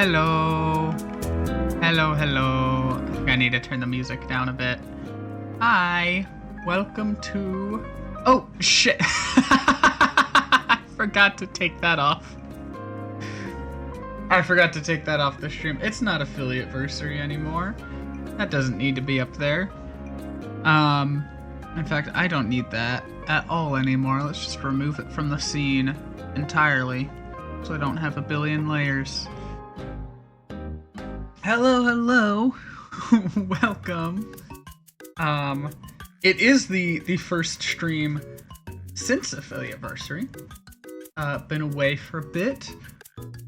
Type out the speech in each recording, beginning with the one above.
Hello. Hello, hello. I think I need to turn the music down a bit. Hi. Welcome to... Oh, shit. I forgot to take that off. I forgot to take that off the stream. It's not affiliate-versary anymore. That doesn't need to be up there. In fact, I don't need that at all anymore. Let's just remove it from the scene entirely, so I don't have a billion layers. Hello, hello. Welcome. It is the first stream since affiliate-versary. Been away for a bit,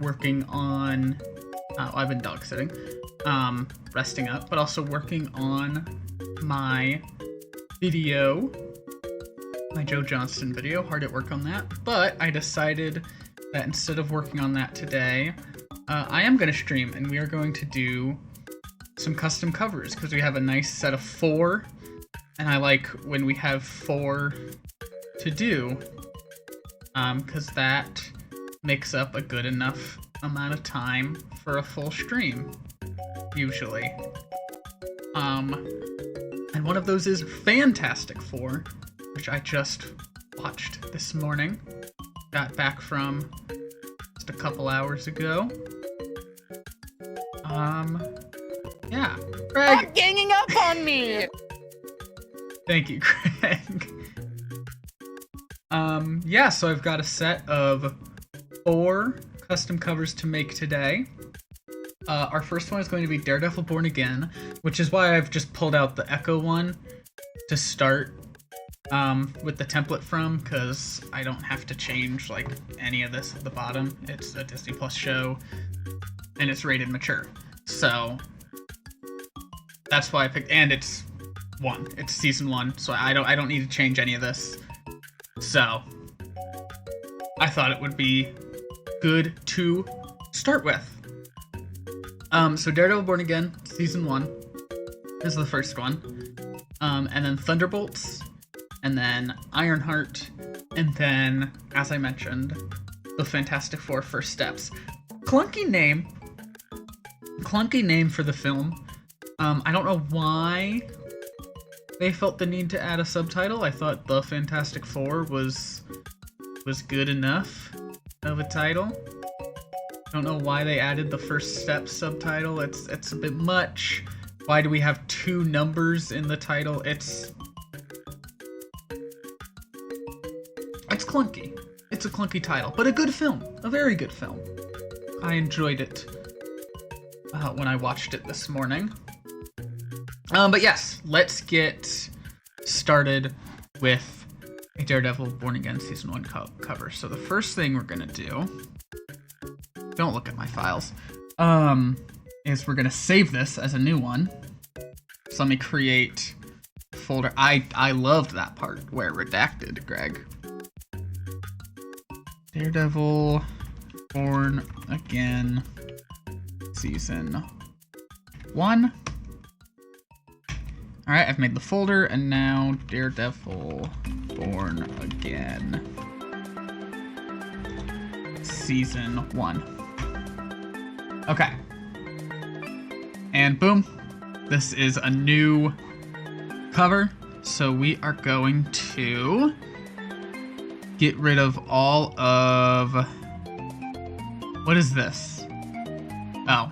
working on, I've been dog sitting, resting up, but also working on my video, my Joe Johnston video, hard at work on that, but I decided that instead of working on that today, I am going to stream, and we are going to do some custom covers, because we have a nice set of 4, and I like when we have 4 to do, because that makes up a good enough amount of time for a full stream, usually. And one of those is Fantastic Four, which I just watched this morning. Got back from just a couple hours ago. Yeah. Greg! Stop ganging up on me! Thank you, Greg. Yeah, so I've got a set of 4 custom covers to make today. Our first one is going to be Daredevil Born Again, which is why I've just pulled out the Echo one to start with the template from, because I don't have to change like any of this at the bottom. It's a Disney Plus show, and it's rated mature. So that's why I picked, and it's season 1, so I don't need to change any of this. So I thought it would be good to start with. So Daredevil Born Again, season 1 is the first one. And then Thunderbolts, and then Ironheart, and then, as I mentioned, the Fantastic Four First Steps. Clunky name for the film. I don't know why they felt the need to add a subtitle. I thought the Fantastic Four was good enough of a title. I don't know why they added the First Steps subtitle. It's a bit much. Why do we have 2 numbers in the title? It's clunky. It's a clunky title, but a good film. A very good film. I enjoyed it when I watched it this morning. But yes, let's get started with a Daredevil Born Again Season 1 cover. So the first thing we're gonna do, don't look at my files, is we're gonna save this as a new one. So let me create a folder. I loved that part where redacted, Greg. Daredevil Born Again Season 1. Alright, I've made the folder, and now Daredevil Born Again Season 1. Okay. And boom. This is a new cover, so we are going to get rid of all of... What is this? Oh.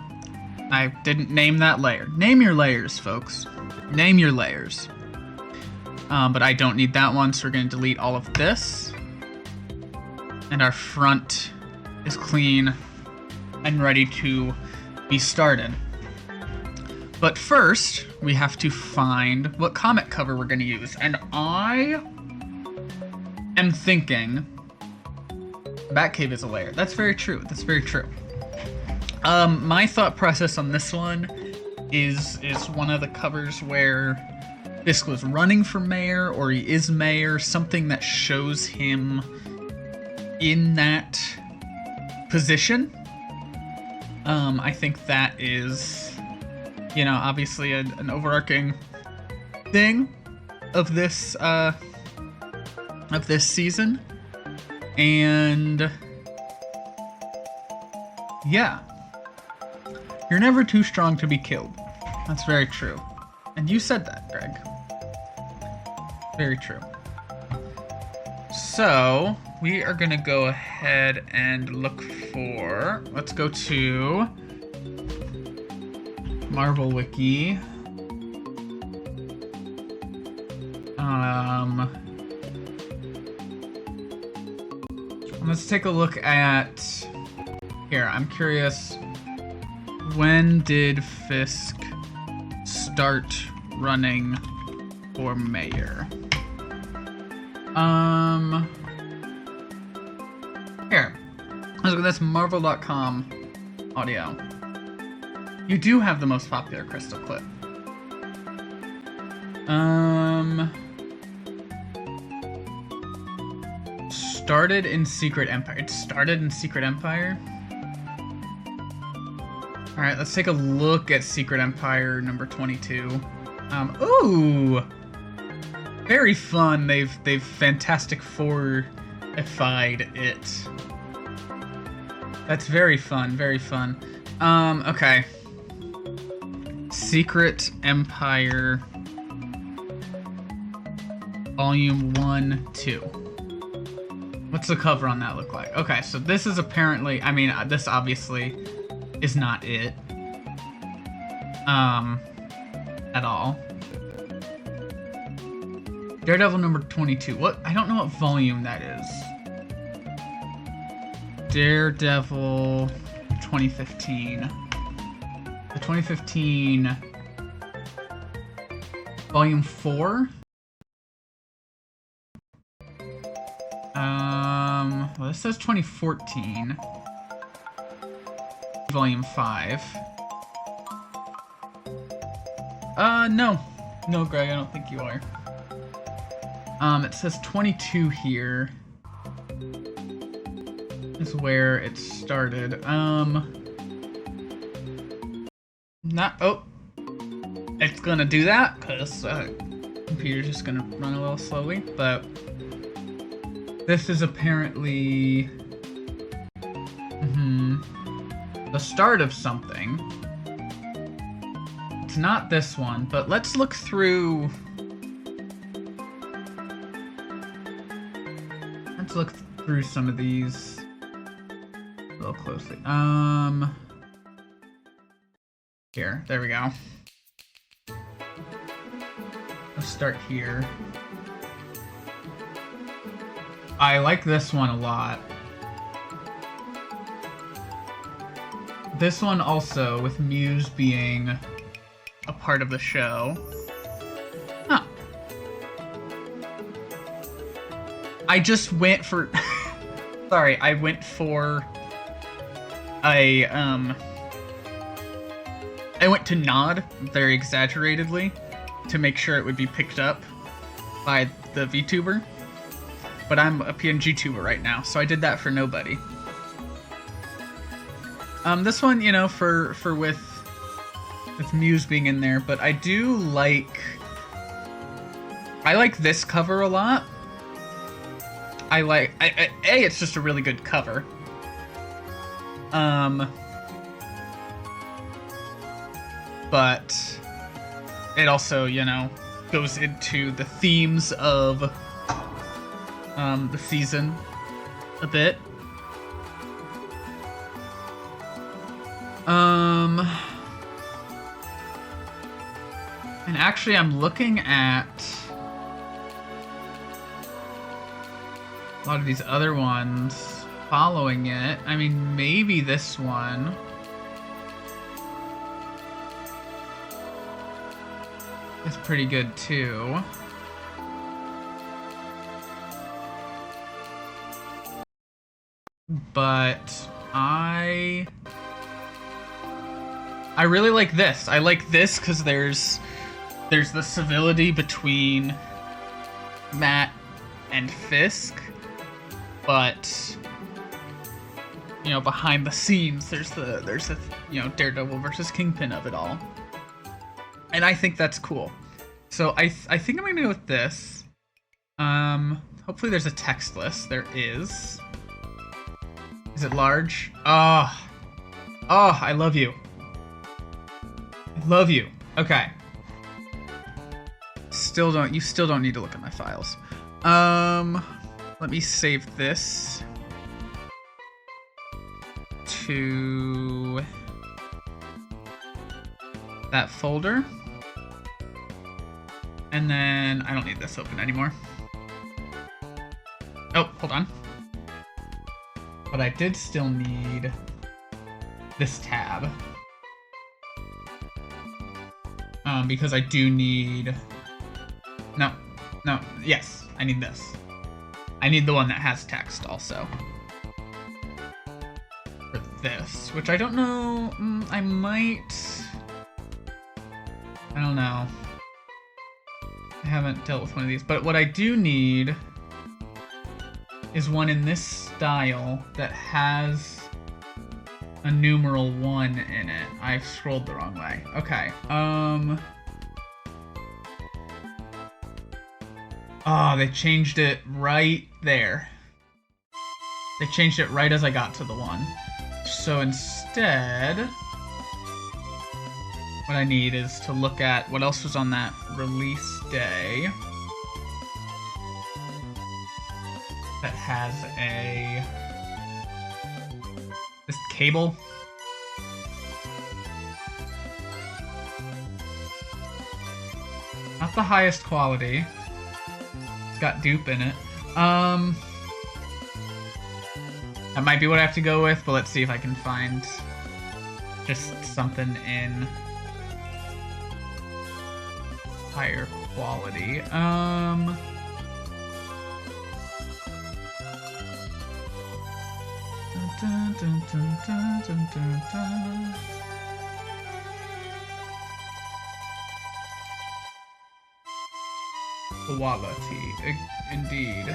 I didn't name that layer. Name your layers, folks. Name your layers. But I don't need that one, so we're going to delete all of this. And our front is clean and ready to be started. But first, we have to find what comic cover we're going to use. And I am thinking Batcave is a layer. That's very true. That's very true. My thought process on this one is one of the covers where Fisk was running for mayor, or he is mayor, something that shows him in that position. I think that is, you know, obviously an overarching thing of this season, and yeah, you're never too strong to be killed. That's very true. And you said that, Greg. Very true. So, we are gonna go ahead and look for... Let's go to... Marvel Wiki. Let's take a look at... Here, I'm curious... When did Fisk start running for mayor? Here. Let's look at this Marvel.com audio. You do have the most popular crystal clip. Started in Secret Empire. It started in Secret Empire? Alright, let's take a look at Secret Empire number 22. Ooh! Very fun. They've Fantastic Four-ified it. That's very fun, very fun. Okay. Secret Empire Volume 1, 2. What's the cover on that look like? Okay, so this is apparently, I mean, this obviously is not it. At all. Daredevil number 22. What? I don't know what volume that is. Daredevil 2015. The 2015 volume 4. Well, this says 2014. Volume 5. No. No, Greg, I don't think you are. It says 22 here. Is where it started. Not, oh. It's gonna do that, because, computer's just gonna run a little slowly, but this is apparently, the start of something. It's not this one, but let's look through. Let's look through some of these a little closely. Here, there we go. Let's start here. I like this one a lot. This one also, with Muse being a part of the show. Huh. I just went for... Sorry, I went for a, I went to nod very exaggeratedly to make sure it would be picked up by the VTuber. But I'm a PNG tuber right now, so I did that for nobody. This one, you know, for with Muse being in there, but I do like... I like this cover a lot. I like... it's just a really good cover. But it also, you know, goes into the themes of the season a bit. And actually I'm looking at a lot of these other ones following it. I mean, maybe this one. Is pretty good too. But I really like this. I like this because there's the civility between Matt and Fisk, but you know, behind the scenes there's the you know, Daredevil versus Kingpin of it all. And I think that's cool. So I think I'm gonna go with this. Hopefully there's a text list. There is. Is it large? Oh, I love you. I love you. Okay. You still don't need to look at my files. Let me save this to that folder. And then I don't need this open anymore. Oh, hold on. But I did still need this tab. Because I do need... No, yes, I need this. I need the one that has text also. For this, which I don't know, I don't know. I haven't dealt with one of these, but what I do need is one in this style that has a numeral 1 in it. I've scrolled the wrong way. Okay, oh, they changed it right there. They changed it right as I got to the one. So instead, what I need is to look at what else was on that release day that has this cable. Not the highest quality. It's got dupe in it. That might be what I have to go with, but let's see if I can find just something in higher quality. Dun, dun, dun, dun, dun, dun, dun. Quality, indeed.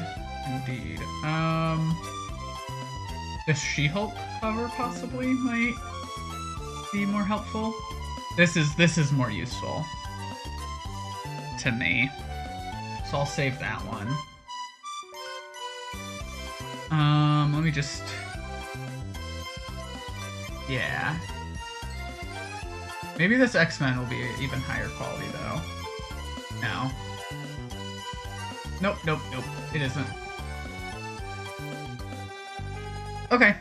The She-Hulk cover possibly might be more helpful. This is more useful to me, so I'll save that one. Let me just, yeah. Maybe this X-Men will be even higher quality though. No. Nope. It isn't. Okay.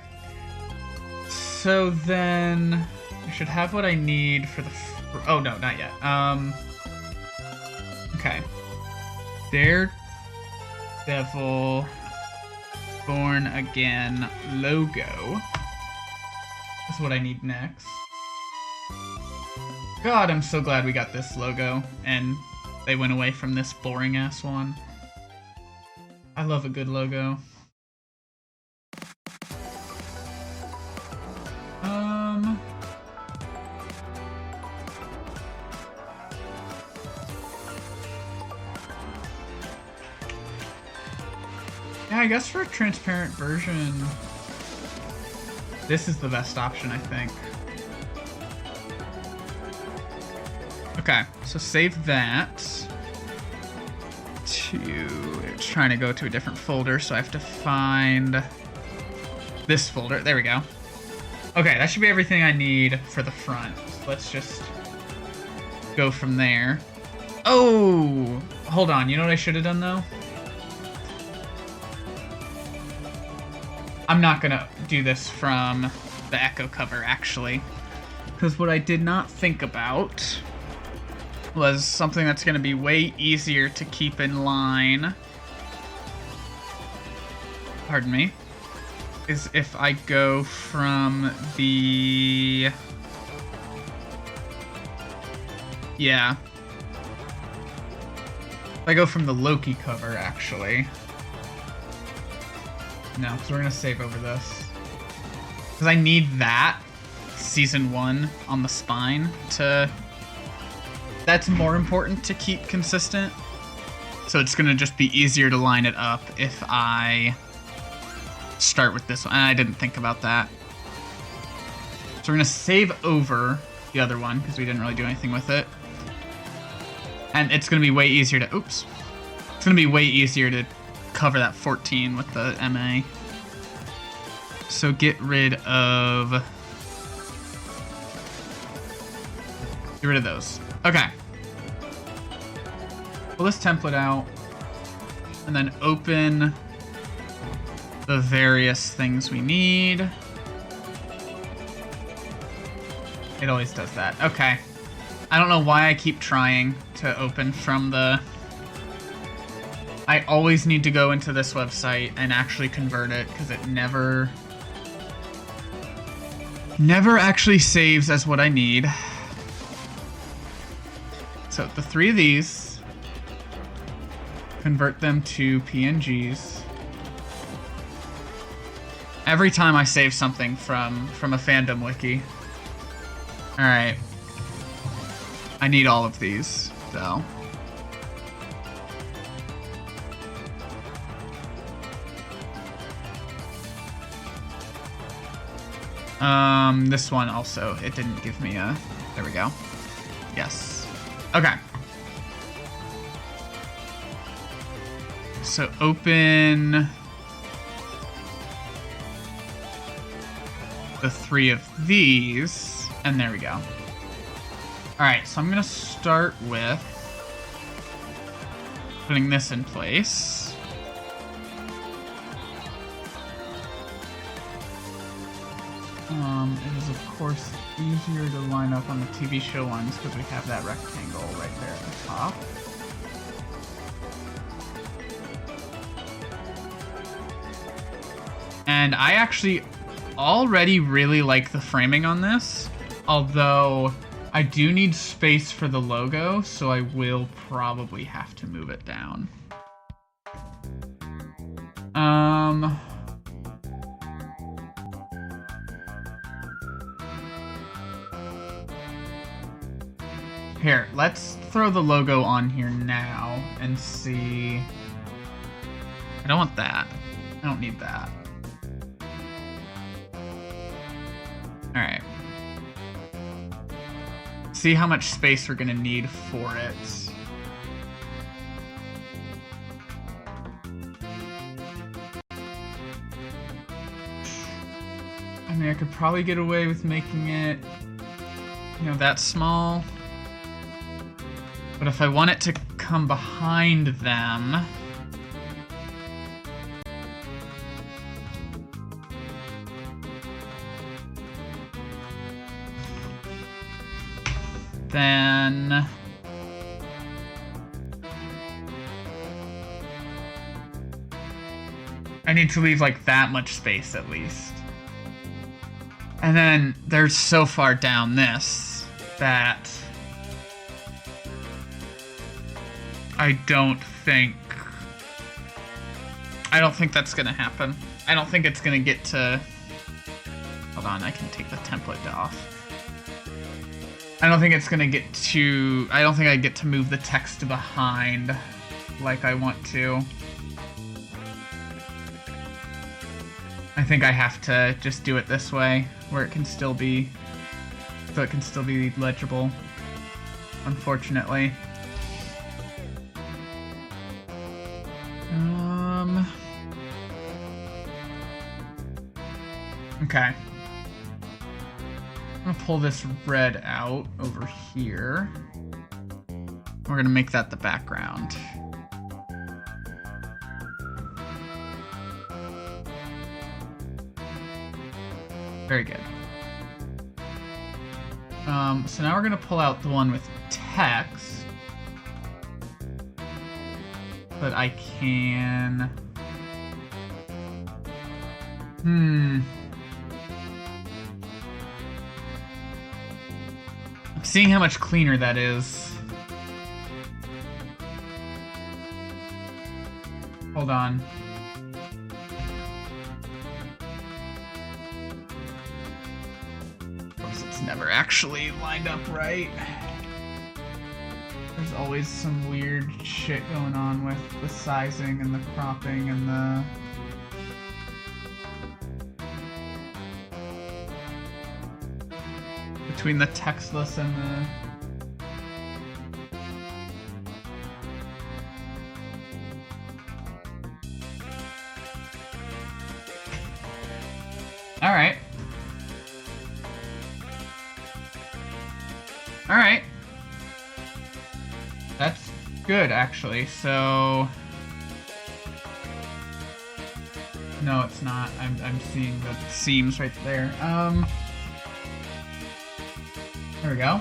So then I should have what I need for the. Oh no, not yet. Okay. Daredevil, Born Again logo. That's what I need next. God, I'm so glad we got this logo and they went away from this boring ass one. I love a good logo. Yeah, I guess for a transparent version, this is the best option, I think. Okay, so save that. It's trying to go to a different folder, so I have to find this folder. There we go. Okay, that should be everything I need for the front. So let's just go from there. Oh, hold on. You know what I should have done though? I'm not gonna do this from the Echo cover actually, because what I did not think about was something that's going to be way easier to keep in line, pardon me, is if I go from the, yeah, if I go from the Loki cover, actually. No, because we're going to save over this. Because I need that season 1 on the spine to... That's more important to keep consistent. So it's going to just be easier to line it up if I start with this one. And I didn't think about that. So we're going to save over the other one because we didn't really do anything with it. And it's going to be way easier to... Oops. It's going to be way easier to cover that 14 with the MA. So get rid of... Get rid of those. Okay. Pull this template out, and then open the various things we need. It always does that. Okay. I don't know why I keep trying to open from the... I always need to go into this website and actually convert it, because it never actually saves as what I need. So the 3 of these, convert them to PNGs. Every time I save something from a fandom wiki. Alright. I need all of these, though. This one also, it didn't give me a... There we go. Yes. Okay. So open the 3 of these, and there we go. Alright, so I'm gonna start with putting this in place. It is, of course, easier to line up on the TV show ones because we have that rectangle right there at the top. And I actually already really like the framing on this, although I do need space for the logo, so I will probably have to move it down. Here, let's throw the logo on here now and see. I don't want that. I don't need that. Alright. See how much space we're gonna need for it. I mean, I could probably get away with making it, you know, that small. But if I want it to come behind them... then... I need to leave like that much space at least. And then they're so far down this that I don't think that's gonna happen. I don't think it's gonna get to... Hold on, I can take the template off. I don't think it's gonna get to... I don't think I get to move the text behind like I want to. I think I have to just do it this way, where it can still be... so it can still be legible, unfortunately. Okay. I'm gonna pull this red out over here. We're gonna make that the background. Very good. So now we're gonna pull out the one with text. But I can... I'm seeing how much cleaner that is. Hold on. Of course, it's never actually lined up right. There's always some weird shit going on with the sizing and the cropping and the... between the textless and the... Alright. Alright. That's good, actually. So... No, it's not. I'm seeing the seams right there. There we go.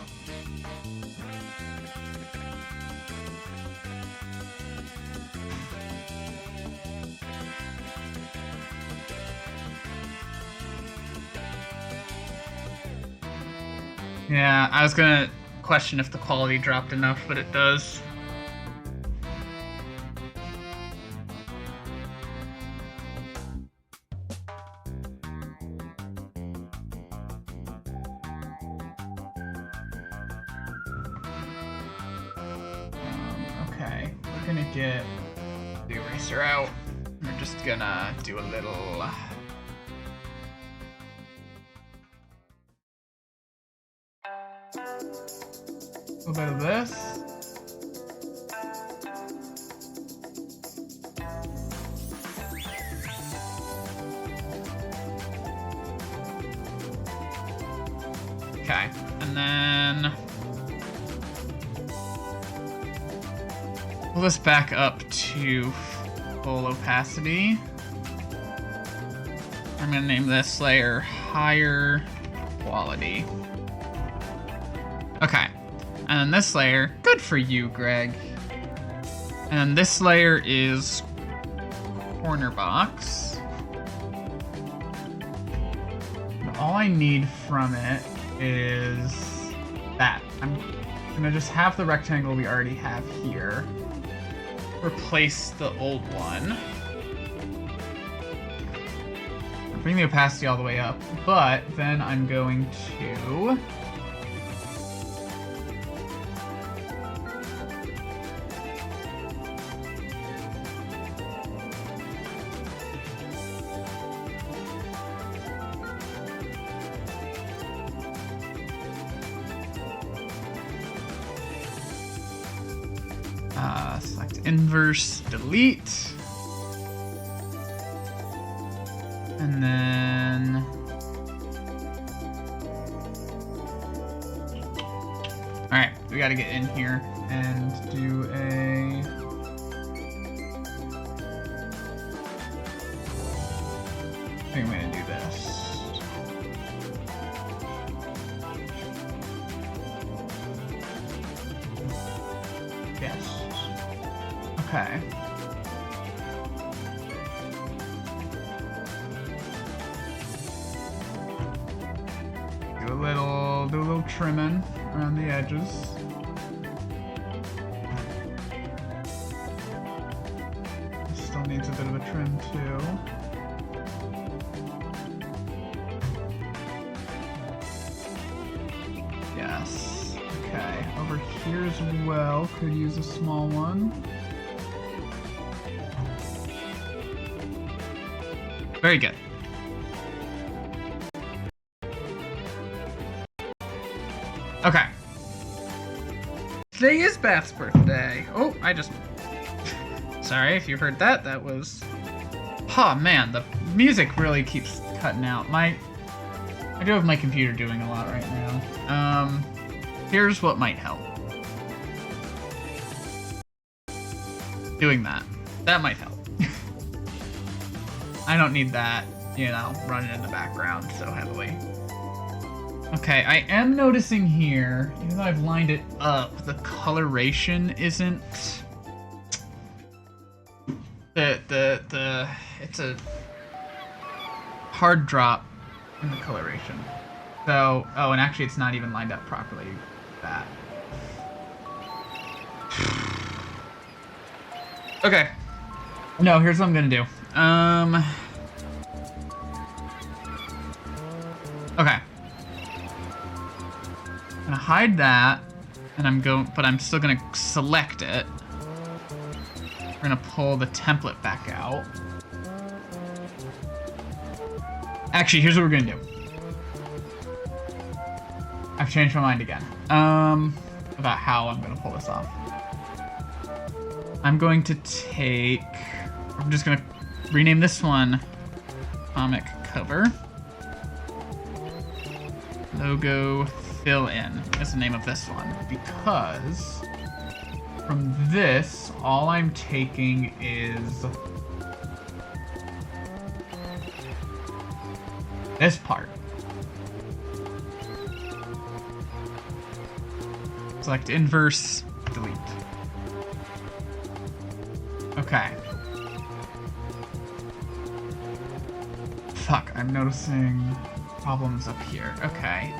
Yeah, I was gonna question if the quality dropped enough, but it does. Okay, we're gonna get the eraser out. We're just gonna do a little bit of this. Okay, and then pull this back up to full opacity. I'm gonna name this layer higher quality. Okay. And then this layer, good for you, Greg. And then this layer is corner box. And all I need from it is that. I'm gonna just have the rectangle we already have here. Replace the old one. Bring the opacity all the way up, but then I'm going to select inverse, delete. And then all right, we got to get in here and do a I think I'm gonna do this. Yes. Okay. Do a little trimming around the edges. Still needs a bit of a trim too. Yes. Okay. Over here as well, could use a small one. Very good. Okay. Today is Beth's birthday. Oh, I just... Sorry if you heard that. That was... Oh, man, the music really keeps cutting out. I do have my computer doing a lot right now. Here's what might help. Doing that. That might help. I don't need that, you know, running in the background so heavily. Okay, I am noticing here, even though I've lined it up, the coloration isn't... It's a hard drop in the coloration. So, oh, and actually it's not even lined up properly. That. Okay. No, here's what I'm gonna do. Okay. I'm gonna hide that, and but I'm still gonna select it. We're gonna pull the template back out. Actually, here's what we're gonna do. I've changed my mind again. About how I'm gonna pull this off. I'm going to take... I'm just gonna rename this one comic cover. Logo fill in is the name of this one, because from this, all I'm taking is this part. Select inverse, delete. Okay. Fuck, I'm noticing problems up here. Okay,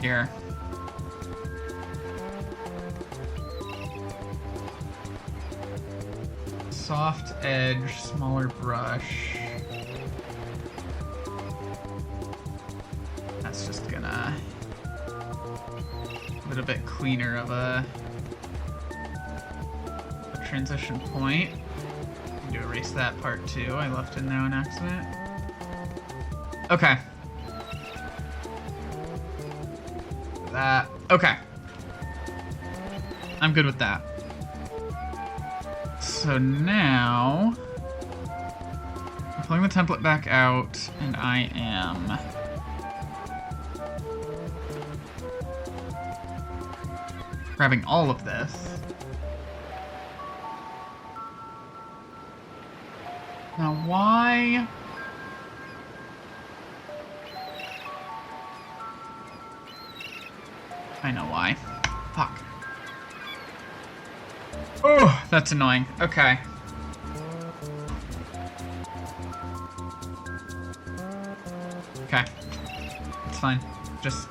here. Soft edge, smaller brush. That's just gonna... a little bit cleaner of a transition point. I'm gonna erase that part too. I left in there on accident. Okay. That. Okay. I'm good with that. So now, I'm pulling the template back out, and I am grabbing all of this Now why? I know why. Fuck. Oh, that's annoying. Okay. Okay. It's fine. Just...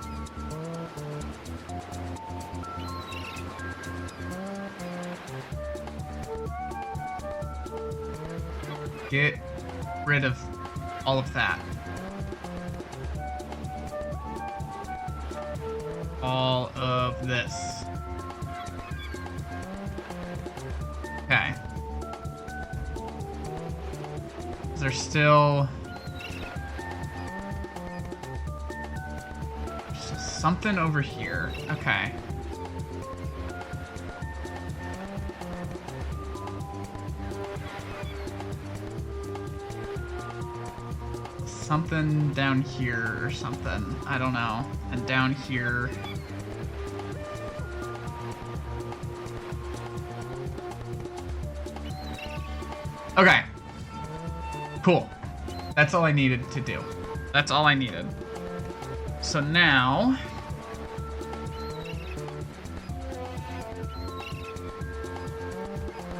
get rid of all of that. All of this. Okay. Is there still... something over here. Okay. Something down here or something. I don't know. And down here. Okay. Cool. That's all I needed to do. That's all I needed. So now...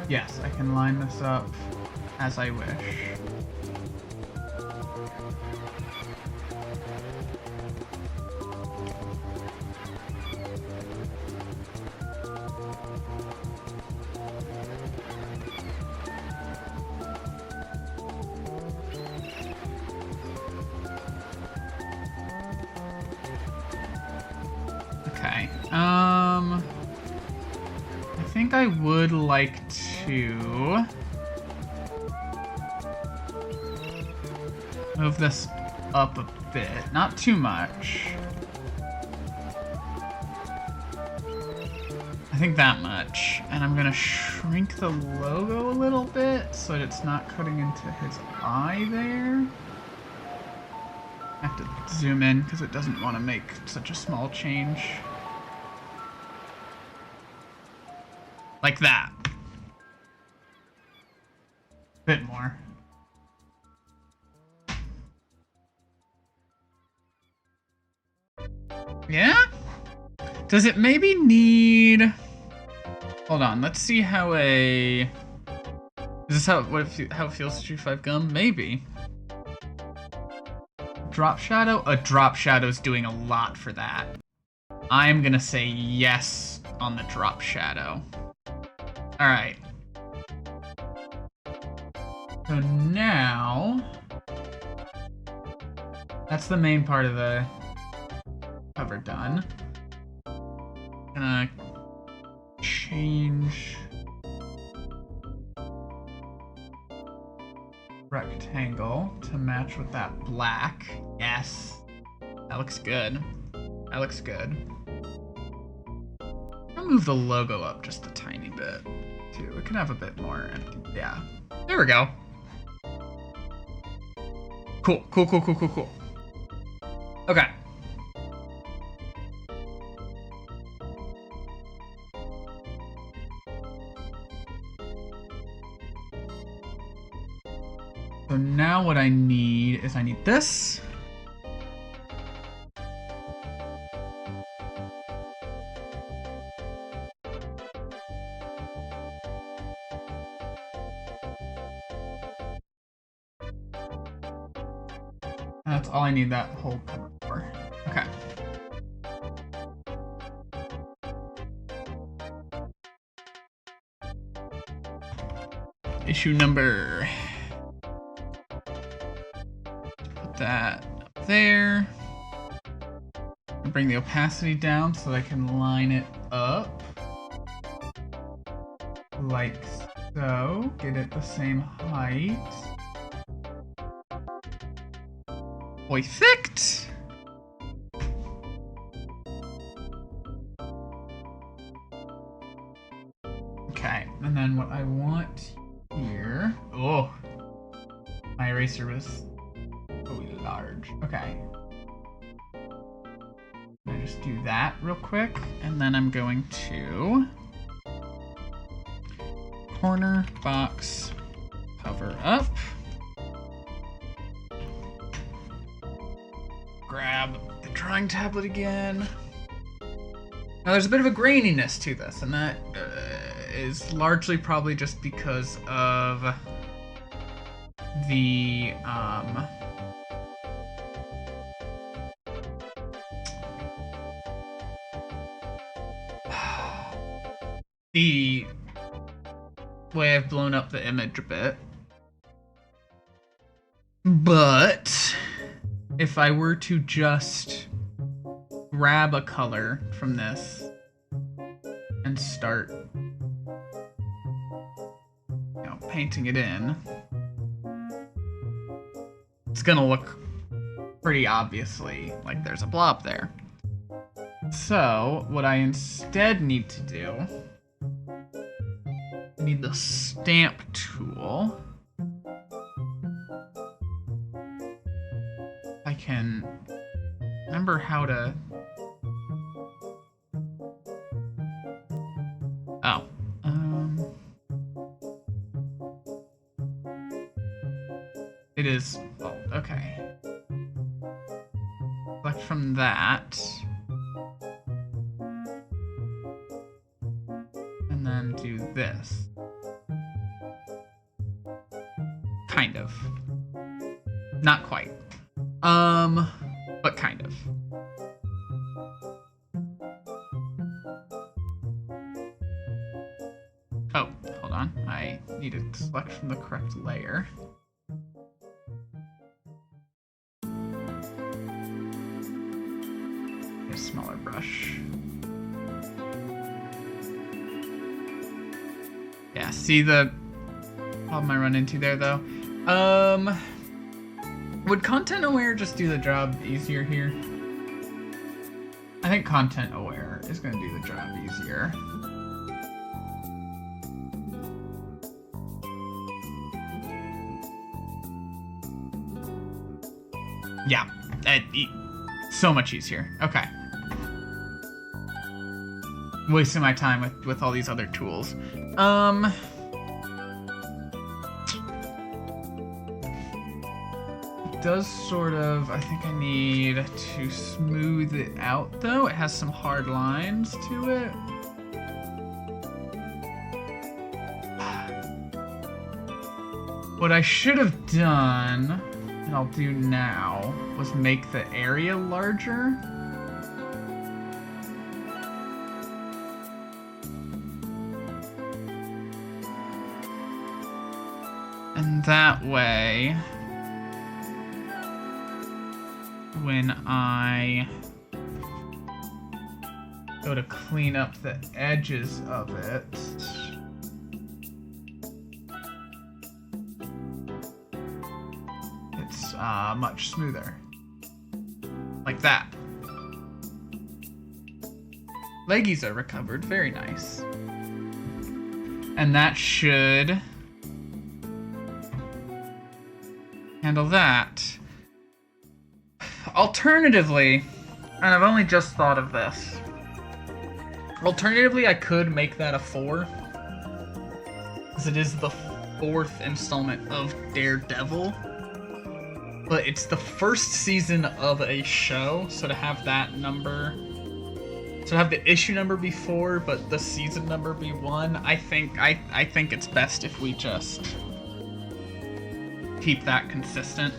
yes, I can line this up as I wish. Okay, I think I would like to move this up a bit, not too much. I think that much, and I'm gonna shrink the logo a little bit so that it's not cutting into his eye there. I have to zoom in because it doesn't want to make such a small change. Like that. Bit more. Yeah? Does it maybe need... hold on, let's see how a... is this how it feels to chew 5 gum? Maybe. Drop shadow? A drop shadow's doing a lot for that. I'm gonna say yes on the drop shadow. Alright. So now... that's the main part of the cover done. Gonna change rectangle to match with that black. Yes. That looks good. That looks good. I'll move the logo up just a tiny bit, too. It can have a bit more empty. Yeah. There we go. Cool, cool, cool, cool, cool, cool. Okay. So now what I need is I need this. That's all I need that whole cover for. Okay. Issue number. Put that up there. Bring the opacity down so I can line it up. Like so. Get it the same height. Perfect. Okay, and then what I want here... oh, my eraser was really large. Okay. I just do that real quick, and then I'm going to corner box cover up. drawing tablet again. Now there's a bit of a graininess to this, and that is largely probably just because of the the way I've blown up the image a bit. But if I were to just grab a color from this and start, painting it in, it's gonna look pretty obviously like there's a blob there. So what I instead need to do, I need the stamp tool. I can remember how to... Oh. It is... Oh, okay. Select from that. And then do this. Kind of. Not quite. But kind of. Oh, hold on. I need to select from the correct layer. A smaller brush. Yeah, see the problem I run into there, though? Would Content Aware just do the job easier here? I think Content Aware is going to do the job easier. Yeah, so much easier. Okay. Wasting my time with all these other tools. Does sort of, I think I need to smooth it out though. It has some hard lines to it. What I should have done, and I'll do now, was make the area larger. And that way, when I go to clean up the edges of it, it's much smoother. Like that. Leggies are recovered, very nice. And that should handle that. Alternatively, and I've only just thought of this, alternatively I could make that a 4, because it is the 4th installment of Daredevil, but it's the first season of a show, so to have that number, so to have the issue number be 4, but the season number be 1, I think it's best if we just keep that consistent.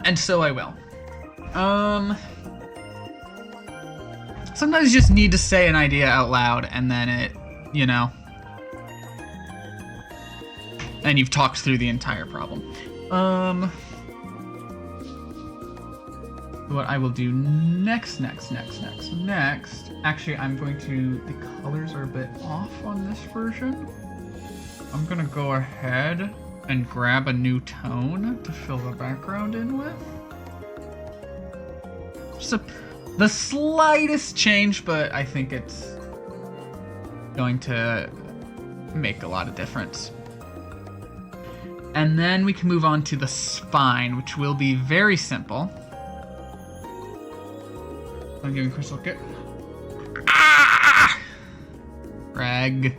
And so I will. Sometimes you just need to say an idea out loud and then it, and you've talked through the entire problem. What I will do next, actually I'm going to, the colors are a bit off on this version. I'm gonna go ahead and grab a new tone to fill the background in with. Just the slightest change, but I think it's going to make a lot of difference. And then we can move on to the spine, which will be very simple. I'm giving Crystal a kick. Ah! Rag.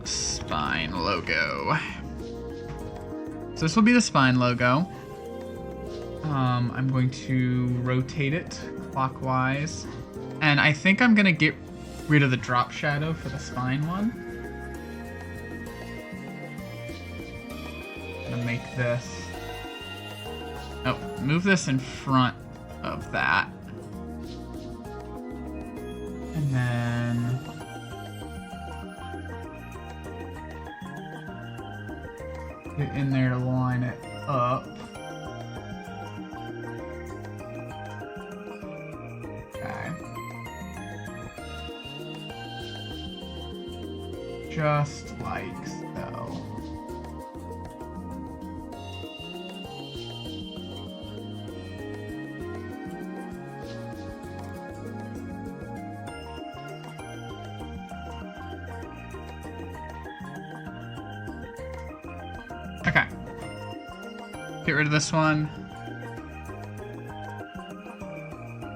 spine logo. So this will be the spine logo. I'm going to rotate it clockwise. And I think I'm going to get rid of the drop shadow for the spine one. I'm going to make this... Oh, move this in front of that. And then... get in there to line it up. Okay. Just like so. Okay. Get rid of this one.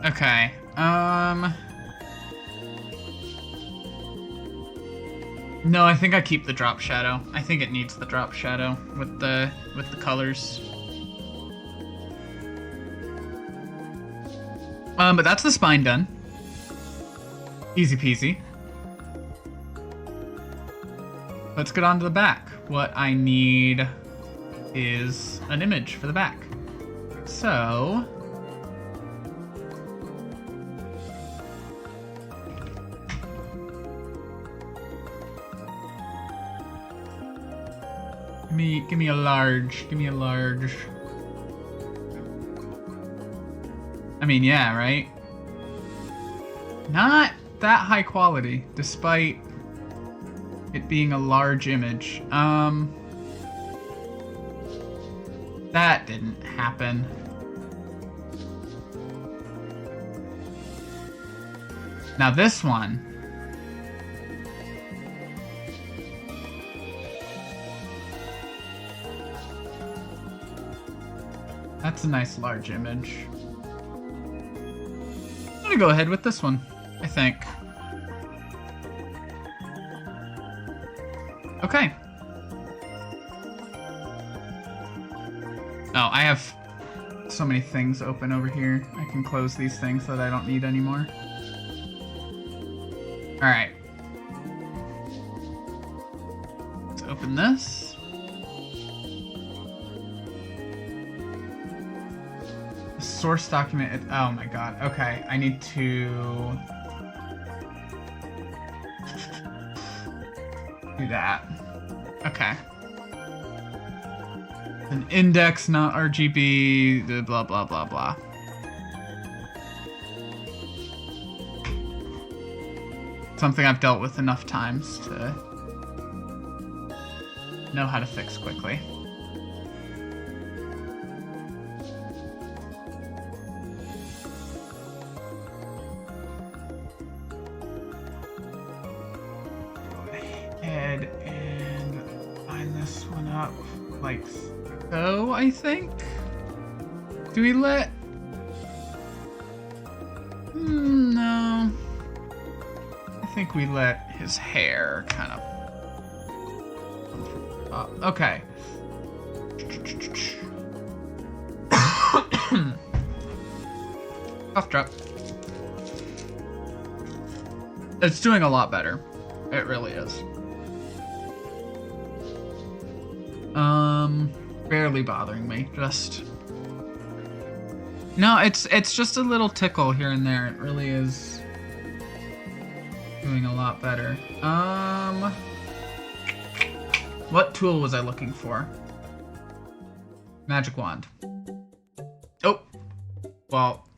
Okay. No, I think I keep the drop shadow. I think it needs the drop shadow with the colors. But that's the spine done. Easy peasy. Let's get on to the back. What I need is an image for the back. So... Give me a large. Give me a large. I mean, yeah, right? Not that high quality, despite it being a large image. That didn't happen. Now this one. That's a nice large image. I'm gonna go ahead with this one, I think. Okay. Oh, I have so many things open over here. I can close these things that I don't need anymore. Alright. Let's open this. Source document. Oh my god. Okay, I need to do that. Okay. An index, not RGB, blah blah blah blah. Something I've dealt with enough times to know how to fix quickly. And line this one up like so, I think. Do we let... no. I think we let his hair kind of... okay. Cough drop. It's doing a lot better. It really is. Barely bothering me. Just... no, it's just a little tickle here and there. It really is doing a lot better. What tool was I looking for? Magic wand. Oh! Well,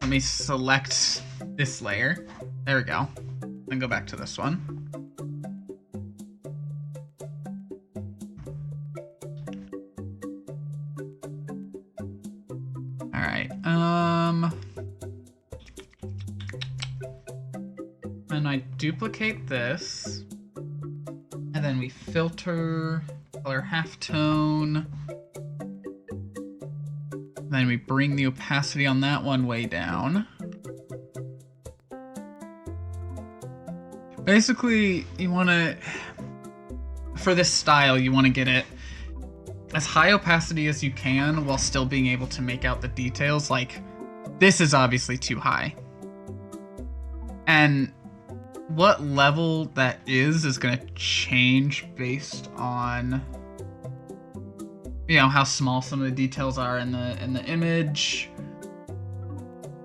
let me select this layer. There we go. Then go back to this one. Alright, and I duplicate this, and then we filter, color halftone, then we bring the opacity on that one way down. Basically, you want to for this style, you want to get it as high opacity as you can while still being able to make out the details. Like, this is obviously too high. And what level that is going to change based on, you know, how small some of the details are in the image.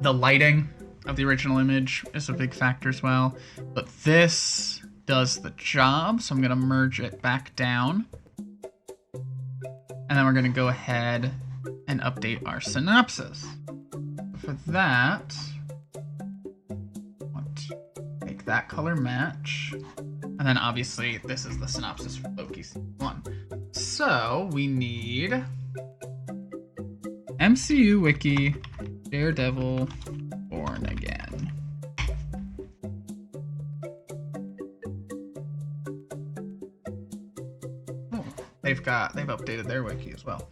The lighting of the original image is a big factor as well. But this does the job, so I'm going to merge it back down. And then we're going to go ahead and update our synopsis. For that, I want to make that color match. And then obviously this is the synopsis for Loki Season 1. So we need MCU Wiki, Daredevil, Born Again. Oh, they've updated their wiki as well.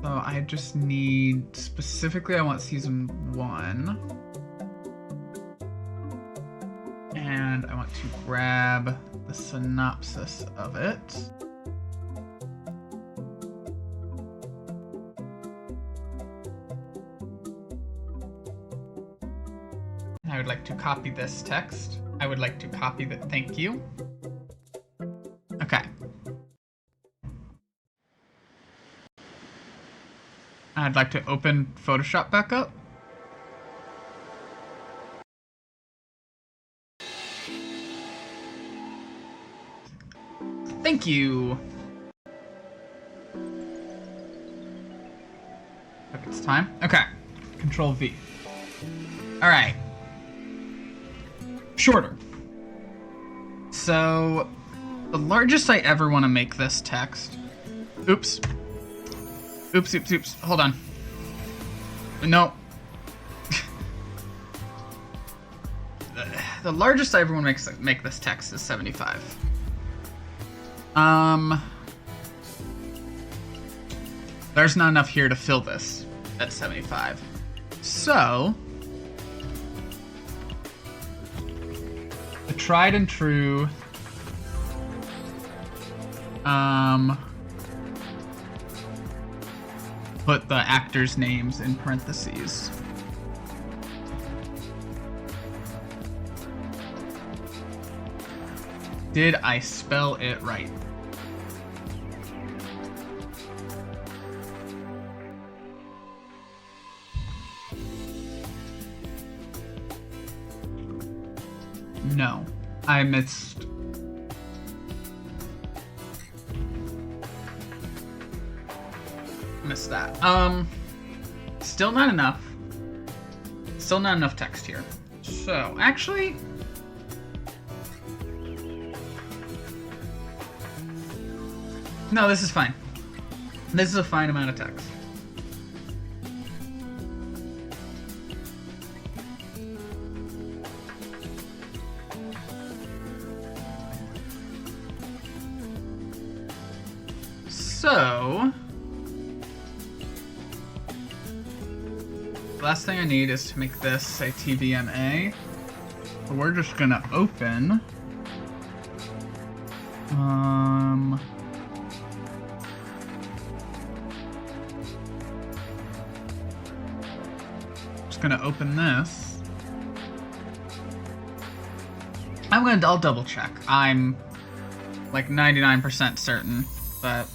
So I just need, specifically I want Season 1. And I want to grab the synopsis of it. I would like to copy this text. I would like to copy the thank you. Okay. I'd like to open Photoshop back up. Thank you. Okay, it's time. Okay. Control V. All right. Shorter. So, the largest I ever want to make this text. Oops. Oops. Hold on. No. The largest I ever want to make this text is 75. There's not enough here to fill this at 75. So, the tried and true, put the actors' names in parentheses. Did I spell it right? No, I missed. Missed that. Still not enough. Still not enough text here. So, actually, no, this is fine. This is a fine amount of text. So, the last thing I need is to make this a TVMA. So we're just gonna open just gonna open this. I'll double check. I'm like 99% certain, but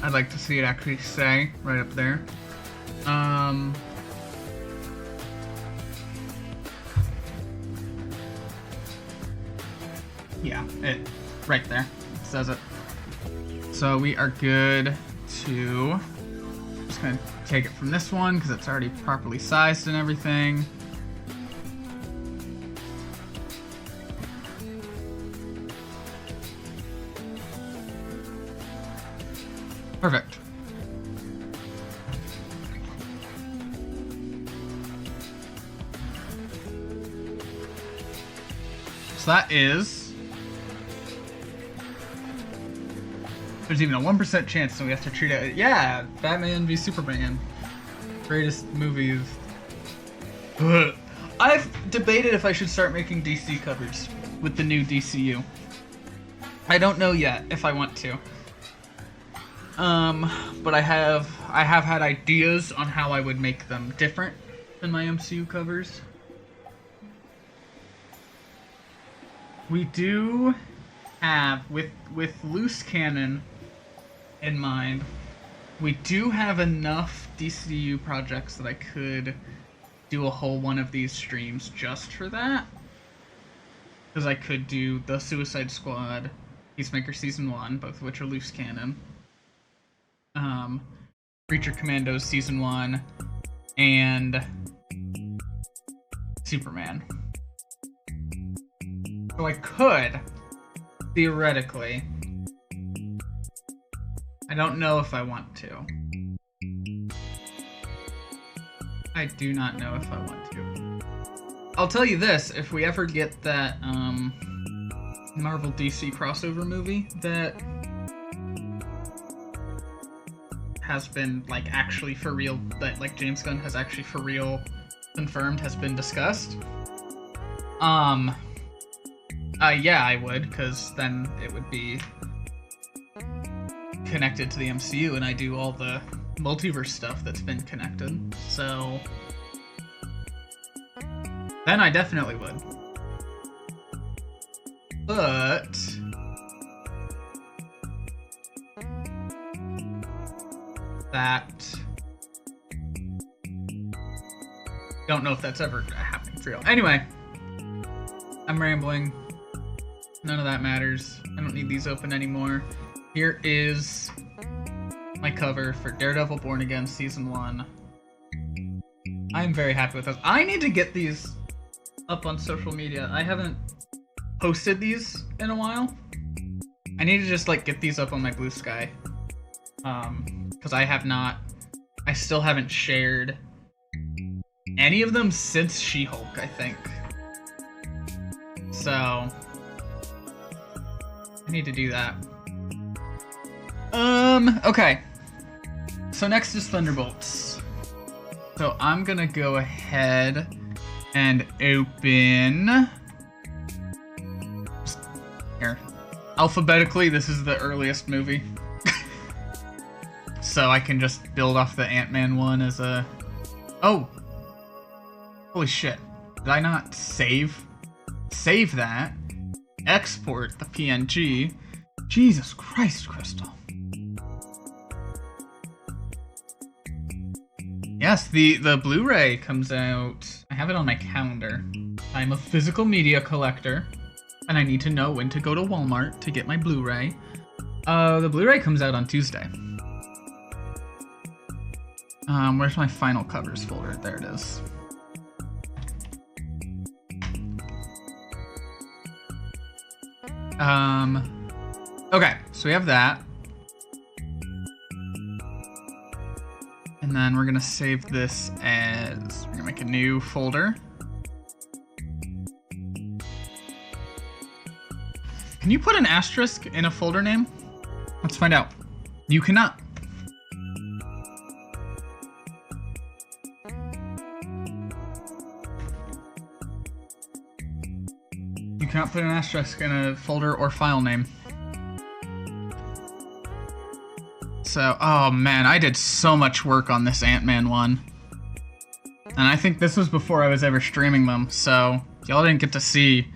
I'd like to see it actually say right up there. Yeah, it right there. It says it. So we are good to just gonna take it from this one because it's already properly sized and everything. Perfect. So that is There's even a 1% chance, so we have to treat it. Yeah, Batman v Superman, greatest movies. I've debated if I should start making DC covers with the new DCU. I don't know yet if I want to. But I have had ideas on how I would make them different than my MCU covers. We do have, with loose cannon in mind, we do have enough DCU projects that I could do a whole one of these streams just for that. Because I could do the Suicide Squad, Peacemaker Season 1, both of which are loose cannon. Creature Commandos Season 1, and Superman. So I could, theoretically. I don't know if I want to. I do not know if I want to. I'll tell you this, if we ever get that Marvel DC crossover movie that has been like actually for real, that like James Gunn has actually for real confirmed has been discussed. Yeah, I would, because then it would be connected to the MCU, and I do all the multiverse stuff that's been connected. So then I definitely would. But that don't know if that's ever happening for real. Anyway, I'm rambling. None of that matters. I don't need these open anymore. Here is my cover for Daredevil Born Again Season 1. I'm very happy with those. I need to get these up on social media. I haven't posted these in a while. I need to just like get these up on my Blue Sky. Because I still haven't shared any of them since She-Hulk, I think. So I need to do that. Okay. So next is Thunderbolts. So I'm gonna go ahead and open here. Alphabetically, this is the earliest movie. So I can just build off the Ant-Man one as a... Oh! Holy shit. Did I not save that? Export the PNG. Jesus Christ, Crystal. Yes, the Blu-ray comes out. I have it on my calendar. I'm a physical media collector, and I need to know when to go to Walmart to get my Blu-ray. The Blu-ray comes out on Tuesday. Where's my final covers folder? There it is. Okay, so we have that. And then we're gonna save this as, we're gonna make a new folder. Can you put an asterisk in a folder name? Let's find out. You cannot. You cannot put an asterisk in a folder or file name. So, oh man, I did so much work on this Ant-Man one. And I think this was before I was ever streaming them, so y'all didn't get to see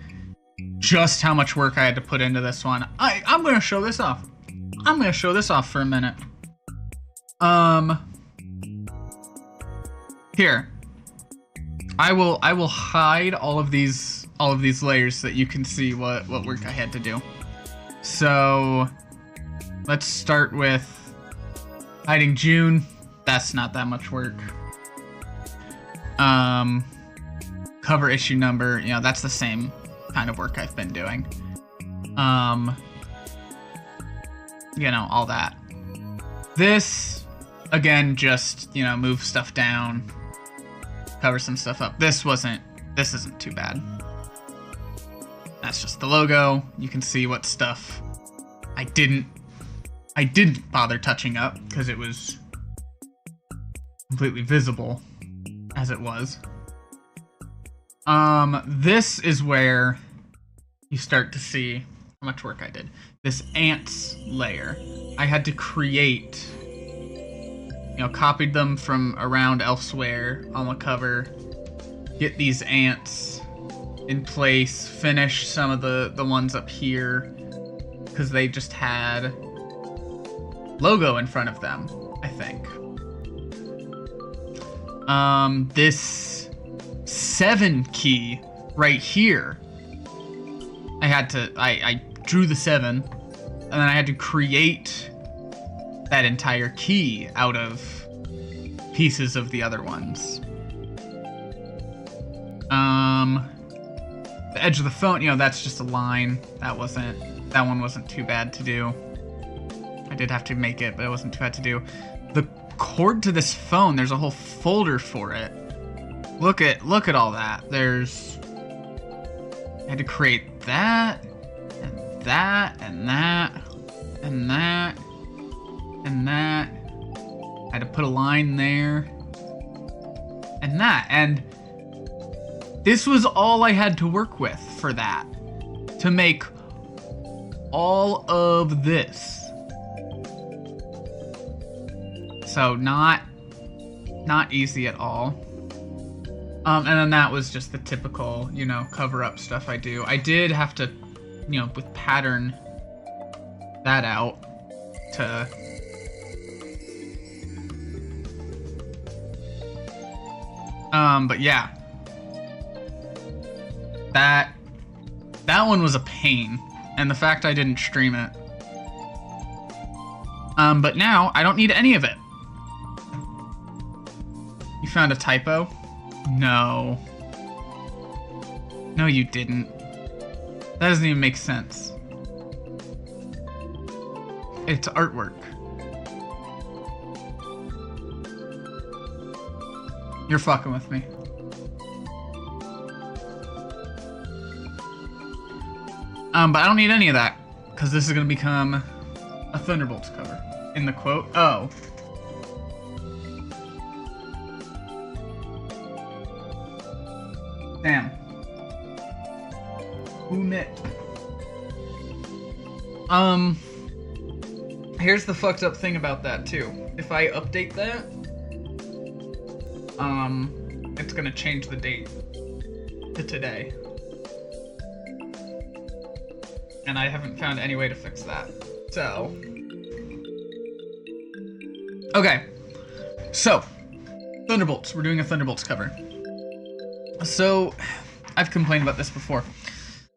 just how much work I had to put into this one. I'm gonna show this off. I'm gonna show this off for a minute. Here. I will hide all of these layers so that you can see what work I had to do. So let's start with hiding June. That's not that much work. Cover issue number, you know, that's the same kind of work I've been doing. You know, all that. This, again, just, you know, move stuff down, cover some stuff up. This isn't too bad. That's just the logo. You can see what stuff I didn't I didn't bother touching up because it was completely visible as it was. This is where you start to see how much work I did. This ants layer. I had to create, copied them from around elsewhere on the cover, get these ants in place, finish some of the ones up here, because they just had logo in front of them, I think. This 7 key right here, I drew the 7, and then I had to create that entire key out of pieces of the other ones. The edge of the phone, that's just a line. That one wasn't too bad to do. I did have to make it, but it wasn't too bad to do. The cord to this phone, there's a whole folder for it. Look at all that. I had to create that, and that, and that, and that, and that. I had to put a line there, and that, and this was all I had to work with for that, to make all of this. So not easy at all. And then that was just the typical, cover up stuff I do. I did have to, with pattern that out to but yeah. That one was a pain, and the fact I didn't stream it. But now I don't need any of it. You found a typo? No. No, you didn't. That doesn't even make sense. It's artwork. You're fucking with me. But I don't need any of that, because this is going to become a Thunderbolts cover. In the quote. Oh. Damn. Who knit? Here's the fucked up thing about that, too. If I update that, it's going to change the date to today. And I haven't found any way to fix that. So. Okay. So. Thunderbolts. We're doing a Thunderbolts cover. So, I've complained about this before.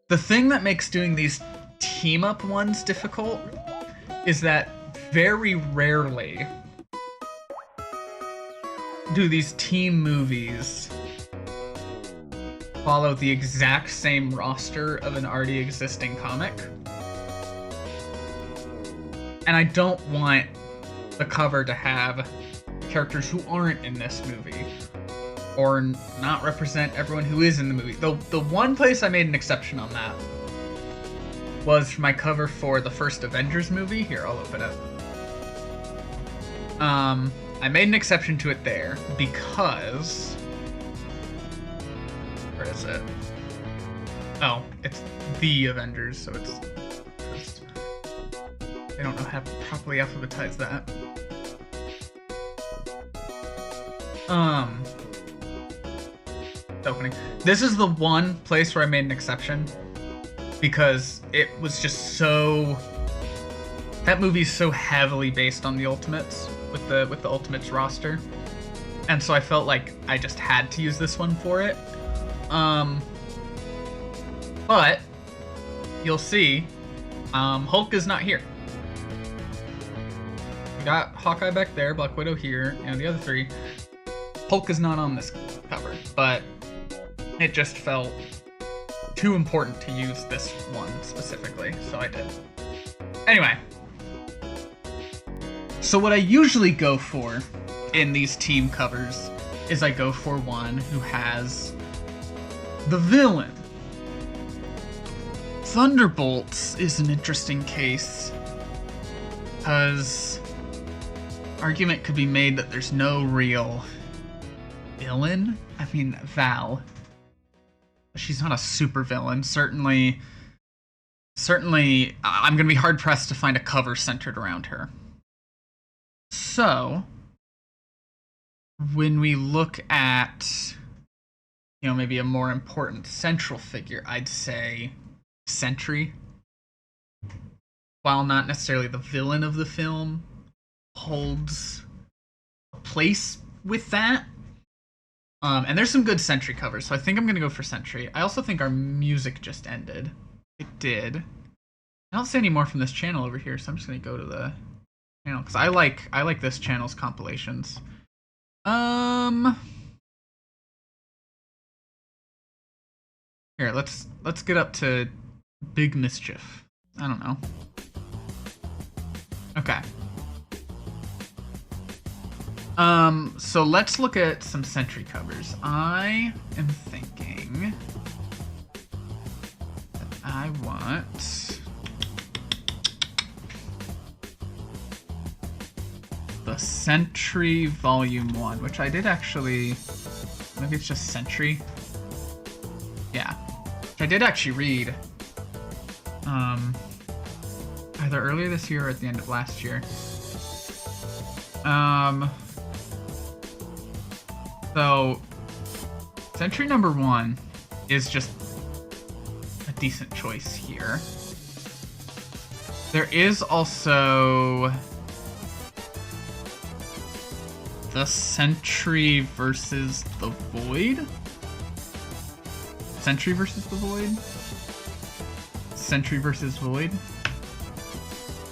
The thing that makes doing these team-up ones difficult is that very rarely do these team movies follow the exact same roster of an already existing comic. And I don't want the cover to have characters who aren't in this movie, or not represent everyone who is in the movie. The one place I made an exception on that was for my cover for the first Avengers movie. Here, I'll open it. I made an exception to it there because... Where is it? Oh, it's the Avengers, so it's... I don't know how to properly alphabetize that. Opening. This is the one place where I made an exception because it was just so... That movie's so heavily based on the Ultimates with the Ultimates roster, and so I felt like I just had to use this one for it. But you'll see, Hulk is not here. We got Hawkeye back there, Black Widow here, and the other three. Hulk is not on this cover, but it just felt too important to use this one specifically, so I did. Anyway. So what I usually go for in these team covers is I go for one who has the villain. Thunderbolts is an interesting case. Because argument could be made that there's no real villain. I mean, Val. She's not a super villain. Certainly, I'm going to be hard pressed to find a cover centered around her. So, when we look at, maybe a more important central figure, I'd say Sentry. While not necessarily the villain of the film, holds a place with that. And there's some good Sentry covers, so I think I'm gonna go for Sentry. I also think our music just ended. It did. I don't see any more from this channel over here, so I'm just gonna go to the channel because I like this channel's compilations. Here, let's get up to Big Mischief. I don't know. Okay. So let's look at some Sentry covers. I am thinking that I want the Sentry Volume 1, which I did actually, maybe it's just Sentry. Yeah. Which I did actually read. Either earlier this year or at the end of last year. So, Sentry number 1 is just a decent choice here. There is also the Sentry versus the Void. Sentry versus the Void? Sentry versus Void?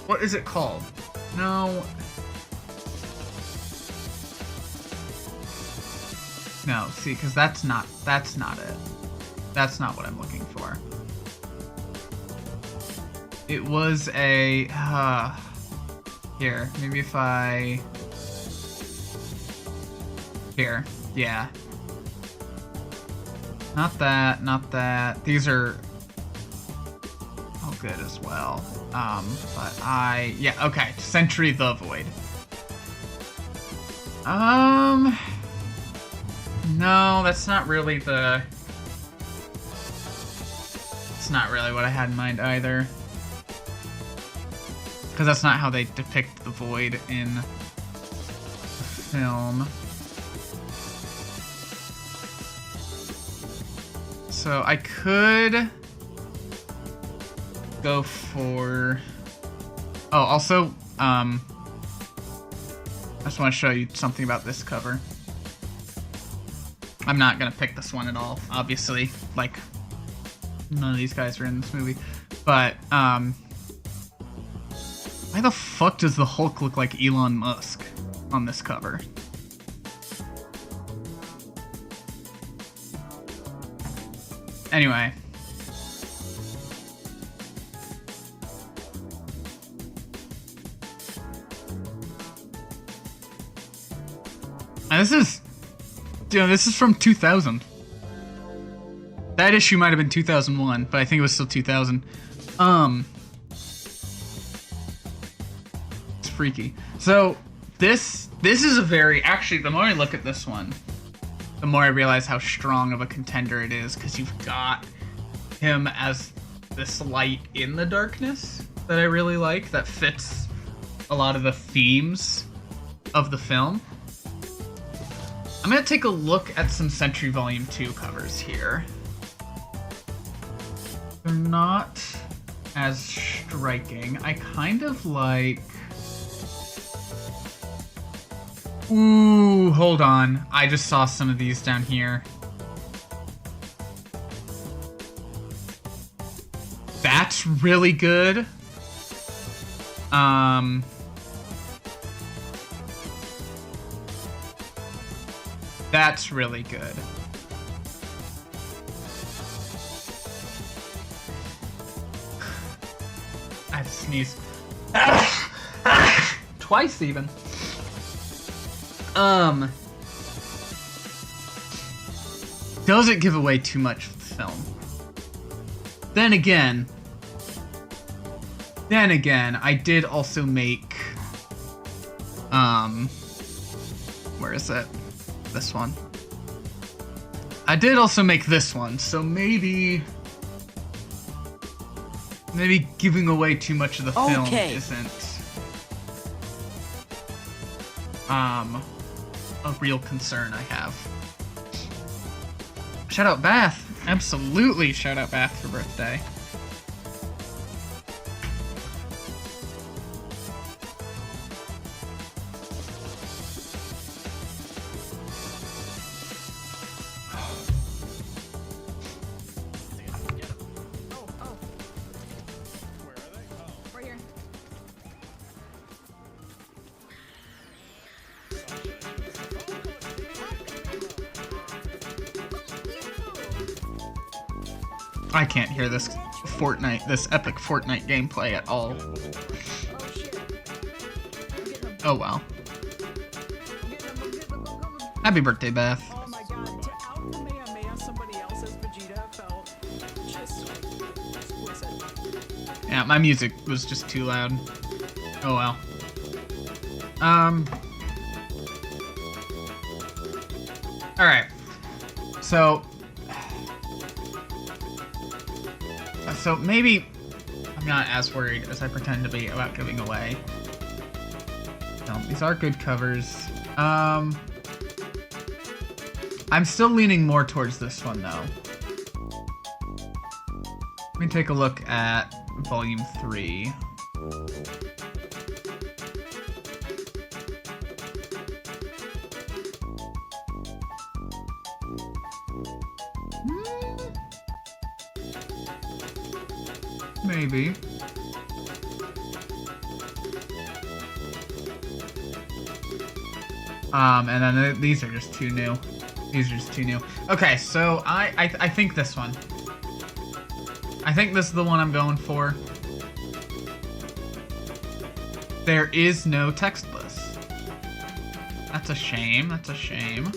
What is it called? No. No, see, because that's not it. That's not what I'm looking for. It was a, here, maybe if I, here, yeah. Not that, these are all good as well. But yeah, okay, Sentry the Void. No, that's not really what I had in mind either. Because that's not how they depict the Void in the film. So I could go for... Oh, also, I just want to show you something about this cover. I'm not gonna pick this one at all, obviously. Like, none of these guys are in this movie. But, why the fuck does the Hulk look like Elon Musk on this cover? Anyway. And this is from 2000. That issue might have been 2001, but I think it was still 2000. It's freaky. So this is a very, actually, the more I look at this one, the more I realize how strong of a contender it is, because you've got him as this light in the darkness that I really like, that fits a lot of the themes of the film. I'm going to take a look at some Sentry Volume 2 covers here. They're not as striking. I kind of like... Ooh, hold on. I just saw some of these down here. That's really good. That's really good. I have to sneeze. Twice even. Doesn't give away too much of the film. Then again, Then again, I did also make, where is it? This one. I did also make this one, so maybe giving away too much of the film isn't, a real concern I have. Shout out Bath. Absolutely shout out Bath for birthday. I can't hear this epic Fortnite gameplay at all. Oh wow. Happy birthday, Beth. Oh my god, to out Kamehameha somebody else as Vegeta felt just exquisite. Yeah, my music was just too loud. Oh well. Alright. So maybe I'm not as worried as I pretend to be about giving away. No, these are good covers. I'm still leaning more towards this one though. Let me take a look at Volume 3. Maybe. And then these are just too new. These are just too new. Okay, so I think this one. I think this is the one I'm going for. There is no text list. That's a shame. That's a shame.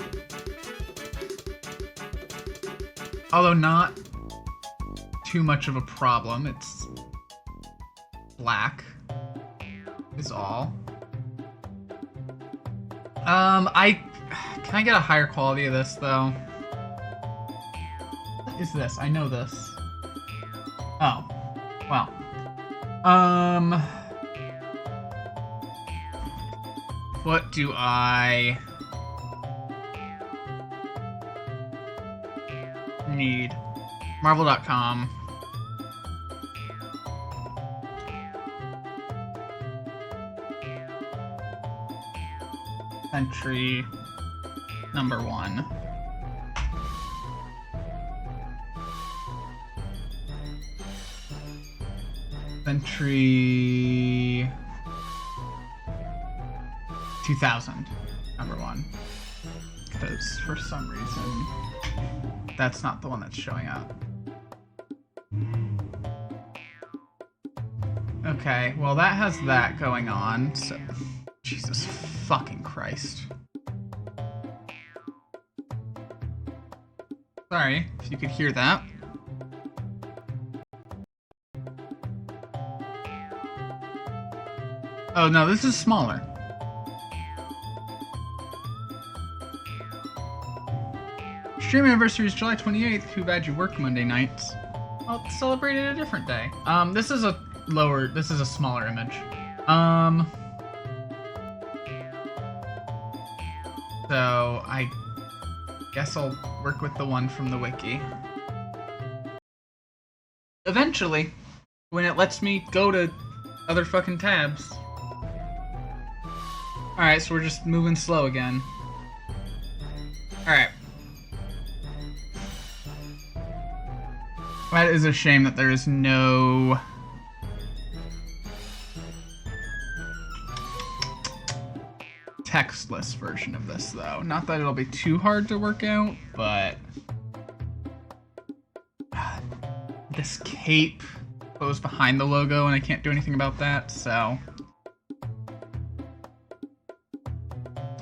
Although not too much of a problem. It's black is all. Can I get a higher quality of this though? What is this? I know this. Oh. Well. What do I need? Marvel.com. Entry number 1. Entry 2000 number 1. Because for some reason that's not the one that's showing up. Okay, well that has that going on, so Jesus fucking Christ. Sorry if you could hear that. Oh no, this is smaller. Stream anniversary is July 28th. Too bad you work Monday nights. I'll celebrate it a different day. This is a smaller image. So I guess I'll work with the one from the wiki. Eventually, when it lets me go to other fucking tabs. Alright, so we're just moving slow again. Alright. That is a shame that there is no textless version of this, though. Not that it'll be too hard to work out, but this cape goes behind the logo, and I can't do anything about that, so.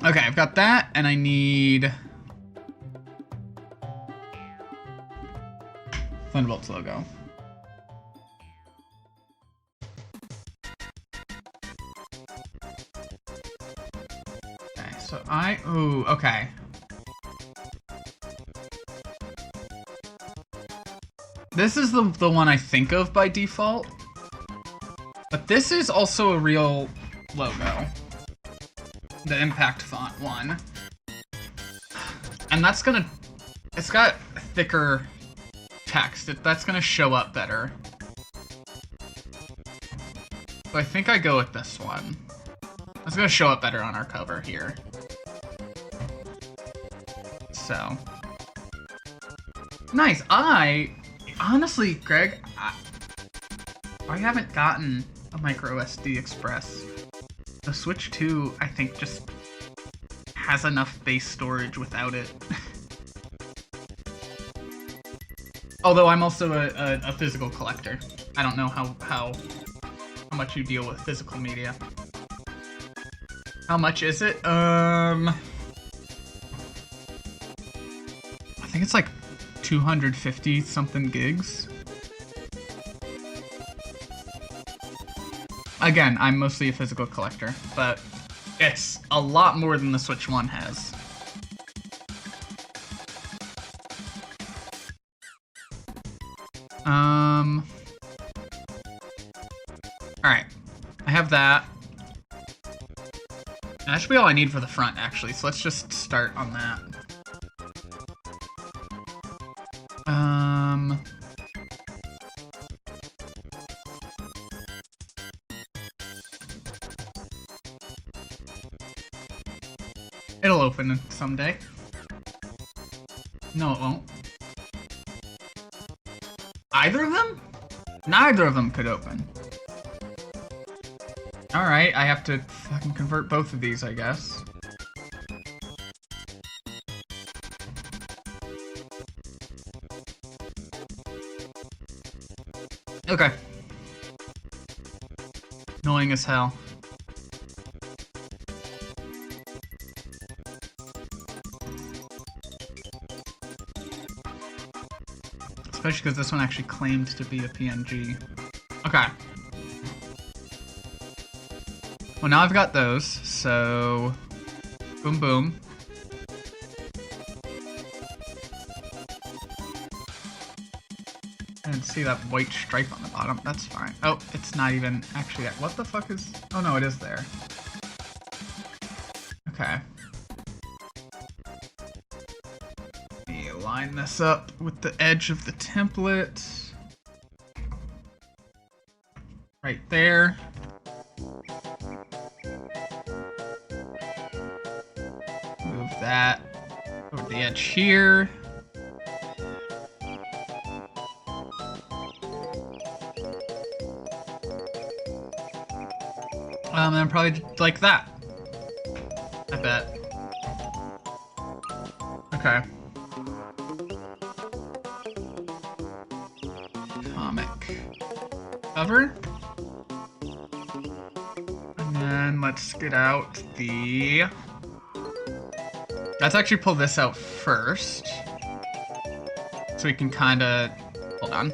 Okay, I've got that, and I need Thunderbolts logo. So ooh, okay. This is the one I think of by default. But this is also a real logo. The impact font one. And that's gonna... It's got thicker text. That's gonna show up better. So I think I go with this one. It's gonna show up better on our cover here. So. Nice. Honestly, Greg, I haven't gotten a micro SD Express. The Switch 2, I think, just has enough base storage without it. Although I'm also a physical collector. I don't know how much you deal with physical media. How much is it? I think it's like 250 something gigs. Again, I'm mostly a physical collector, but it's a lot more than the Switch 1 has. Alright. I have that. And that should be all I need for the front, actually, so let's just start on that. It'll open someday. No, it won't. Either of them? Neither of them could open. Alright, I have to fucking convert both of these, I guess. Okay. Annoying as hell. Especially because this one actually claimed to be a PNG. Okay. Well, now I've got those, so... Boom boom. I didn't see that white stripe on the bottom. That's fine. Oh, it's not even actually... What the fuck is... Oh no, it is there. Okay. Let me line this up with the edge of the template. Right there. Move that over the edge here. And then probably like that. I bet. Okay. Comic cover. And then let's get out the... Let's actually pull this out first. So we can kind of... Hold on.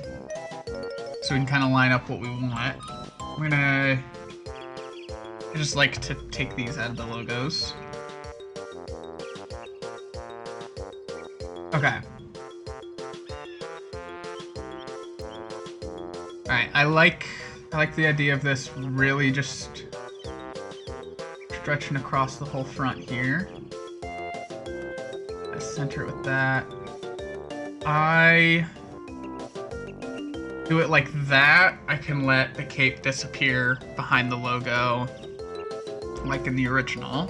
So we can kind of line up what we want. I'm gonna... I just like to take these out of the logos. Okay. Alright, I like the idea of this really just stretching across the whole front here. I center it with that. I do it like that. I can let the cape disappear behind the logo, like in the original.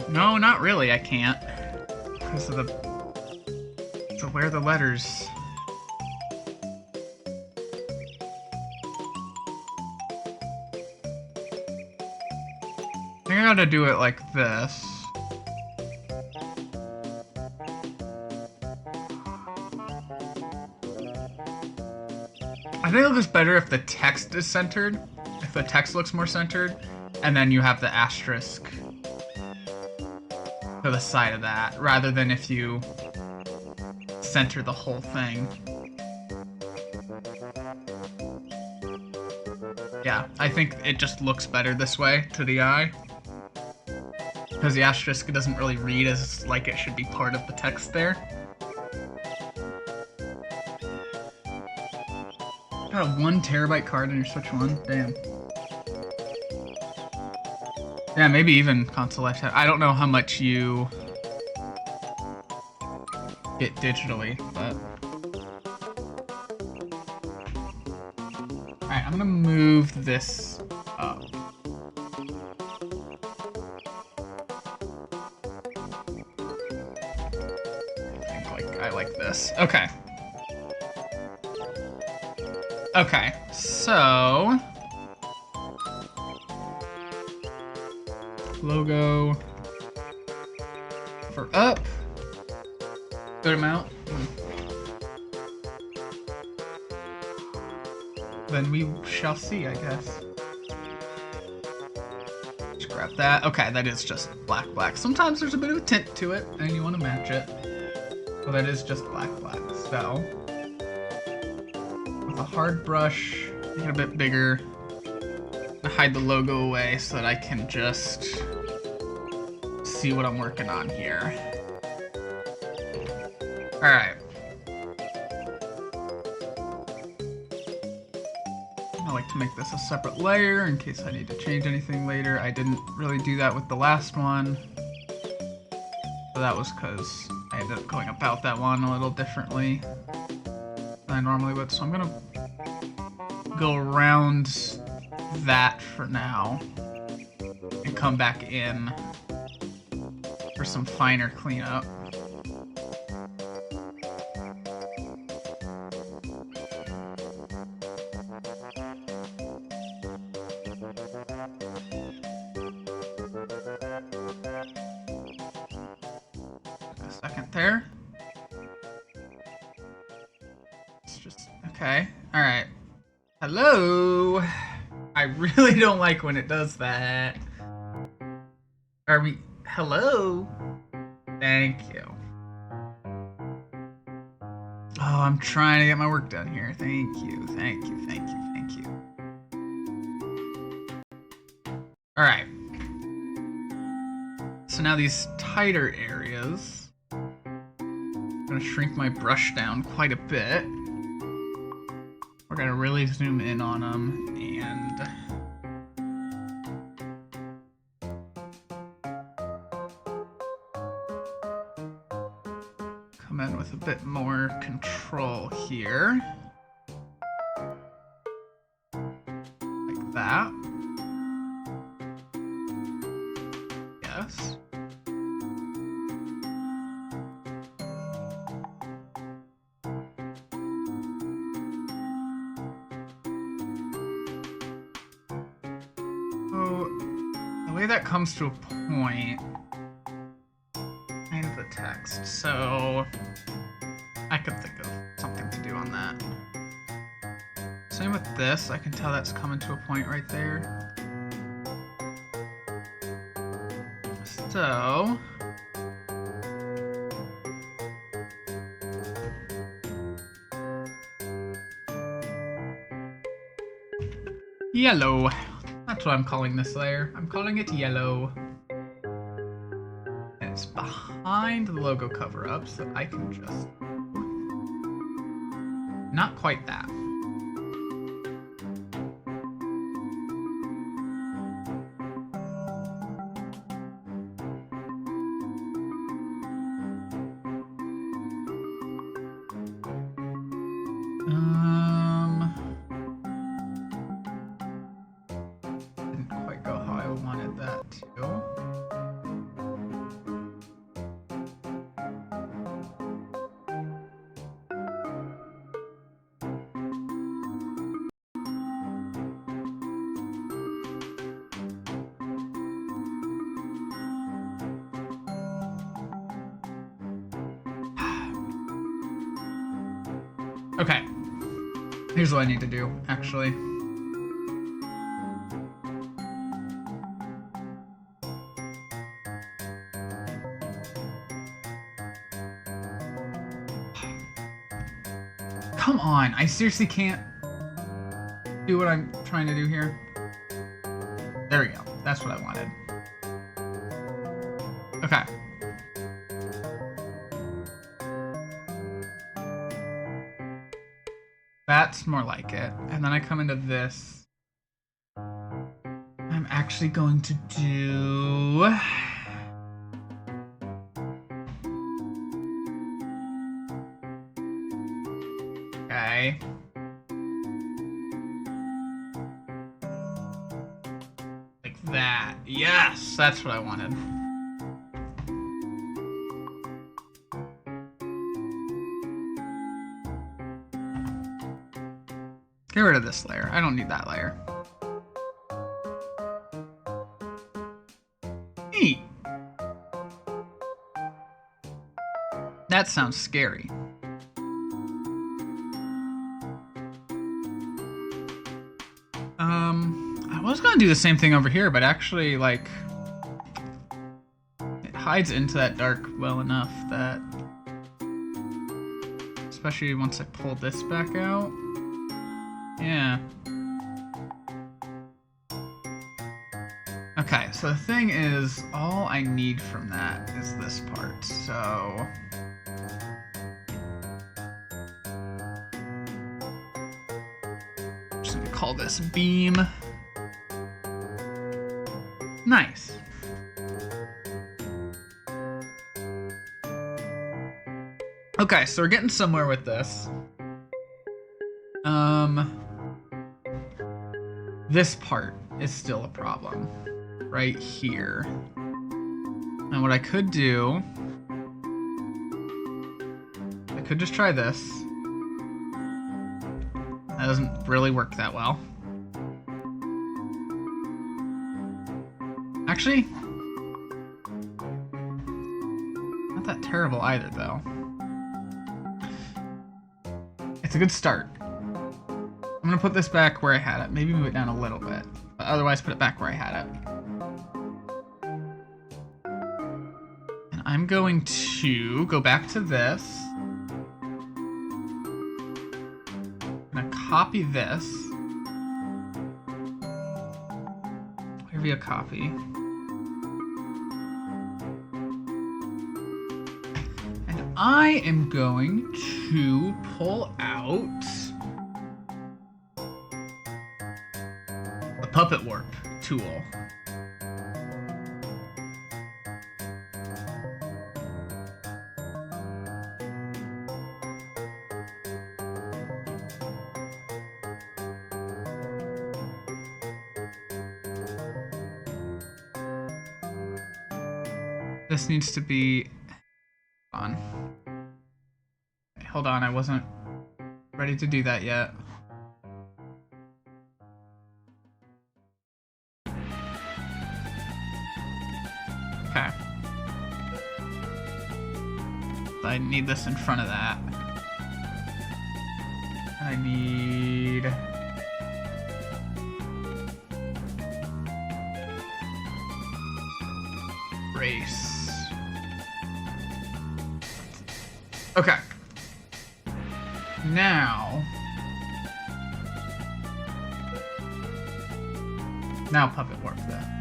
No, not really, I can't. Because of to where the letters... I think I gotta do it like this. I think it looks better if the text is centered. If the text looks more centered. And then you have the asterisk to the side of that, rather than if you center the whole thing. Yeah, I think it just looks better this way to the eye. Because the asterisk doesn't really read as like it should be part of the text there. Got a 1 terabyte card in your Switch 1? Damn. Yeah, maybe even console lifetime. I don't know how much you get digitally, but... Alright, I'm gonna move this up. I like this. Okay. Okay, so... Logo... For up. Good amount. Then we shall see, I guess. Just grab that. Okay, that is just black. Sometimes there's a bit of a tint to it, and you want to match it. So that is just black. So, with a hard brush, make it a bit bigger. I hide the logo away so that I can just see what I'm working on here. Alright. I like to make this a separate layer in case I need to change anything later. I didn't really do that with the last one. So that was because I ended up going about that one a little differently than I normally would. So I'm gonna go around that for now and come back in for some finer cleanup. A second there. It's just okay. All right. Hello. I really don't like when it does that. Are we? Hello. Thank you. Oh, I'm trying to get my work done here. Thank you. All right. So now these tighter areas, I'm gonna shrink my brush down quite a bit. We're gonna really zoom in on them and come in with a bit more control here. Like that. Yes. So, the way that comes to a point, kind of the text, so I could think of something to do on that. Same with this, I can tell that's coming to a point right there. So, yellow. That's what I'm calling this layer. I'm calling it yellow. And it's behind the logo cover-up, so I can just... Not quite that. Didn't quite go how I wanted that to. Okay. Here's what I need to do, actually. Come on, I seriously can't... do what I'm trying to do here? There we go. That's what I wanted. Okay. That's more like it. And then I come into this. I'm actually going to do... Okay. Like that. Yes! That's what I wanted. Get rid of this layer. I don't need that layer. Neat. That sounds scary. I was gonna do the same thing over here, but actually, like, it hides into that dark well enough that, especially once I pull this back out. Yeah. Okay, so the thing is, all I need from that is this part, so... I'm just gonna call this beam. Nice. Okay, so we're getting somewhere with this. This part is still a problem. Right here. And what I could do... I could just try this. That doesn't really work that well. Actually... not that terrible either, though. It's a good start. I'm gonna put this back where I had it. Maybe move it down a little bit. But otherwise, put it back where I had it. And I'm going to go back to this. I'm gonna copy this. Here be a copy. And I am going to pull out the Puppet Warp tool. This needs to be on. Okay, hold on, I wasn't ready to do that yet. Okay. So I need this in front of that. I need... race. Okay. Now Puppet Warp that.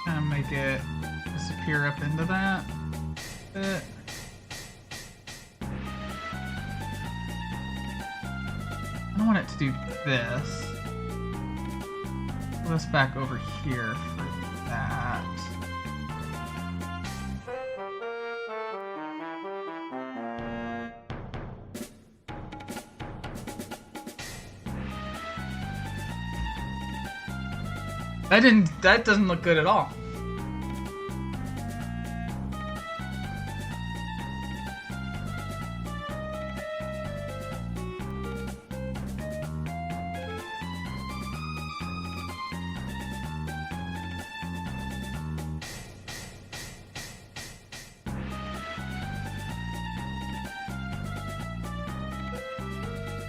And make it disappear up into that bit. I don't want it to do this. Pull this back over here for that. That doesn't look good at all.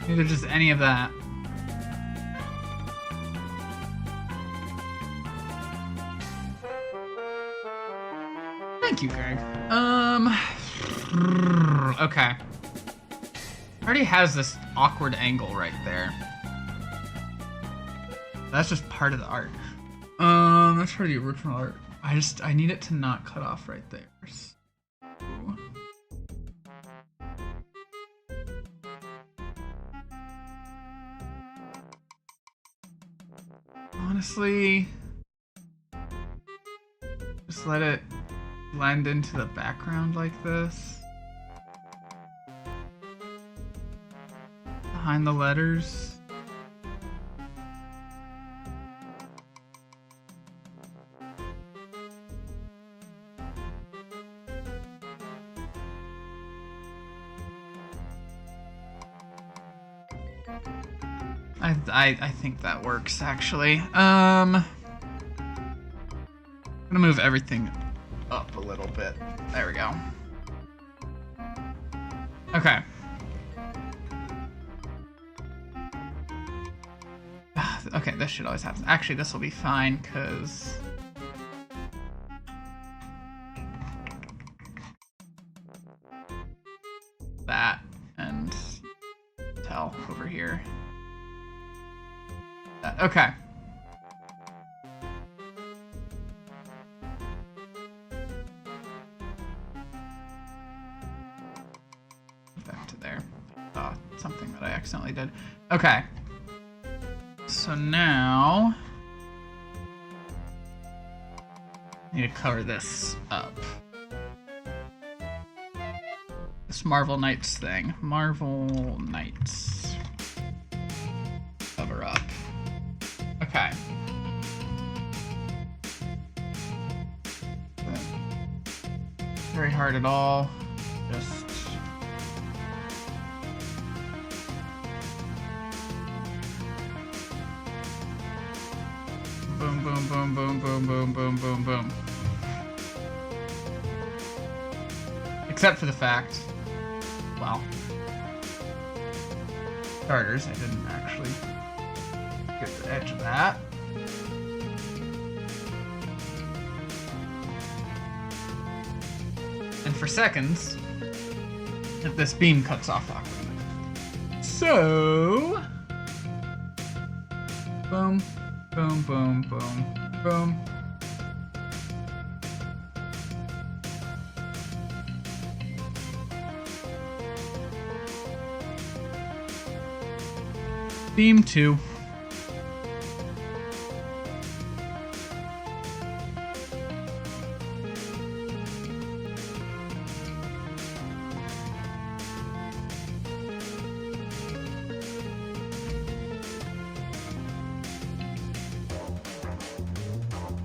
Neither does any of that. Thank you, Greg. Okay. Already has this awkward angle right there. That's just part of the art. That's part of the original art. I need it to not cut off right there. So... honestly, just let it blend into the background like this. Behind the letters. I think that works, actually. I'm gonna move everything up a little bit. There we go. Okay. Okay, this should always happen. Actually, this will be fine, because... that, and tell over here. Okay. Back to there. Something that I accidentally did. Okay. So now... I need to cover this up. This Marvel Knights thing. Marvel Knights. Cover up. Okay. Very hard at all. Just... boom, boom, boom, boom, boom, boom, boom, boom, boom. Except for the fact, well, starters, I didn't actually get the edge of that. And for seconds, if this beam cuts off awkwardly. So, boom, boom, boom, boom, boom. Beam 2.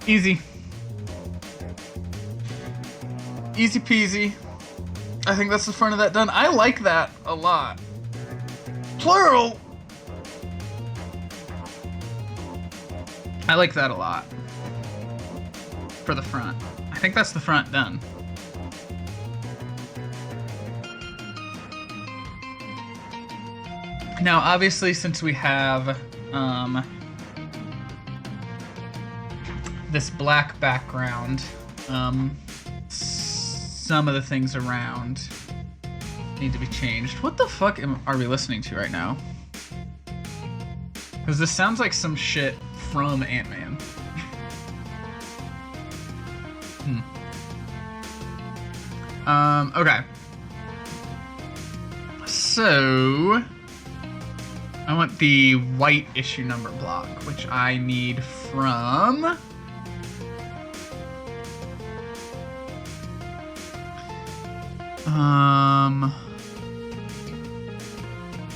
Easy. Easy peasy. I think that's the front of that done. I like that a lot. Plural! I like that a lot. For the front. I think that's the front done. Now, obviously, since we have this black background, some of the things around need to be changed. What the fuck are we listening to right now? Because this sounds like some shit from Ant-Man. Okay. So, I want the white issue number block, which I need from...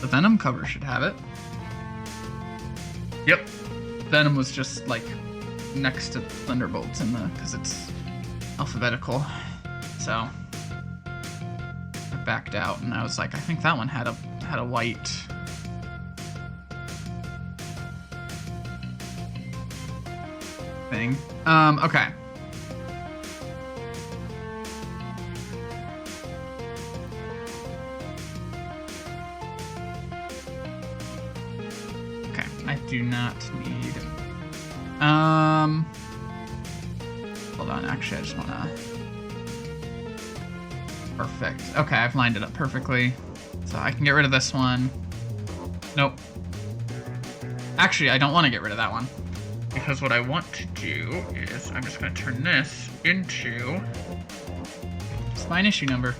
the Venom cover should have it. Yep. Venom was just, like, next to Thunderbolts in the... because it's alphabetical. So, I backed out, and I was like, I think that one had a white... thing. Okay. I do not need. Hold on, actually I just wanna... Perfect. Okay, I've lined it up perfectly. So I can get rid of this one. Nope. Actually, I don't want to get rid of that one. Because what I want to do is I'm just going to turn this into spine issue number.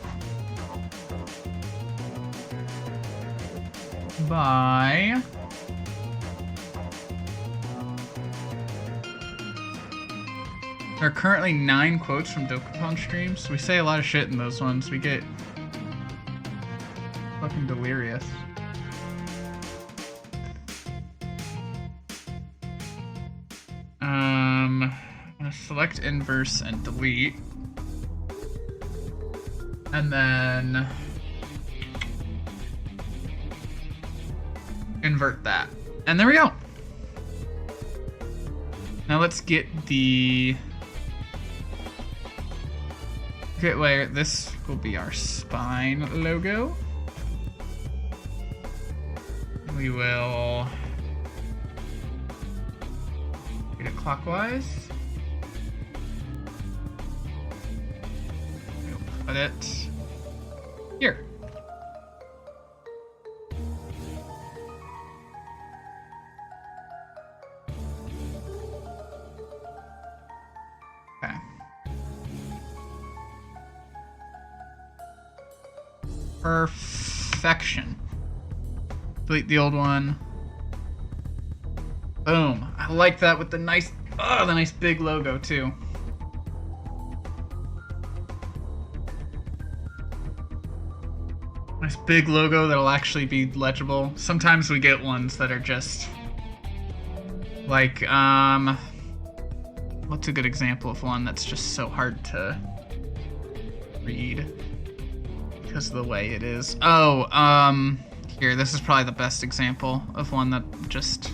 By... There are currently 9 quotes from Dokapon streams. We say a lot of shit in those ones. We get fucking delirious. I'm gonna select inverse and delete. And then invert that. And there we go. Now let's get the... Okay, wait, this will be our spine logo. We will get it clockwise. We'll put it here. Okay. Perfection. Delete the old one. Boom. I like that with the nice, the nice big logo too. Nice big logo that'll actually be legible. Sometimes we get ones that are just like, what's a good example of one that's just so hard to read because of the way it is? Oh, here, this is probably the best example of one that just...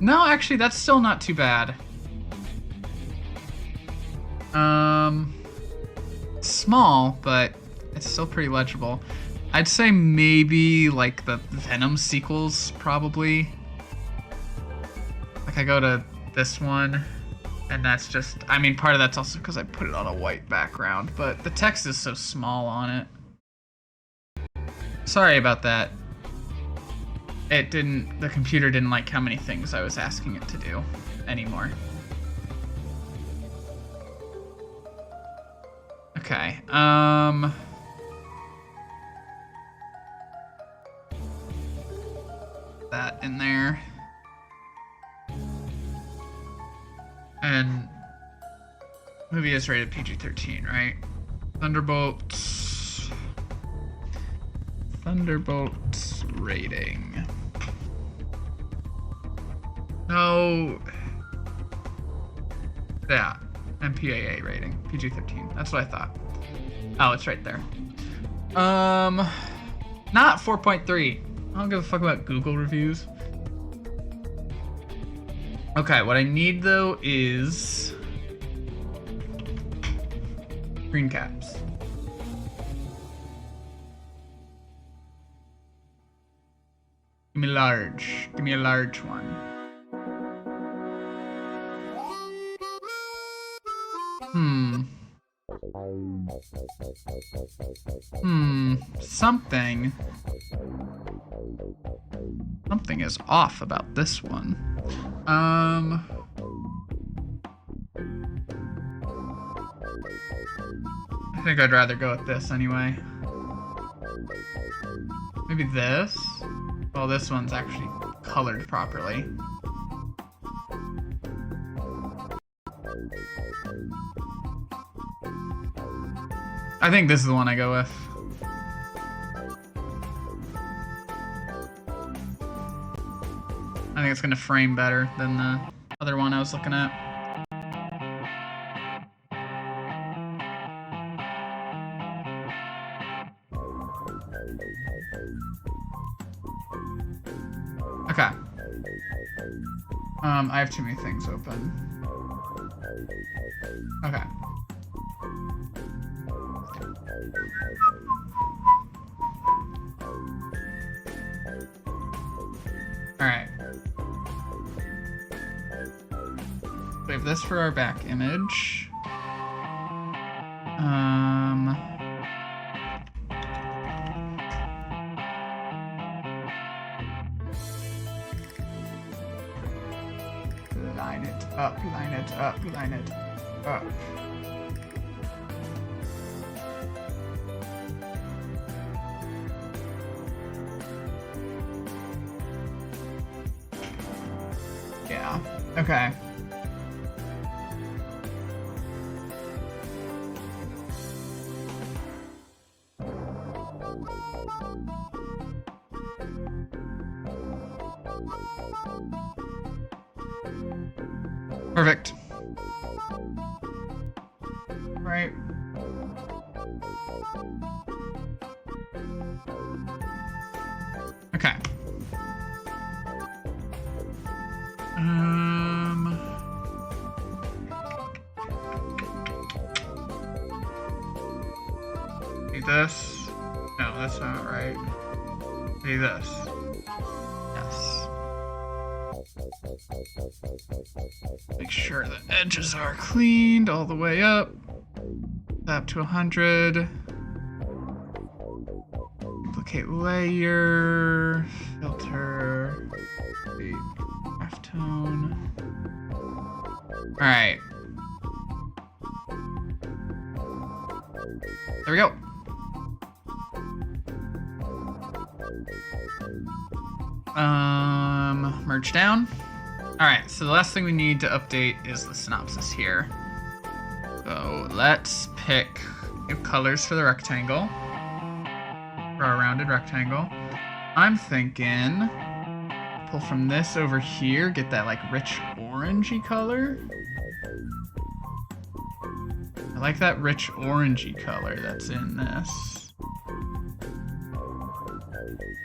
No, actually, that's still not too bad. Small, but it's still pretty legible. I'd say maybe, like, the Venom sequels, probably. Like, I go to this one, and that's just... I mean, part of that's also because I put it on a white background, but the text is so small on it. Sorry about that. The computer didn't like how many things I was asking it to do anymore. Okay, that in there. And movie is rated PG-13, right? Thunderbolts rating. No. Yeah, MPAA rating, PG-13. That's what I thought. Oh, it's right there. Not 4.3. I don't give a fuck about Google reviews. Okay, what I need though is screen caps. Give me large. Give me a large one. Something is off about this one. I think I'd rather go with this anyway. Maybe this? Well, this one's actually colored properly. I think this is the one I go with. I think it's gonna frame better than the other one I was looking at. Okay. I have too many things open. Okay. Alright. We have this for our back image. Line it up, line it up, line it up. Yeah, okay. Perfect. Right. Okay. See this? No, that's not right. See this? Yes. Make sure the edges are cleaned all the way up. Tap to 100. Duplicate layer. Filter. Halftone. Alright. There we go. Merge down. Alright, so the last thing we need to update is the synopsis here. So let's pick new colors for the rectangle. For our rounded rectangle. I'm thinking pull from this over here, get that like rich orangey color. I like that rich orangey color that's in this.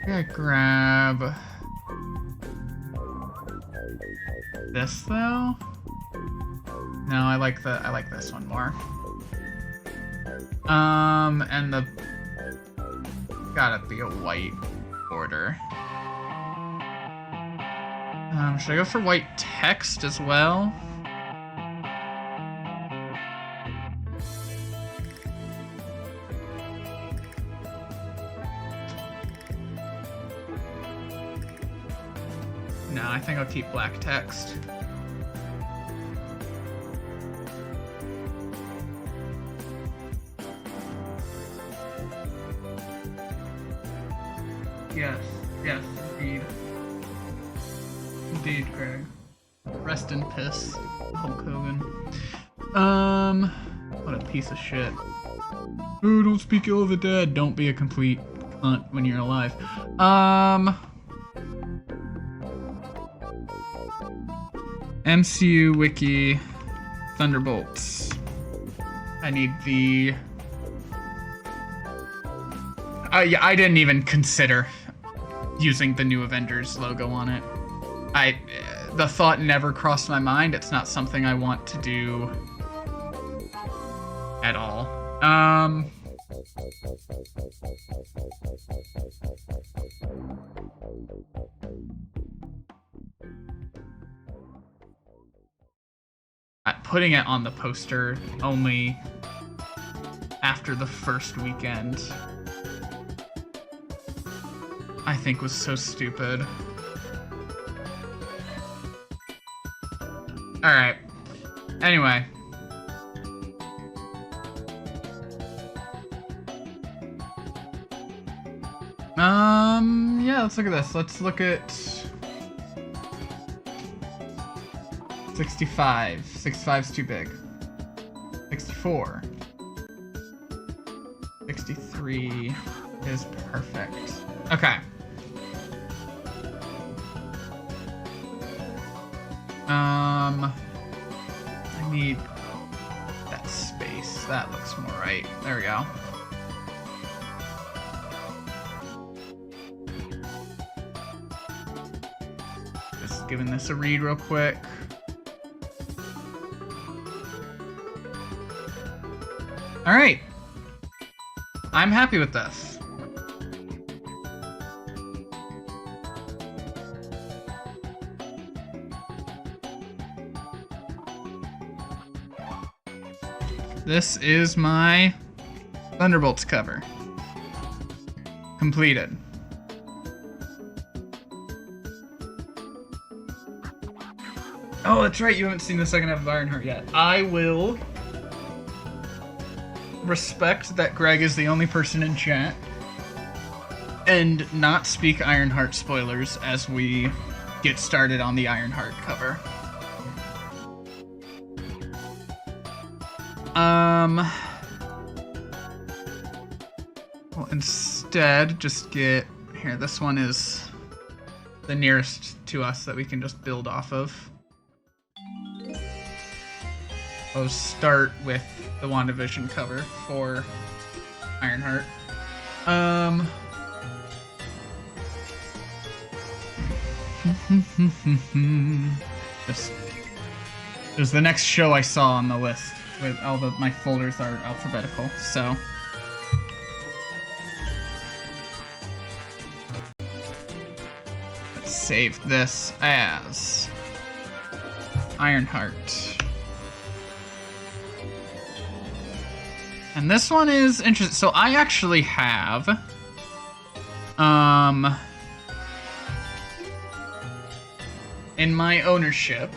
I'm gonna grab this though. No, I like this one more. And the gotta be a white border. Should I go for white text as well? No, I think I'll keep black text. Yes, yes, indeed. Indeed, Greg. Rest in piss, Hulk Hogan. What a piece of shit. Oh, don't speak ill of the dead. Don't be a complete cunt when you're alive. MCU Wiki Thunderbolts. I need the... yeah, I didn't even consider using the new Avengers logo on it. The thought never crossed my mind. It's not something I want to do at all. Putting it on the poster only after the first weekend, I think was so stupid. Alright. Anyway. Yeah, let's look at this. Let's look at 65. 65's too big. 64. 63 is perfect. Okay. I need that space. That looks more right. There we go. Just giving this a read real quick. All right. I'm happy with this. this is my Thunderbolts cover. Completed. Oh, that's right, you haven't seen the second half of Ironheart yet. I will respect that Greg is the only person in chat and not speak Ironheart spoilers as we get started on the Ironheart cover. Well, instead, just get... Here, this one is the nearest to us that we can just build off of. I'll start with the WandaVision cover for Ironheart. This is the next show I saw on the list. With all my folders are alphabetical, so. Let's save this as Ironheart. And this one is interesting. So I actually have in my ownership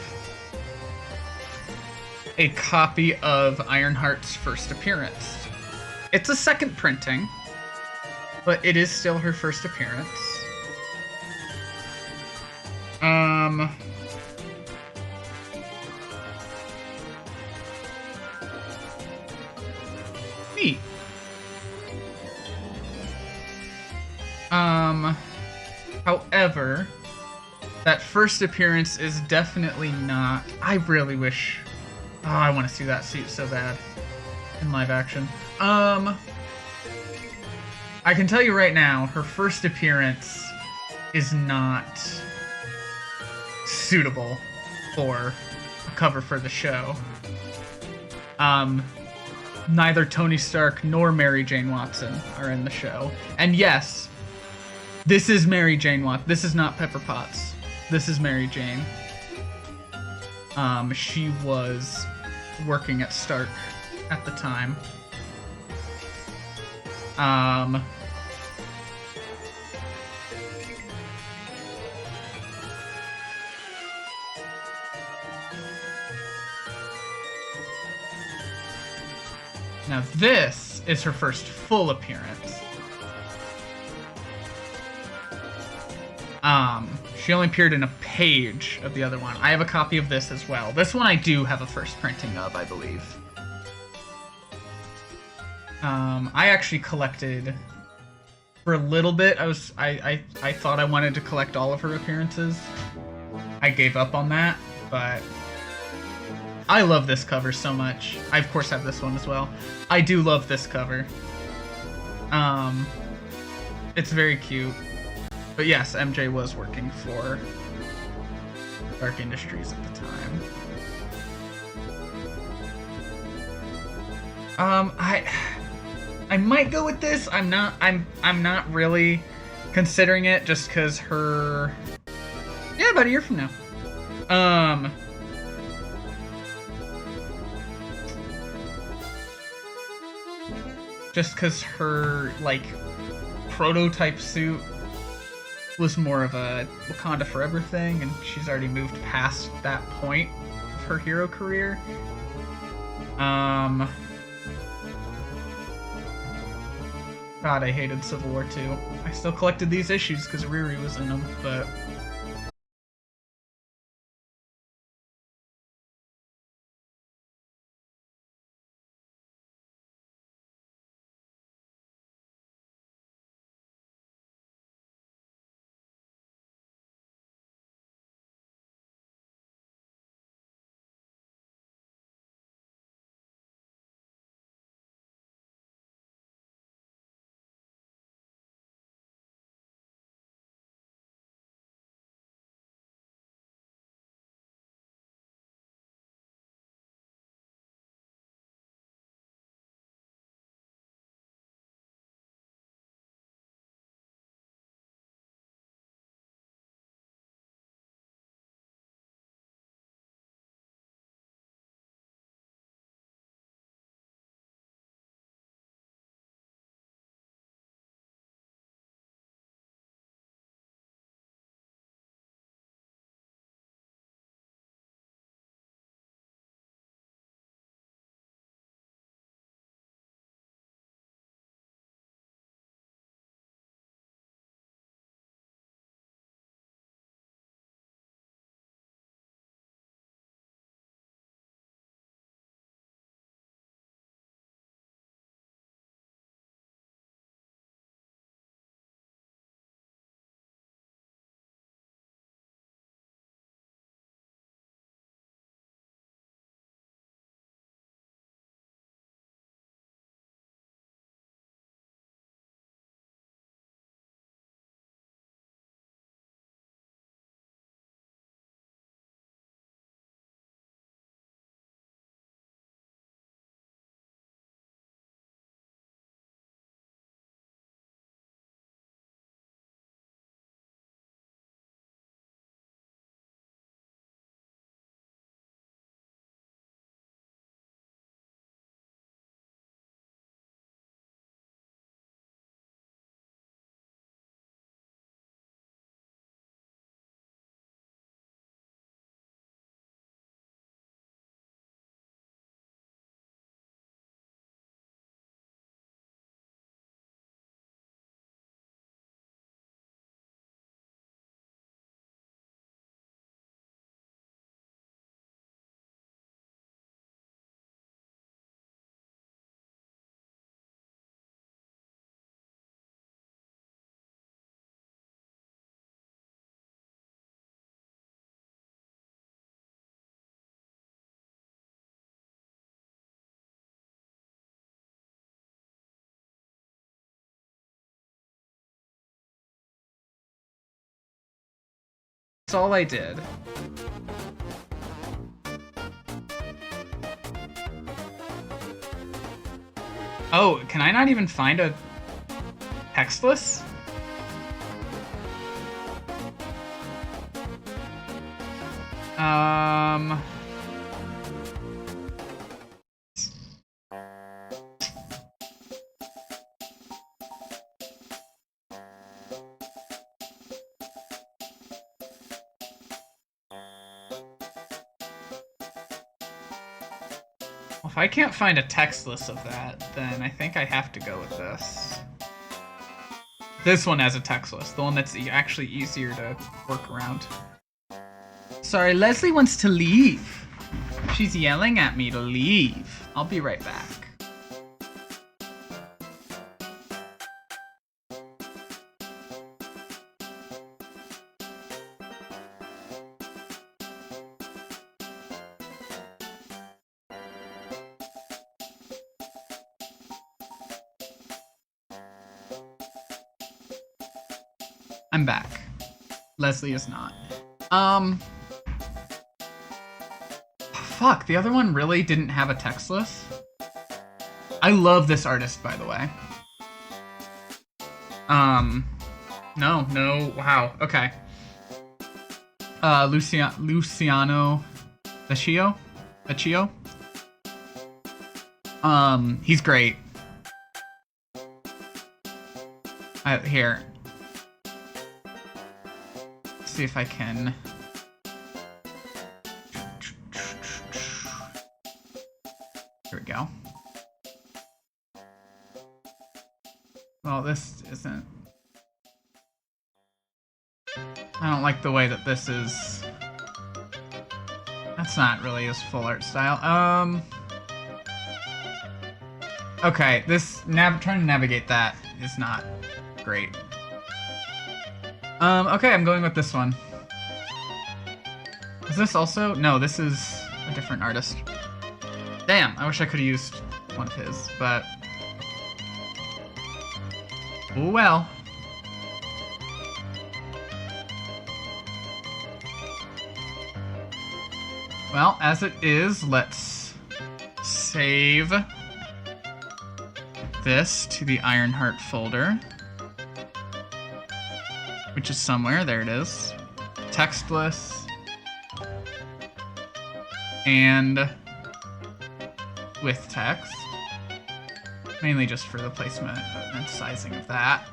a copy of Ironheart's first appearance. It's a second printing, but it is still her first appearance. Neat. However, that first appearance is definitely not... I really wish... Oh, I want to see that suit so bad in live action. I can tell you right now, her first appearance is not suitable for a cover for the show. Neither Tony Stark nor Mary Jane Watson are in the show. And yes, this is Mary Jane Watson. This is not Pepper Potts. This is Mary Jane. She was working at Stark at the time. Now this is her first full appearance. She only appeared in a page of the other one. I have a copy of this as well. This one I do have a first printing of, I believe. I actually collected for a little bit. I thought I wanted to collect all of her appearances. I gave up on that, but I love this cover so much. I of course have this one as well. I do love this cover. It's very cute. But yes, MJ was working for Dark Industries at the time. I might go with this. I'm not really considering it just because her... Yeah, about a year from now. Just because her, like, prototype suit was more of a Wakanda Forever thing, and she's already moved past that point of her hero career. God, I hated Civil War 2. I still collected these issues because Riri was in them, but... That's all I did. Oh, can I not even find a textless? If I can't find a textless of that, then I think I have to go with this. This one has a textless, the one that's actually easier to work around. Sorry, Leslie wants to leave. She's yelling at me to leave. I'll be right back. I'm back. Leslie is not. Fuck, the other one really didn't have a textless? I love this artist, by the way. No, wow, okay. Luciano Vecchio? He's great. Here. See if I can. Here we go. Well, this isn't. I don't like the way that this is. That's not really his full art style. Okay, this trying to navigate that is not great. Okay, I'm going with this one. Is this also? No, this is a different artist. Damn, I wish I could have used one of his, but... oh well. Well, as it is, let's save this to the Ironheart folder. Which is somewhere. There it is. Textless. And with text. Mainly just for the placement and sizing of that.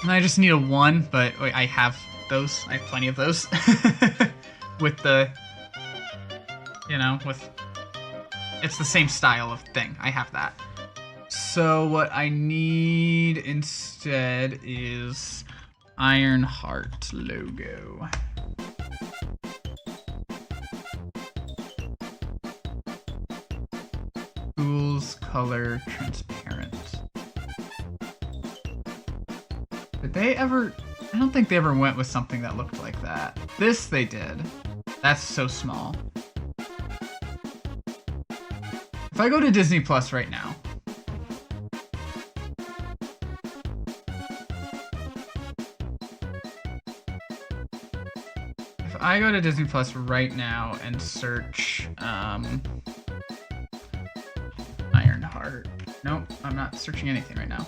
And I just need a 1, but wait, I have those. I have plenty of those. With the... you know, with... it's the same style of thing. I have that. So what I need instead is Ironheart logo. Tools, color, transparent. Did they ever... I don't think they ever went with something that looked like that. This they did. That's so small. If I go to Disney Plus right now, if I go to Disney Plus right now and search Ironheart, nope, I'm not searching anything right now.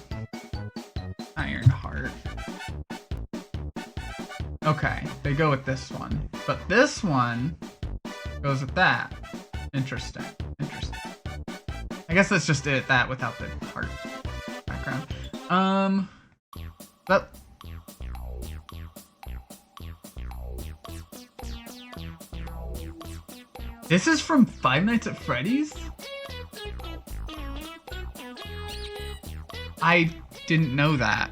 Ironheart. Okay, they go with this one, but this one goes with that. Interesting. I guess that's just it, that without the heart background. But... this is from Five Nights at Freddy's? I didn't know that.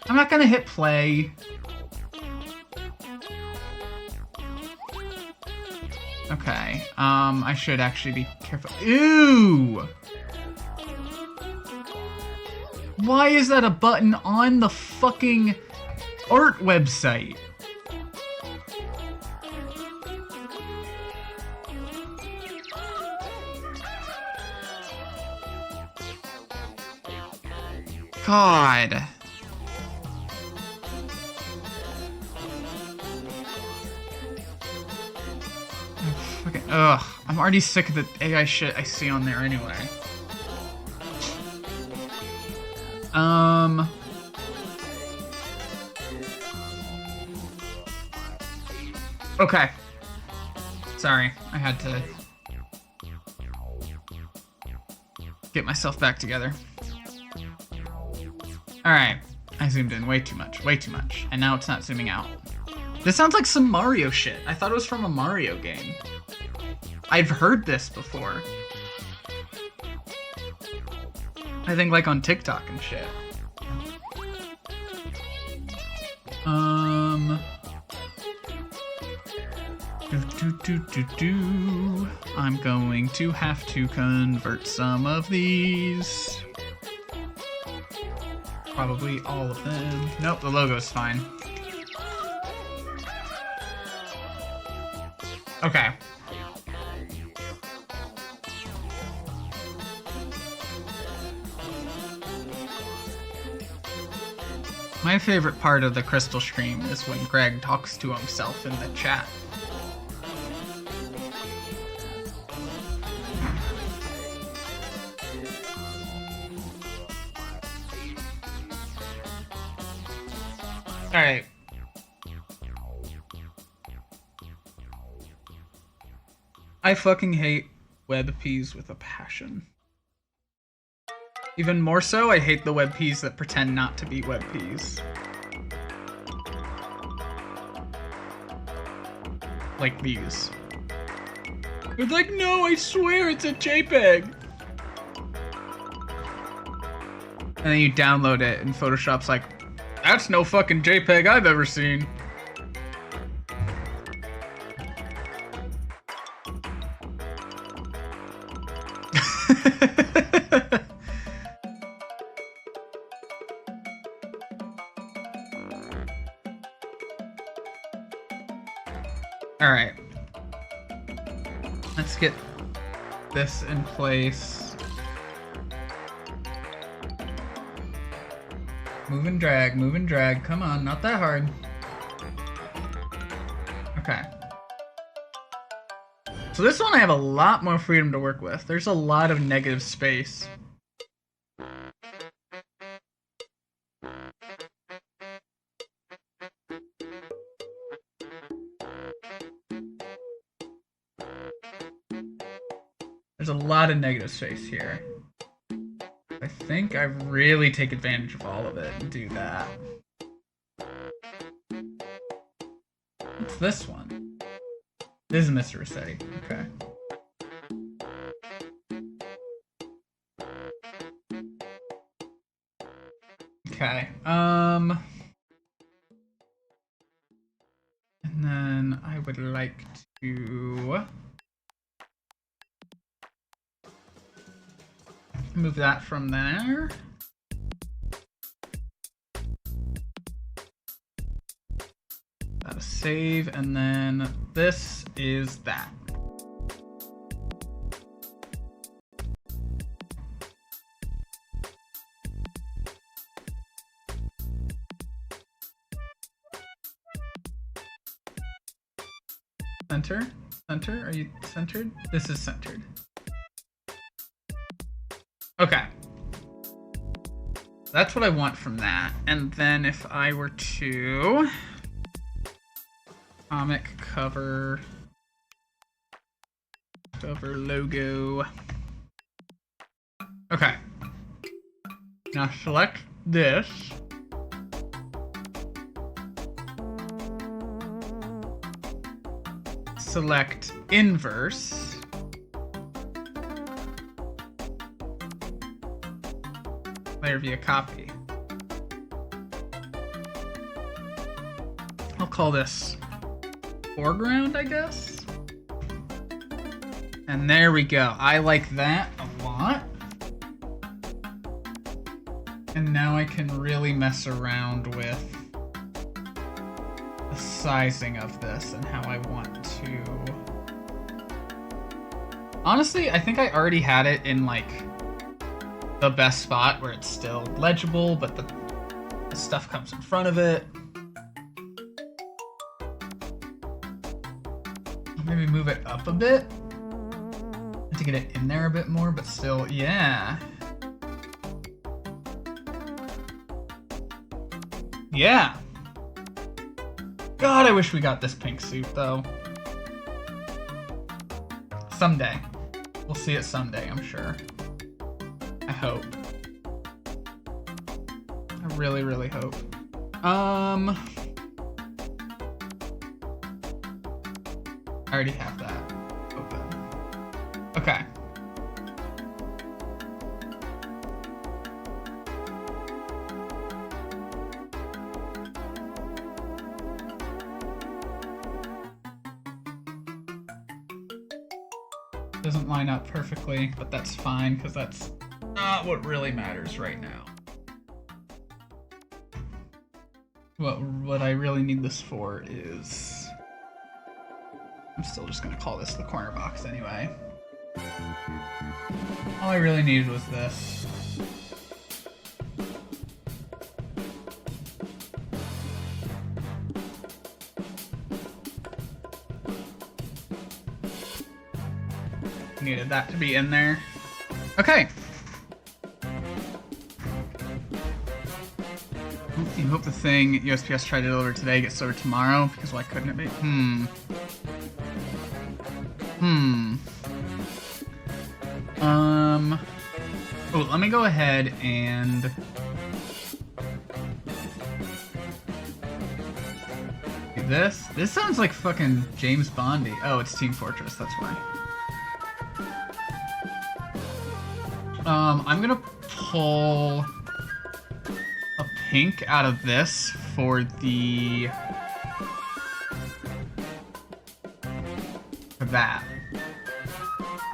I'm not gonna hit play. Okay, I should actually be careful. Ew! Why is that a button on the fucking art website? God. Ugh, I'm already sick of the AI shit I see on there anyway. Okay. Sorry, I had to get myself back together. Alright, I zoomed in way too much, and now it's not zooming out. This sounds like some Mario shit. I thought it was from a Mario game. I've heard this before. I think like on TikTok and shit. I'm going to have to convert some of these. Probably all of them. Nope, the logo's fine. Okay. My favorite part of the Crystal stream is when Greg talks to himself in the chat. Alright. I fucking hate web peas with a passion. Even more so, I hate the web peas that pretend not to be web peas. Like these. They're like, no, I swear it's a JPEG! And then you download it and Photoshop's like, that's no fucking JPEG I've ever seen. Alright. Let's get this in place. Move and drag. Come on, not that hard. Okay. So this one I have a lot more freedom to work with. There's a lot of negative space. There's a lot of negative space here. I think I really take advantage of all of it and do that. What's this one? This is Mr. Rossetti. Okay. Okay. And then I would like to move that from there. That'll save, and then this is that. Center? Center? Are you centered? This is centered. Okay. That's what I want from that. And then if I were to... comic cover logo. Okay. Now select this. Select inverse. Layer via copy. I'll call this foreground, I guess. And there we go. I like that a lot. And now I can really mess around with the sizing of this and how I want to. Honestly, I think I already had it in like the best spot where it's still legible, but the stuff comes in front of it. Maybe move it up a bit to get it in there a bit more, but still, yeah. Yeah. God, I wish we got this pink suit, though. Someday. We'll see it someday, I'm sure. I hope. I really, really hope. I already have that open. Okay. Doesn't line up perfectly, but that's fine, because that's not what really matters right now. What I really need this for is... I'm still just gonna call this the corner box anyway. All I really needed was this. Needed that to be in there. Okay. You hope the thing USPS tried to deliver today gets delivered tomorrow, because why couldn't it be? Oh, let me go ahead and... do this. This sounds like fucking James Bondy. Oh, it's Team Fortress, that's why. I'm gonna pull a pink out of this for the... for that.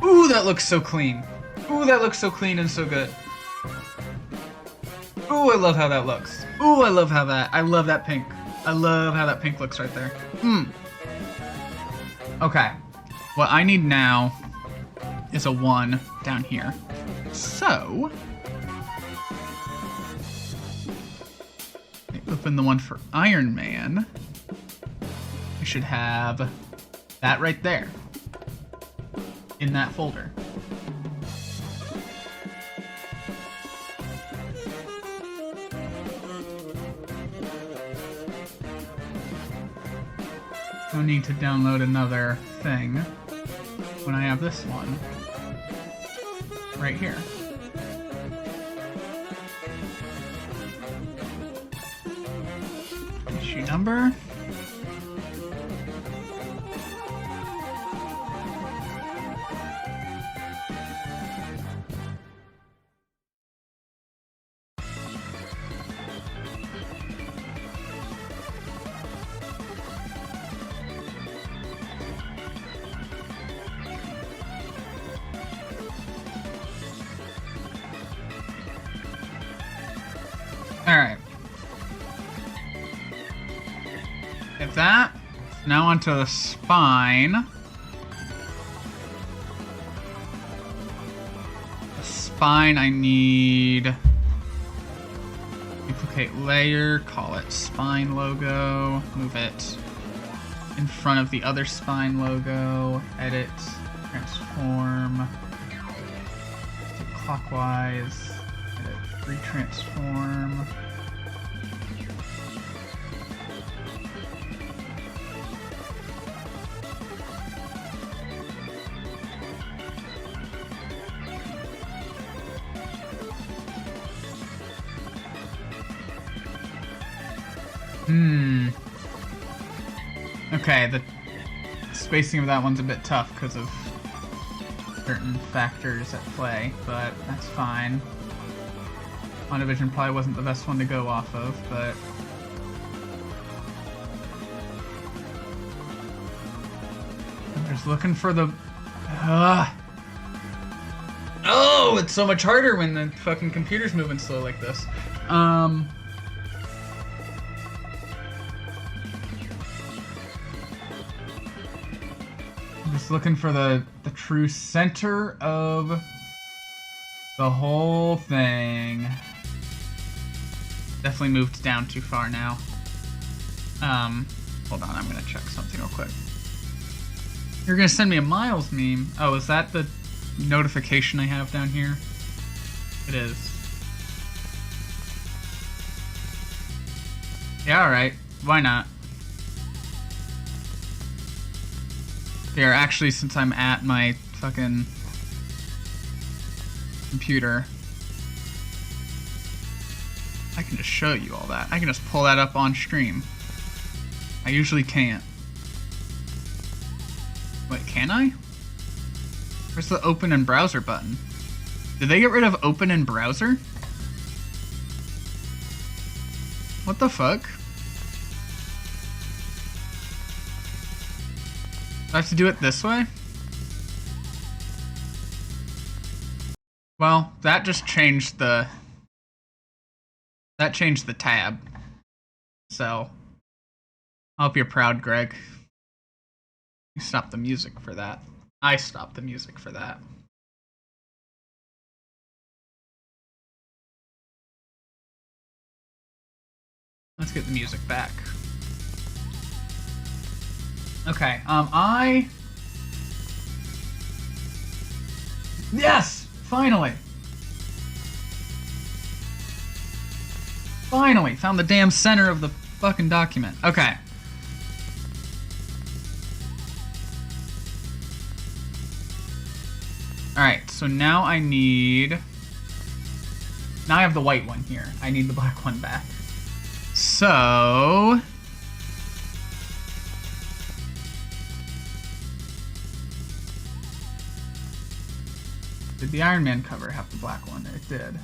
Ooh, that looks so clean. Ooh, that looks so clean and so good. Ooh, I love how that looks. Ooh, I love how that... I love that pink. I love how that pink looks right there. Okay. What I need now is a 1 down here. So... I open the one for Iron Man. I should have that right there. In that folder. No need to download another thing when I have this one right here. Issue number. Alright. Get that. Now onto the spine. The spine I need... duplicate layer, call it spine logo, move it in front of the other spine logo, edit, transform, clockwise. Retransform. Okay, the spacing of that one's a bit tough because of certain factors at play, but that's fine. WandaVision probably wasn't the best one to go off of, but... I'm just looking for the... Oh, it's so much harder when the fucking computer's moving slow like this. I'm just looking for the true center of The whole thing. Definitely moved down too far now. Hold on, I'm gonna check something real quick. You're gonna send me a Miles meme. Oh, is that the notification I have down here? It is. Yeah, alright. Why not? Here, actually, since I'm at my fucking computer, I can just show you all that. I can just pull that up on stream. I usually can't. Wait, can I? Where's the open in browser button? Did they get rid of open in browser? What the fuck? Do I have to do it this way? Well, that just changed the... That changed the tab. So... I hope you're proud, Greg. You stopped the music for that. I stopped the music for that. Let's get the music back. Okay, Yes! Finally! Finally! Found the damn center of the fucking document. Okay. Alright, so now I need... Now I have the white one here. I need the black one back. So... Did the Iron Man cover have the black one? It did. I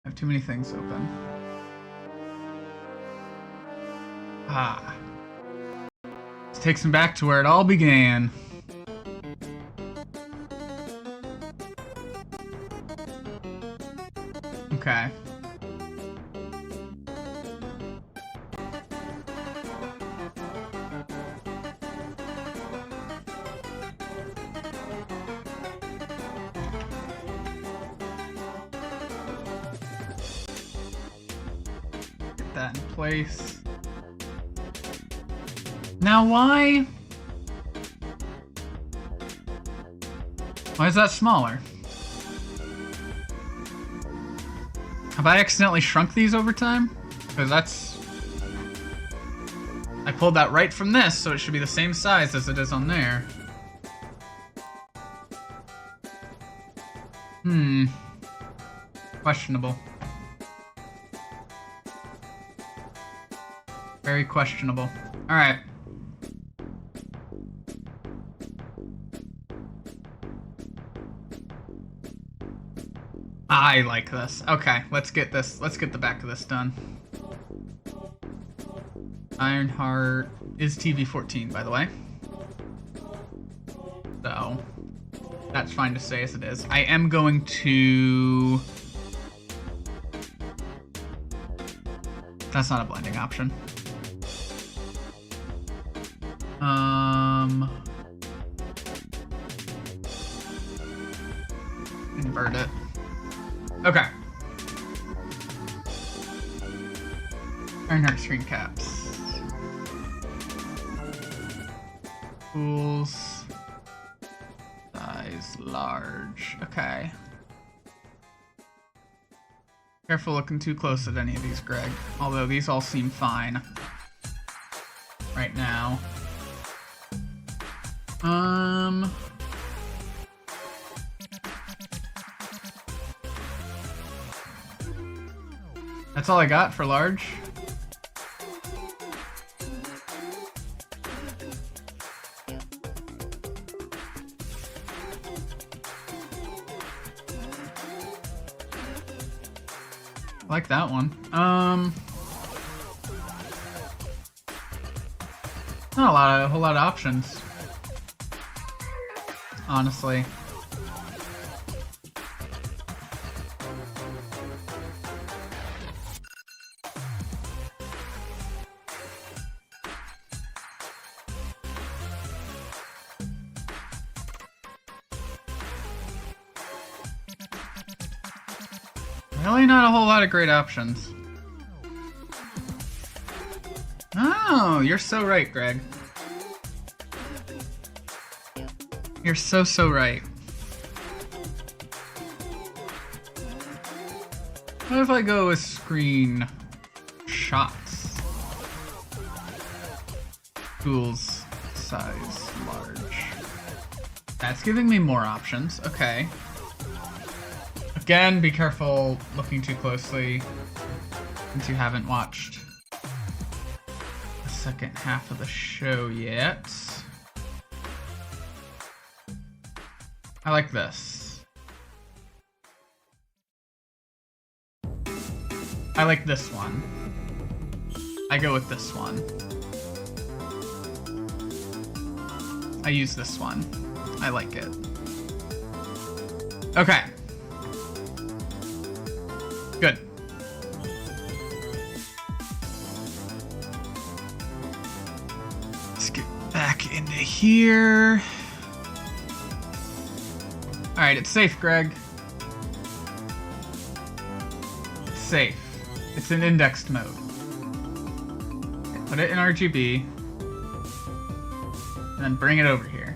have too many things open. Ah. This takes him back to where it all began. Okay. Get that in place. Now why? Why is that smaller? Have I accidentally shrunk these over time? Because that's... I pulled that right from this, so it should be the same size as it is on there. Questionable. Very questionable. Alright. I like this. Okay, let's get this. Let's get the back of this done. Ironheart is TV14, by the way. So, that's fine to say as it is. I am going to... That's not a blending option. Invert it. Okay. Ironheart screen caps. Tools. Size large. Okay. Careful looking too close at any of these, Greg. Although these all seem fine. Right now. That's all I got for large. I like that one. Not a whole lot of options. Honestly. Really not a whole lot of great options. Oh, you're so right, Greg. You're so right. What if I go with screen shots? Tools size large. That's giving me more options. Okay. Again, be careful looking too closely since you haven't watched the second half of the show yet. I like this. I like this one. I go with this one. I use this one. I like it. Okay. Good. Let's get back into here. Alright, it's safe, Greg. It's safe. It's in indexed mode. Okay, put it in RGB. And then bring it over here.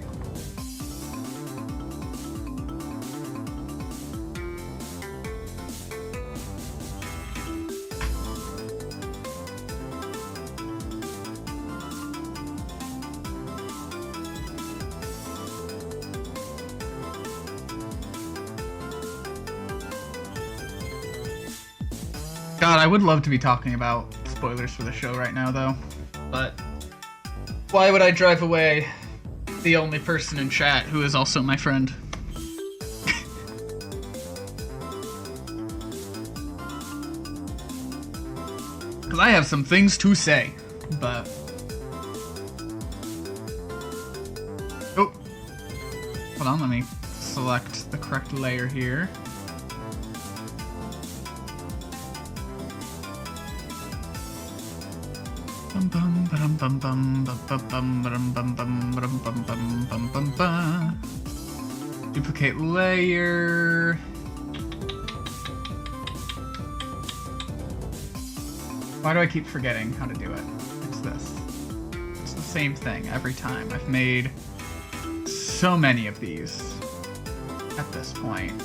God, I would love to be talking about spoilers for the show right now, though. But why would I drive away the only person in chat who is also my friend? Because I have some things to say, but... Oh! Hold on, let me select the correct layer here. Duplicate layer. Why do I keep forgetting how to do it? It's this. It's the same thing every time. I've made so many of these at this point.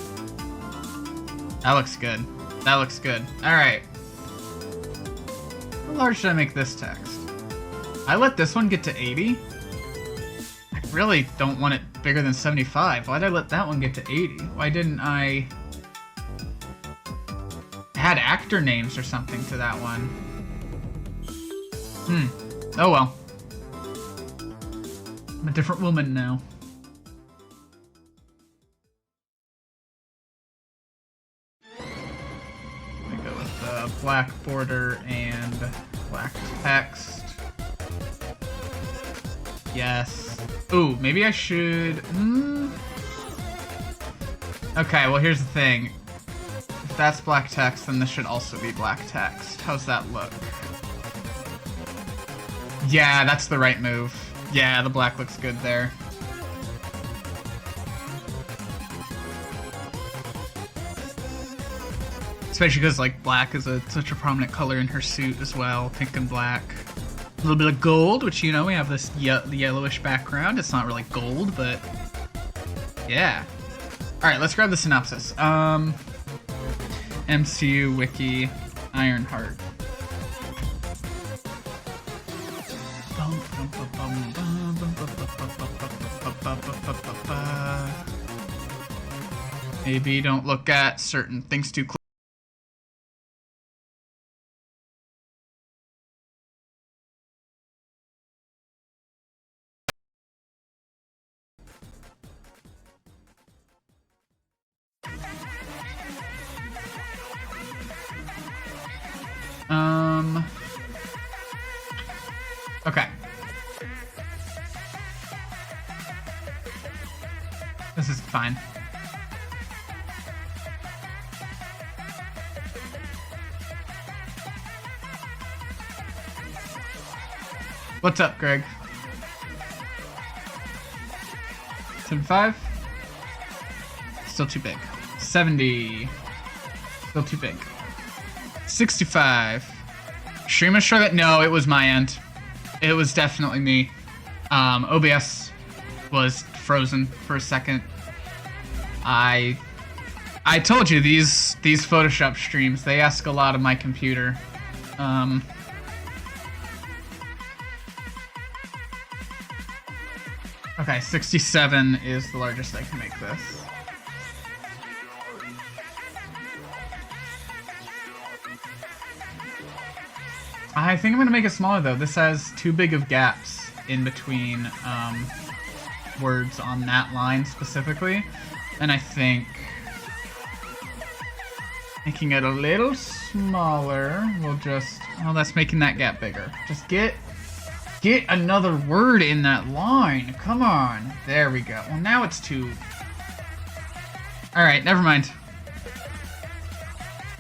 That looks good. That looks good. Alright. How large should I make this text? I let this one get to 80? I really don't want it bigger than 75. Why'd I let that one get to 80? Why didn't I... add actor names or something to that one? Oh well. I'm a different woman now. I'm gonna go with the black border and black text. Yes. Ooh, maybe I should... Okay, well here's the thing. If that's black text, then this should also be black text. How's that look? Yeah, that's the right move. Yeah, the black looks good there. Especially because, like, black is such a prominent color in her suit as well. Pink and black. A little bit of gold, which, you know, we have this yellowish background. It's not really gold, but... yeah. Alright, let's grab the synopsis. MCU Wiki Ironheart. Maybe don't look at certain things too close. Okay. This is fine. What's up, Greg? 75? Still too big. 70. Still too big. 65. Stream is sure that no, it was my end. It was definitely me. OBS was frozen for a second. I told you these Photoshop streams, they ask a lot of my computer. Okay, 67 is the largest I can make this. I think I'm gonna make it smaller though. This has too big of gaps in between words on that line specifically, and I think making it a little smaller will just... Oh, that's making that gap bigger. Just get another word in that line. Come on. There we go. Well, now it's too... Alright, never mind.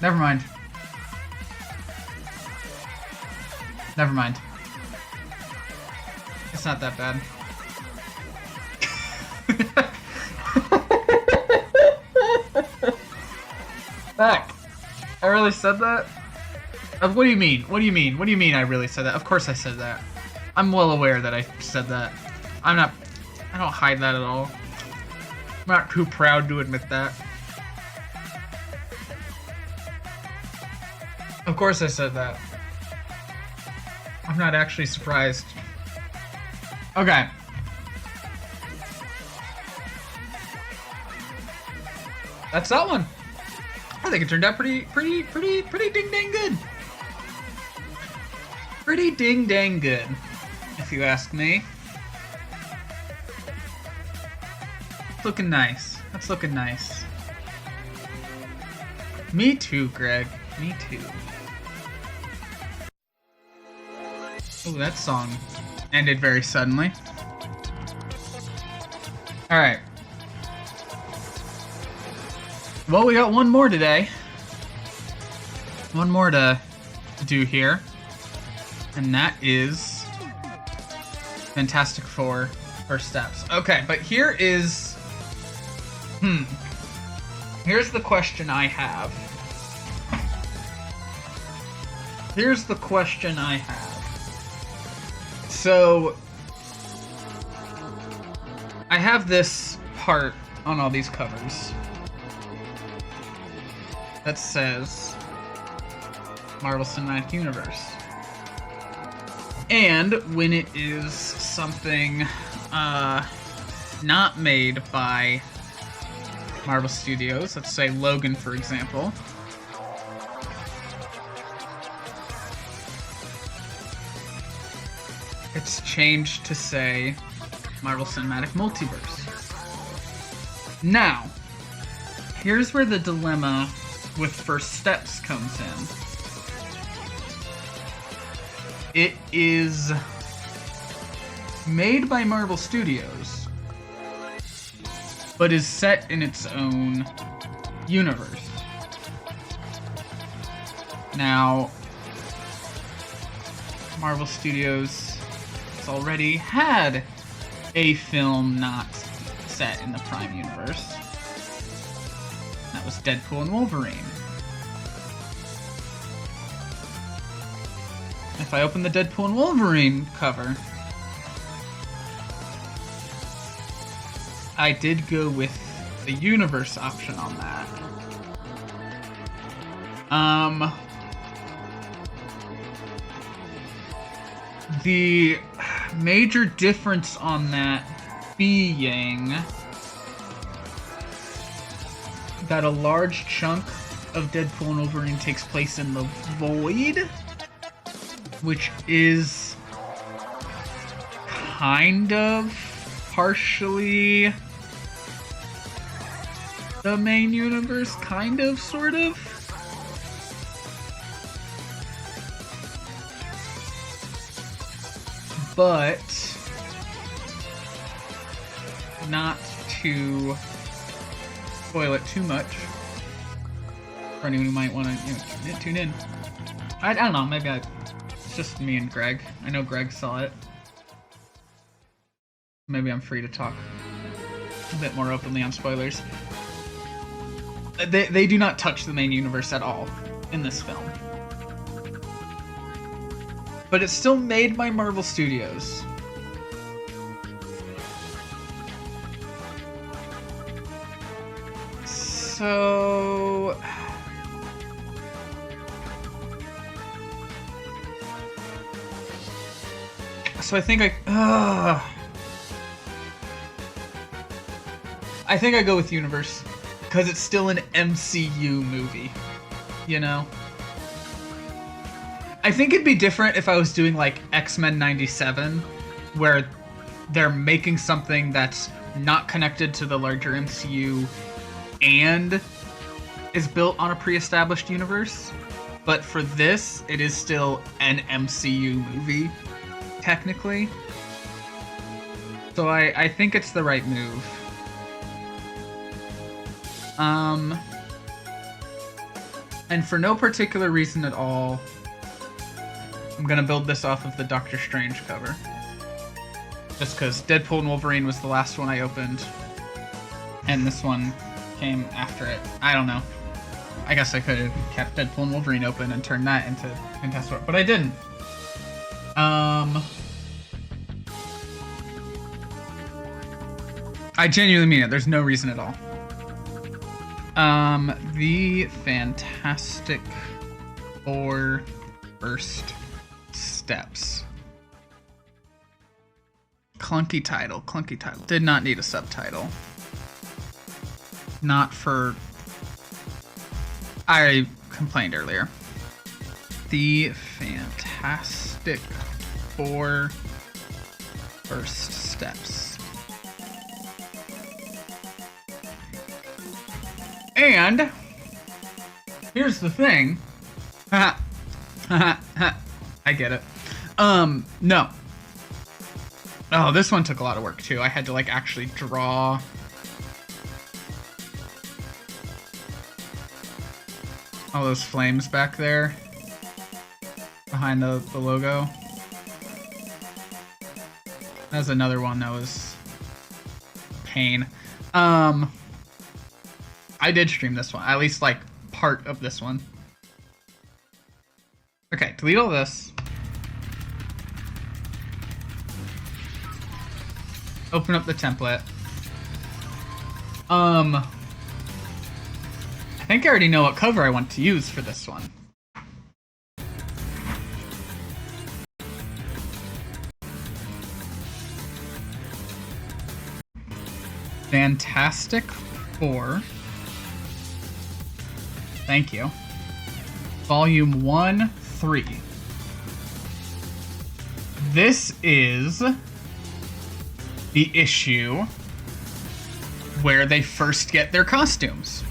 Never mind. Never mind. It's not that bad. Back. I really said that? What do you mean? What do you mean? What do you mean I really said that? Of course I said that. I'm well aware that I said that. I don't hide that at all. I'm not too proud to admit that. Of course I said that. I'm not actually surprised. Okay. That's that one. I think it turned out pretty ding dang good. Pretty ding dang good, if you ask me. It's looking nice. That's looking nice. Me too, Greg. Me too. Oh, that song ended very suddenly. Alright. Well, we got one more today. One more to do here. And that is Fantastic Four First Steps. Okay, but here is... Here's the question I have. Here's the question I have. So... I have this part on all these covers that says Marvel Cinematic Universe. And when it is something not made by Marvel Studios, let's say Logan, for example, it's changed to say Marvel Cinematic Multiverse. Now, here's where the dilemma with First Steps comes in. It is made by Marvel Studios, but is set in its own universe. Now, Marvel Studios has already had a film not set in the Prime universe. That was Deadpool and Wolverine. If I open the Deadpool and Wolverine cover, I did go with the universe option on that. The major difference on that being that a large chunk of Deadpool and Wolverine takes place in the Void, which is kind of partially the main universe, kind of, sort of. But not to spoil it too much for anyone who might want to tune in. I don't know, maybe it's just me and Greg. I know Greg saw it. Maybe I'm free to talk a bit more openly on spoilers. They do not touch the main universe at all in this film. But it's still made by Marvel Studios. So I think I think I go with Universe because it's still an MCU movie, you know? I think it'd be different if I was doing like X-Men 97, where they're making something that's not connected to the larger MCU and is built on a pre-established universe. But for this, it is still an MCU movie, technically. So I think it's the right move. And for no particular reason at all, I'm gonna build this off of the Doctor Strange cover. Just because Deadpool and Wolverine was the last one I opened, and this one came after it. I don't know. I guess I could have kept Deadpool and Wolverine open and turned that into Fantastic Four, but I didn't. I genuinely mean it. There's no reason at all. The Fantastic Four First Steps. Clunky title. Did not need a subtitle. Not for... I complained earlier. The Fantastic Four First Steps. And here's the thing. I get it. No. Oh, this one took a lot of work too. I had to like actually draw all those flames back there behind the logo. That was another one that was pain. I did stream this one, at least like part of this one. Okay, delete all this. Open up the template. I think I already know what cover I want to use for this one. Fantastic Four. Thank you. Volume 1, 3. This is the issue where they first get their costumes.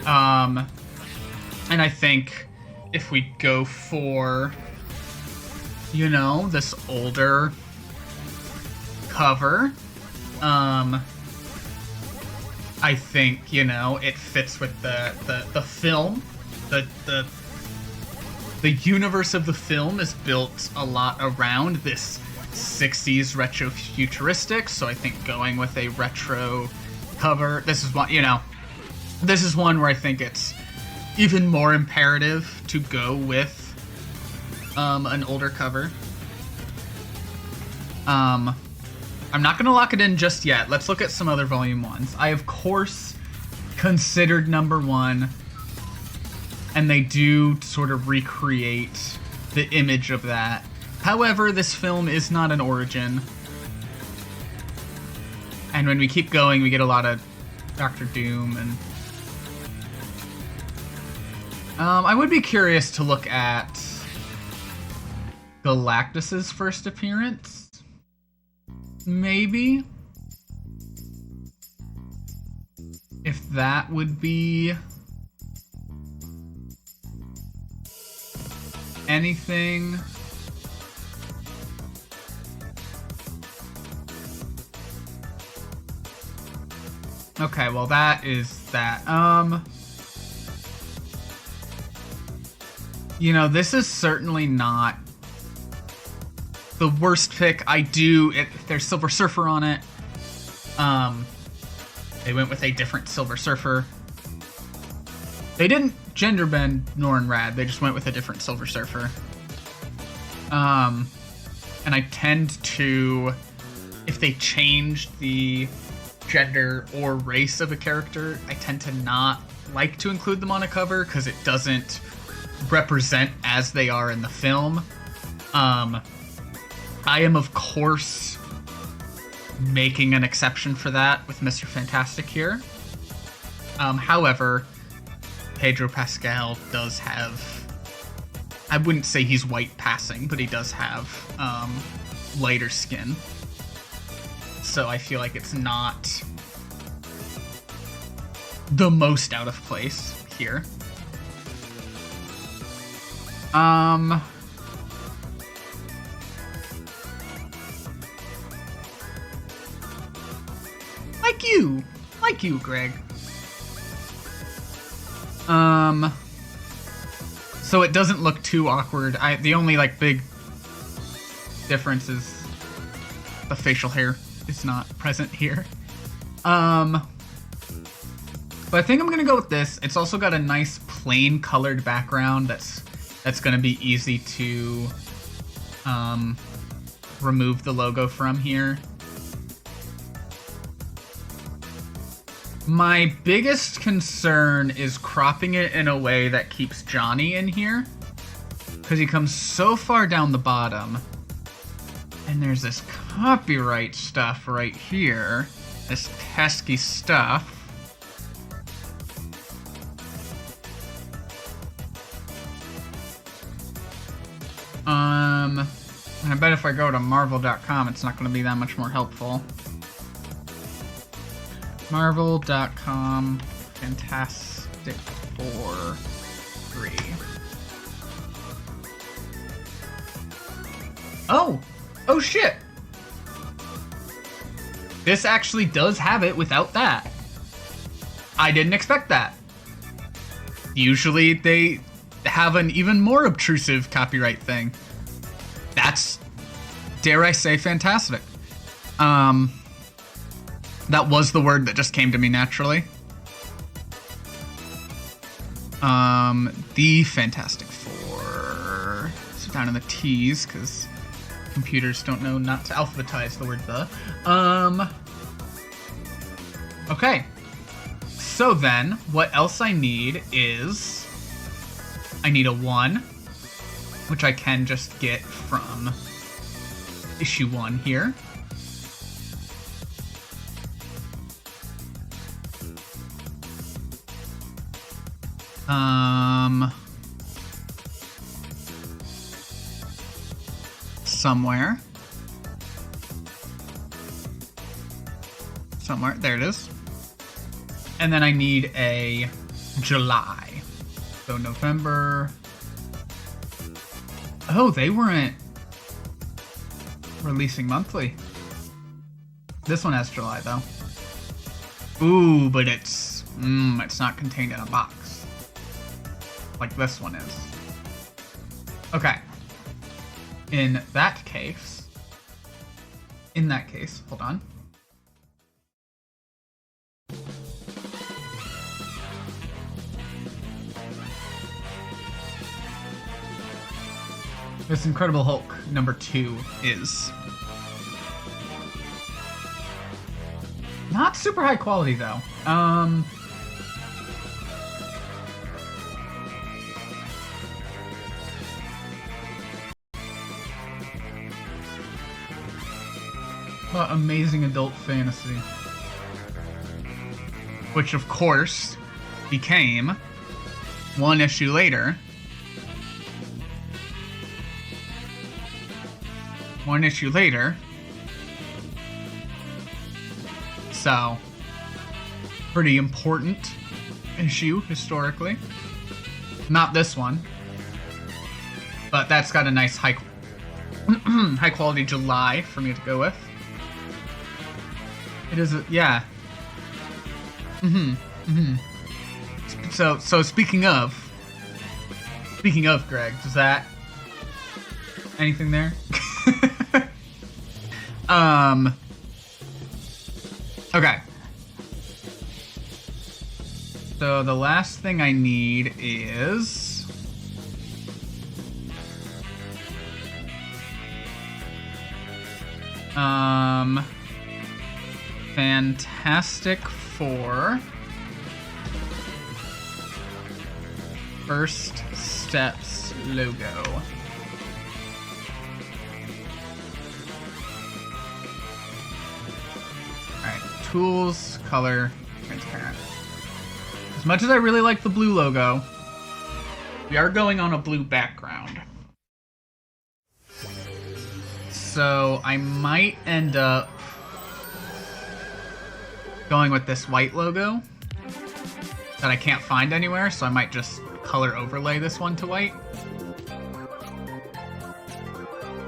And I think if we go for, you know, this older cover, I think, you know, it fits with the film. The universe of the film is built a lot around this 60s retro futuristic, so I think going with a retro cover, this is one, you know, this is one where I think it's even more imperative to go with an older cover. I'm not going to lock it in just yet. Let's look at some other volume ones. I, of course, considered number 1, and they do sort of recreate the image of that. However, this film is not an origin. And when we keep going, we get a lot of Doctor Doom and... I would be curious to look at Galactus's first appearance. Maybe. If that would be anything. Okay, well that is that. You know, this is certainly not the worst pick. There's Silver Surfer on it. They went with a different Silver Surfer. They didn't gender bend Norrin Rad, they just went with a different Silver Surfer. And I tend to, if they change the gender or race of a character, I tend to not like to include them on a cover because it doesn't represent as they are in the film. I am, of course, making an exception for that with Mr. Fantastic here. However, Pedro Pascal does have, I wouldn't say he's white passing, but he does have lighter skin. So I feel like it's not the most out of place here. Like you, Greg. So it doesn't look too awkward. The only like big difference is the facial hair is not present here. But I think I'm gonna go with this. It's also got a nice plain colored background that's gonna be easy to remove the logo from here. My biggest concern is cropping it in a way that keeps Johnny in here, because he comes so far down the bottom, and there's this copyright stuff right here, this pesky stuff. I bet if I go to marvel.com, it's not going to be that much more helpful. Marvel.com Fantastic Four 3. Oh shit! This actually does have it without that. I didn't expect that. Usually they have an even more obtrusive copyright thing. That's, dare I say, fantastic. That was the word that just came to me naturally. The Fantastic Four. So down in the T's, because computers don't know not to alphabetize the word the. Okay. So then, what else I need is, I need a 1, which I can just get from issue 1 here. Somewhere, there it is. And then I need a July. So November. Oh, they weren't releasing monthly. This one has July though. Ooh, but it's not contained in a box. Like this one is. Okay. In that case, hold on. This Incredible Hulk number 2 is not super high quality though. But amazing adult fantasy. Which of course became one issue later. So, pretty important issue historically. Not this one, but that's got a nice high quality July for me to go with. It is yeah. So speaking of Greg, does that anything there? Okay. So the last thing I need is Fantastic Four First Steps logo. Alright, tools, color, transparent. As much as I really like the blue logo, we are going on a blue background. So I might end up going with this white logo that I can't find anywhere, so I might just color overlay this one to white.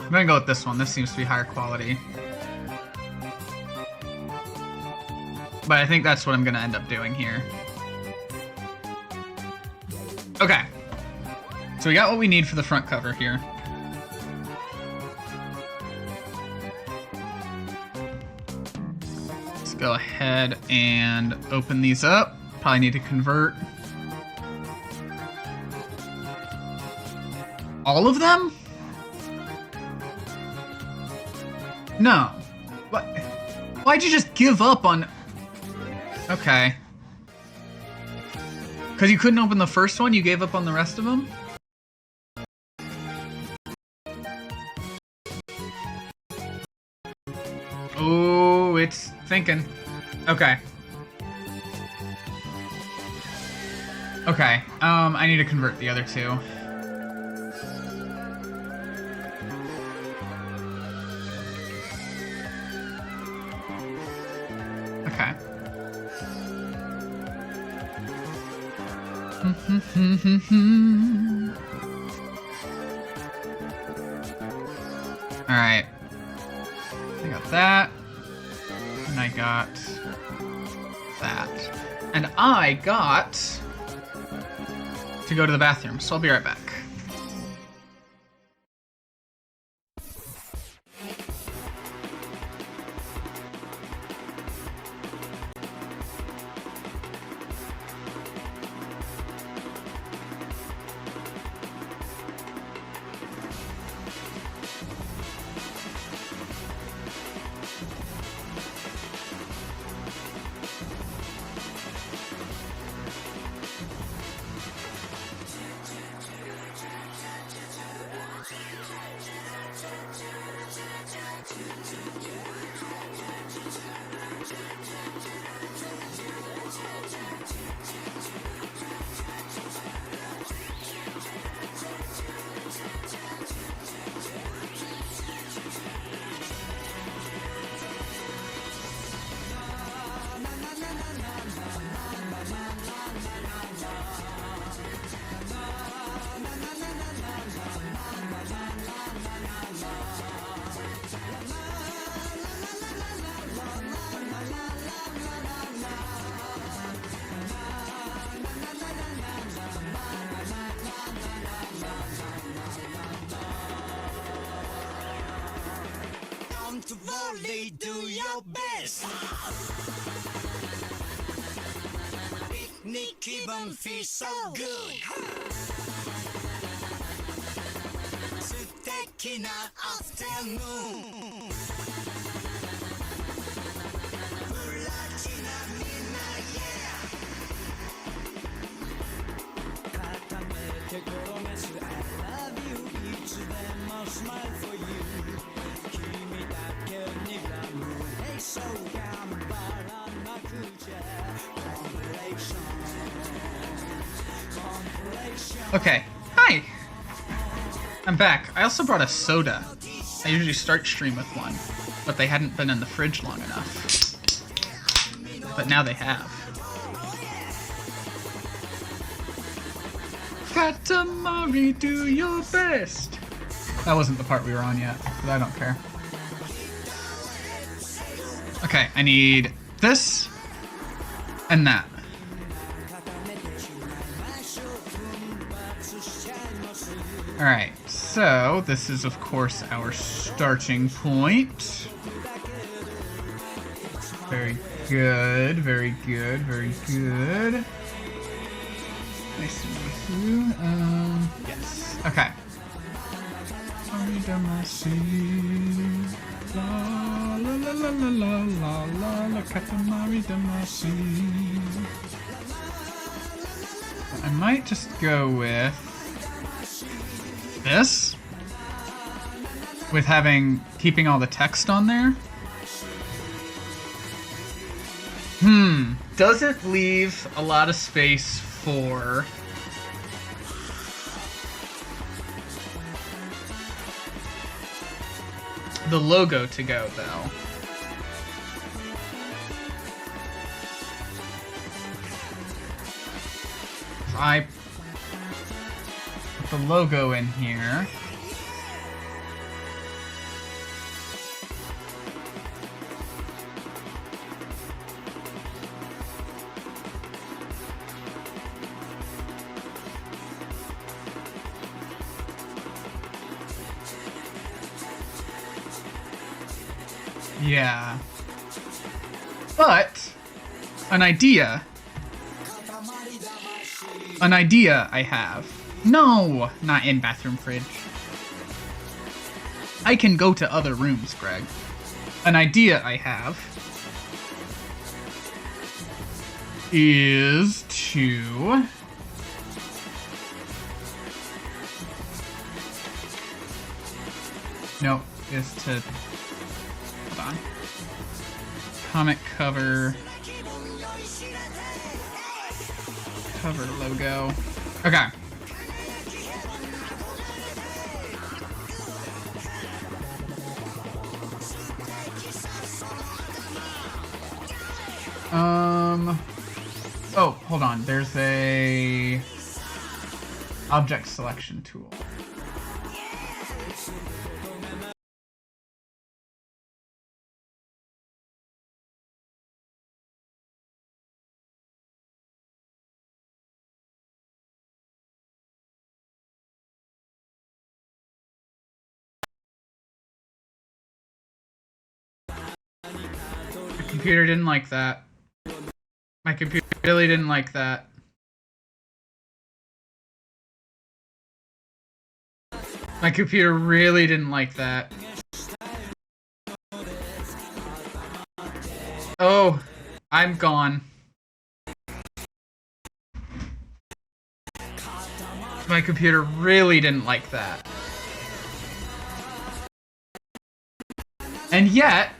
I'm gonna go with this one. This seems to be higher quality. But I think that's what I'm gonna end up doing here. Okay. So we got what we need for the front cover here. Let's go ahead and open these up. Probably need to convert all of them? No. What? Why'd you just give up on... Okay. Because you couldn't open the first one, you gave up on the rest of them? Oh, it's thinking. Okay. Okay, I need to convert the other two. Okay. Alright. I got that. And I got that. And I got to go to the bathroom, so I'll be right back. Boldly do your best. Picnic 기분 feels so good. 스테키나 afternoon. 불러지나 midnight, yeah. 가타메테 걸어내서 I love you. Each of them I'll smile for you. Okay, hi! I'm back. I also brought a soda. I usually start stream with one, but they hadn't been in the fridge long enough. But now they have. Katamari, do your best! That wasn't the part we were on yet, but I don't care. Okay, I need this and that. Alright, So, this is, of course, our starting point. Very good, very good, very good. Nice and through. Yes. Okay. La la la la la la la la Katamari Damacy. I might just go with this. With keeping all the text on there. Doesn't leave a lot of space for the logo to go, though. If I put the logo in here. Yeah. But an idea I have. No, not in bathroom fridge. I can go to other rooms, Greg. An idea I have is to hold on. Comic cover logo. Okay. Oh, hold on. There's a object selection tool. My computer didn't like that. My computer really didn't like that. My computer really didn't like that. Oh, I'm gone. My computer really didn't like that. And yet,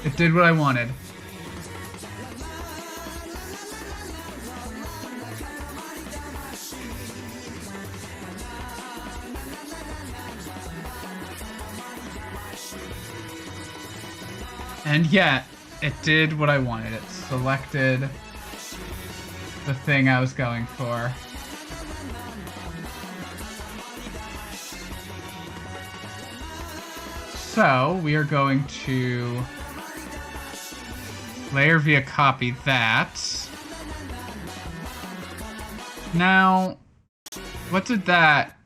it did what I wanted. And yet, it did what I wanted. It selected the thing I was going for. So, we are going to layer via copy that. Now, what did that...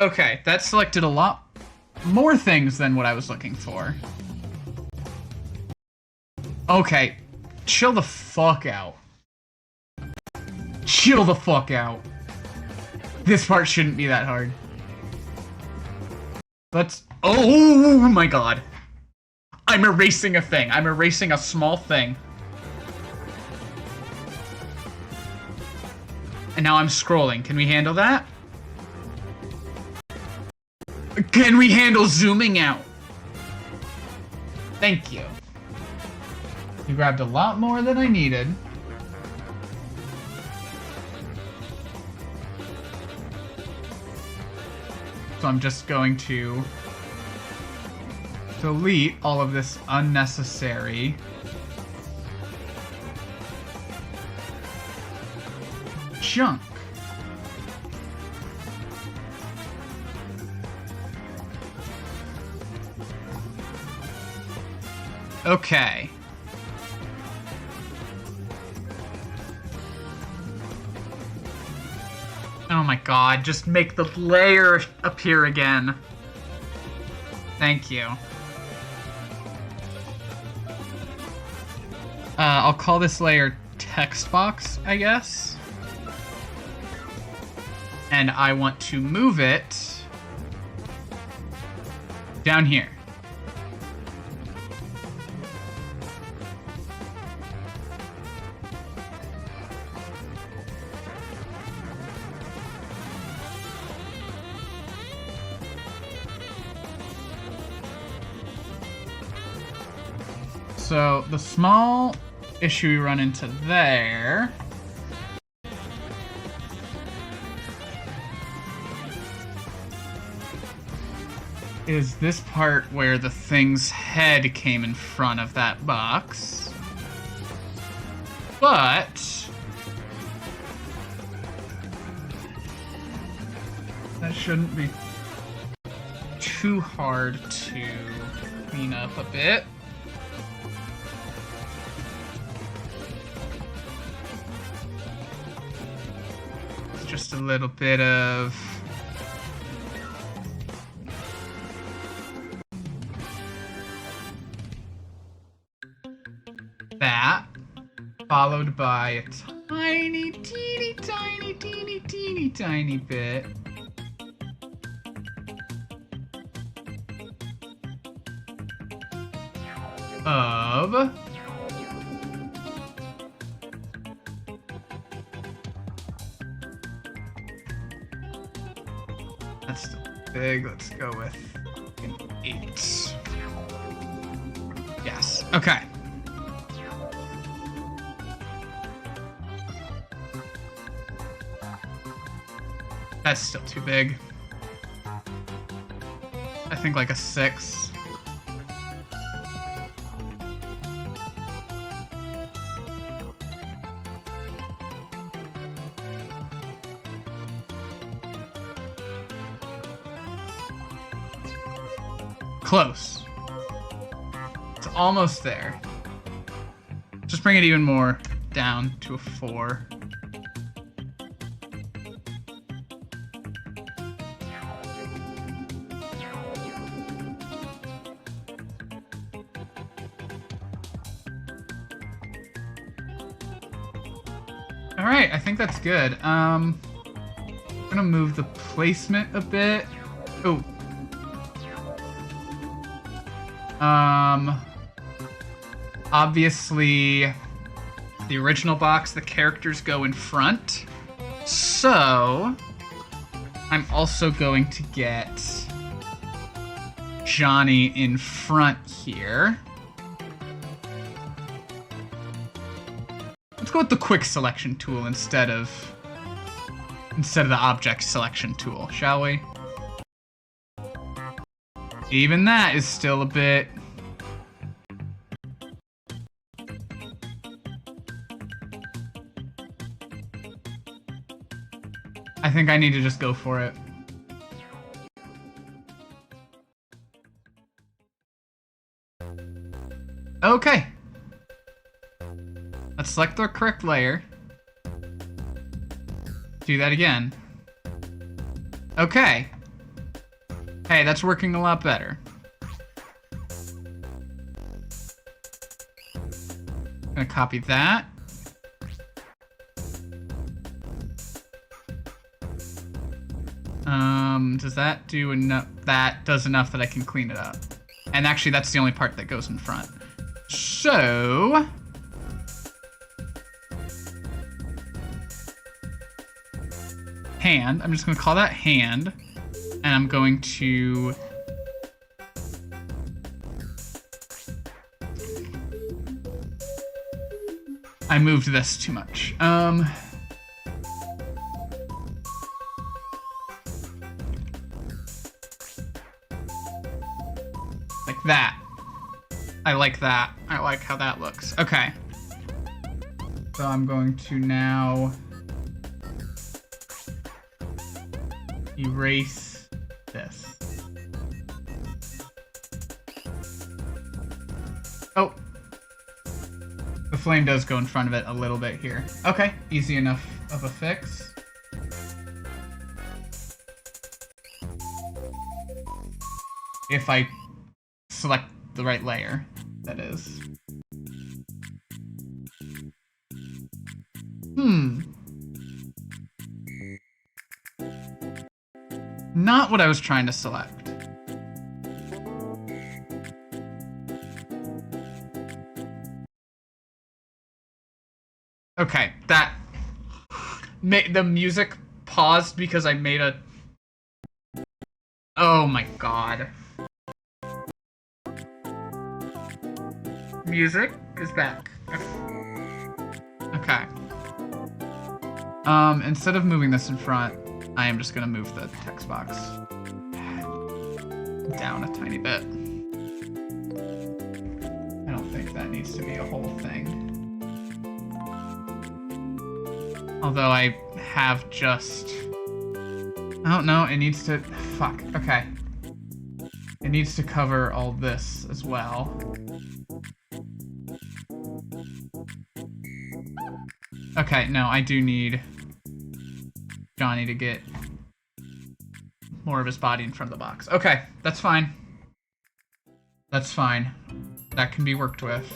Okay, that selected a lot more things than what I was looking for. Okay, chill the fuck out. Chill the fuck out. This part shouldn't be that hard. Let's... Oh my god. I'm erasing a thing. I'm erasing a small thing. And now I'm scrolling. Can we handle that? Can we handle zooming out? Thank you. You grabbed a lot more than I needed. So I'm just going to delete all of this unnecessary junk. Okay. Oh my god, just make the layer appear again. Thank you. I'll call this layer text box, I guess. And I want to move it down here. So the small issue we run into there is this part where the thing's head came in front of that box. But that shouldn't be too hard to clean up a bit. Just a little bit of that, followed by a tiny, teeny, tiny, teeny, teeny, tiny bit of that's still big. Let's go with an 8. Yes. Okay. That's still too big. I think like a 6. Close. It's almost there. Just bring it even more down to a 4. Alright, I think that's good. I'm gonna move the placement a bit. Oh. Obviously, the original box, the characters go in front. So, I'm also going to get Johnny in front here. Let's go with the quick selection tool instead of the object selection tool, shall we? Even that is still a bit... I think I need to just go for it. Okay. Let's select the correct layer. Do that again. Okay. Hey, that's working a lot better. Gonna copy that. Does that do enough? That does enough that I can clean it up. And actually, that's the only part that goes in front. So... hand. I'm just gonna call that hand. And I'm going to... I moved this too much. Like that. I like that. I like how that looks. Okay. So I'm going to now erase this. Oh, flame does go in front of it a little bit here. Okay, easy enough of a fix. If I select the right layer, that is. Not what I was trying to select. Okay, that... The music paused because I made a... Oh my god. Music is back. Okay. Instead of moving this in front, I am just gonna move the text box down a tiny bit. I don't think that needs to be a whole thing. Although I have just... Oh, no, it needs to... Fuck, okay. It needs to cover all this as well. Okay, no, I do need Johnny to get more of his body in front of the box. Okay, that's fine. That's fine. That can be worked with.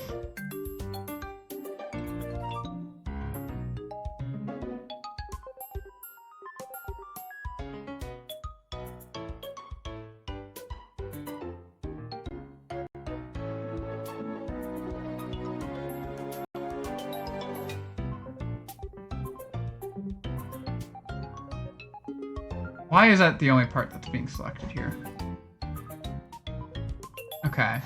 Why is that the only part that's being selected here? Okay.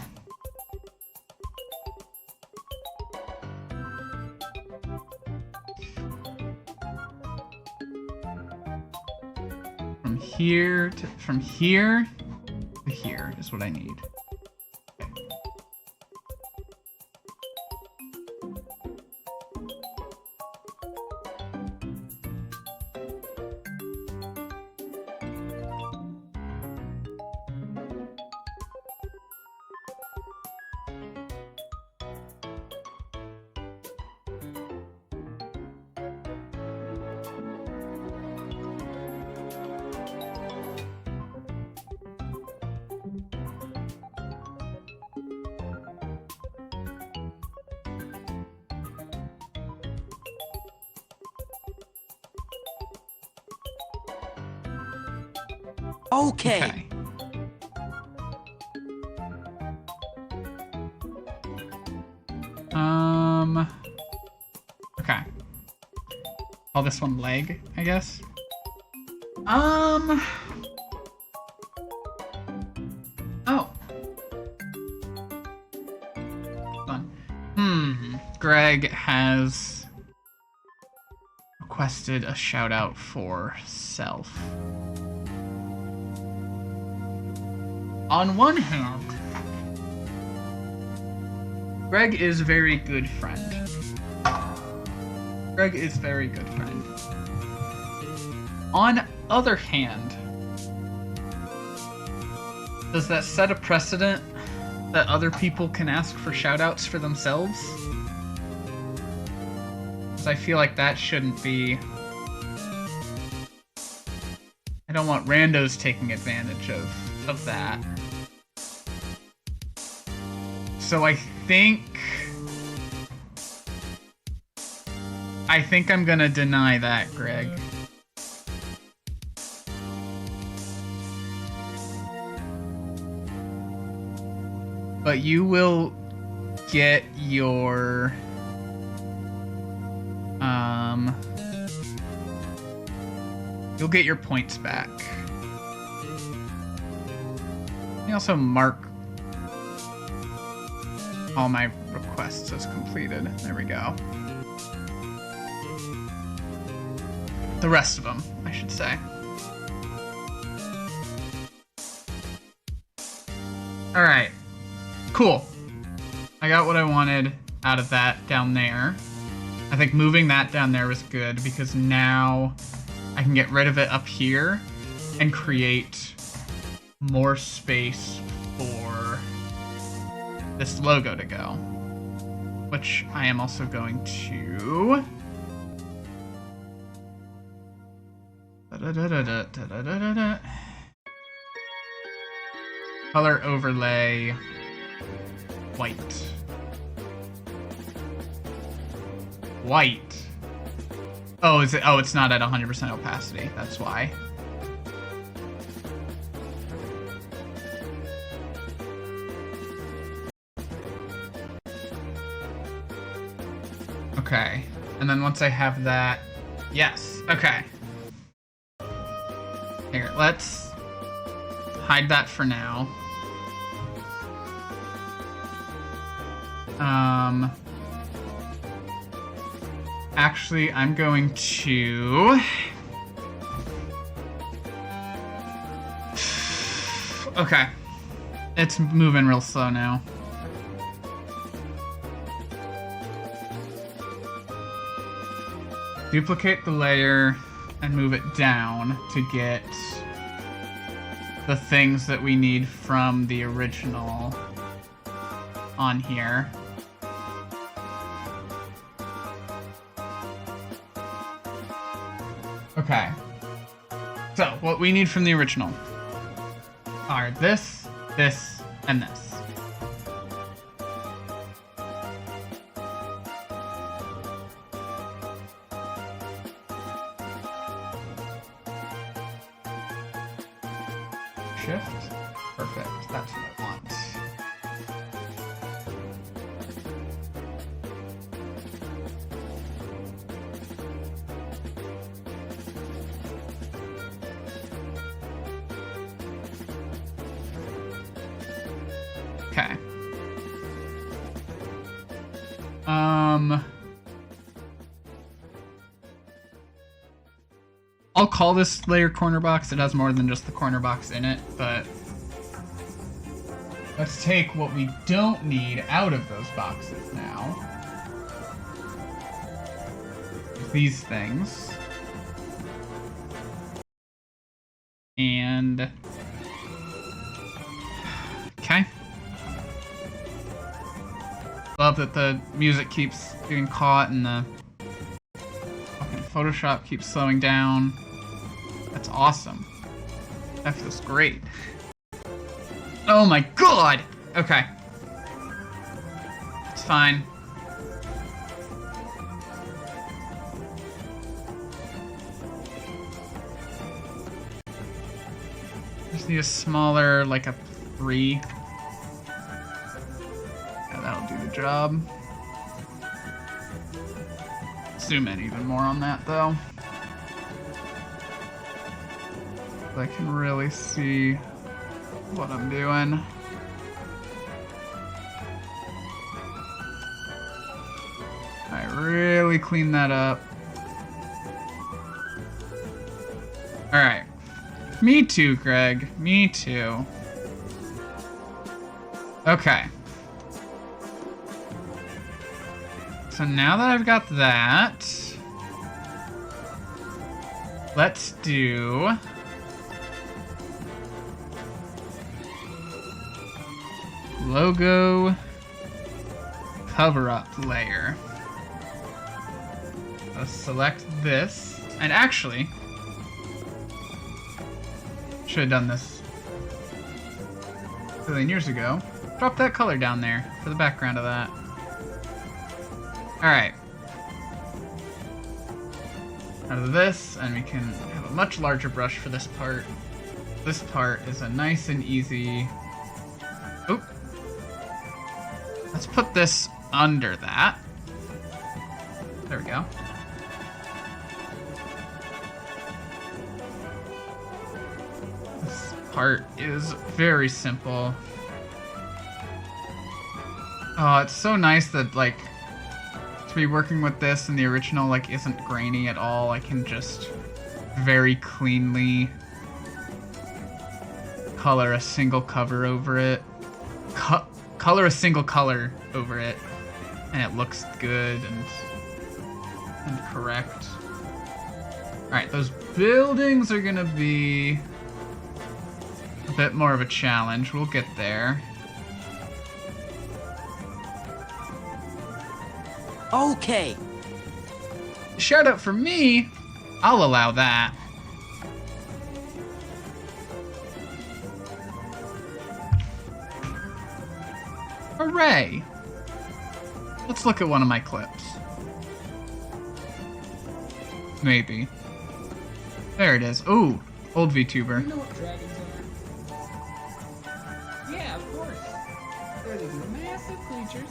From here to here is what I need. Okay. Okay. Call this one leg, I guess. Oh. Fun. Greg has requested a shout out for self. On one hand, Greg is very good friend. Greg is very good friend. On other hand, does that set a precedent that other people can ask for shoutouts for themselves? Because I feel like that shouldn't be... I don't want randos taking advantage of that. So I think I'm gonna deny that, Greg. But you will get your you'll get your points back. You also mark all my requests as completed. There we go. The rest of them, I should say. Alright. Cool. I got what I wanted out of that down there. I think moving that down there was good because now I can get rid of it up here and create more space for this logo to go. which I am also going to... Color overlay white. White. Oh, is it? Oh, it's not at 100% opacity. That's why. Okay. And then once I have that, yes. Okay. Here, let's hide that for now. Actually, I'm going to... Okay. It's moving real slow now. Duplicate the layer and move it down to get the things that we need from the original on here. Okay. So, what we need from the original are this, this, and this. Shift. Perfect. That's what I want. Okay. I'll call this layer corner box. It has more than just the corner box in it, but let's take what we don't need out of those boxes now. These things. And... okay. Love that the music keeps getting caught and the fucking Photoshop keeps slowing down. That's awesome. That feels great. Oh my god! Okay. It's fine. Just need a smaller, like a 3. Yeah, that'll do the job. Zoom in even more on that, though. I can really see what I'm doing. I really clean that up. Alright. Me too, Greg. Me too. Okay. So now that I've got that, let's do... logo cover up layer. Let's select this, and actually should have done this a billion years ago. Drop that color down there for the background of that. Alright. Out of this, and we can have a much larger brush for this part. This part is a nice and easy... oop. Let's put this under that. There we go. This part is very simple. Oh, it's so nice that, like, to be working with this and the original, like, isn't grainy at all. I can just very cleanly color a single cover over it. Color a single color over it, and it looks good and correct. Alright, those buildings are gonna be a bit more of a challenge. We'll get there. Okay. Shout out for me, I'll allow that. Hooray! Let's look at one of my clips. Maybe. There it is. Ooh, old VTuber. You know what dragons are? Yeah, of course. They're these massive creatures,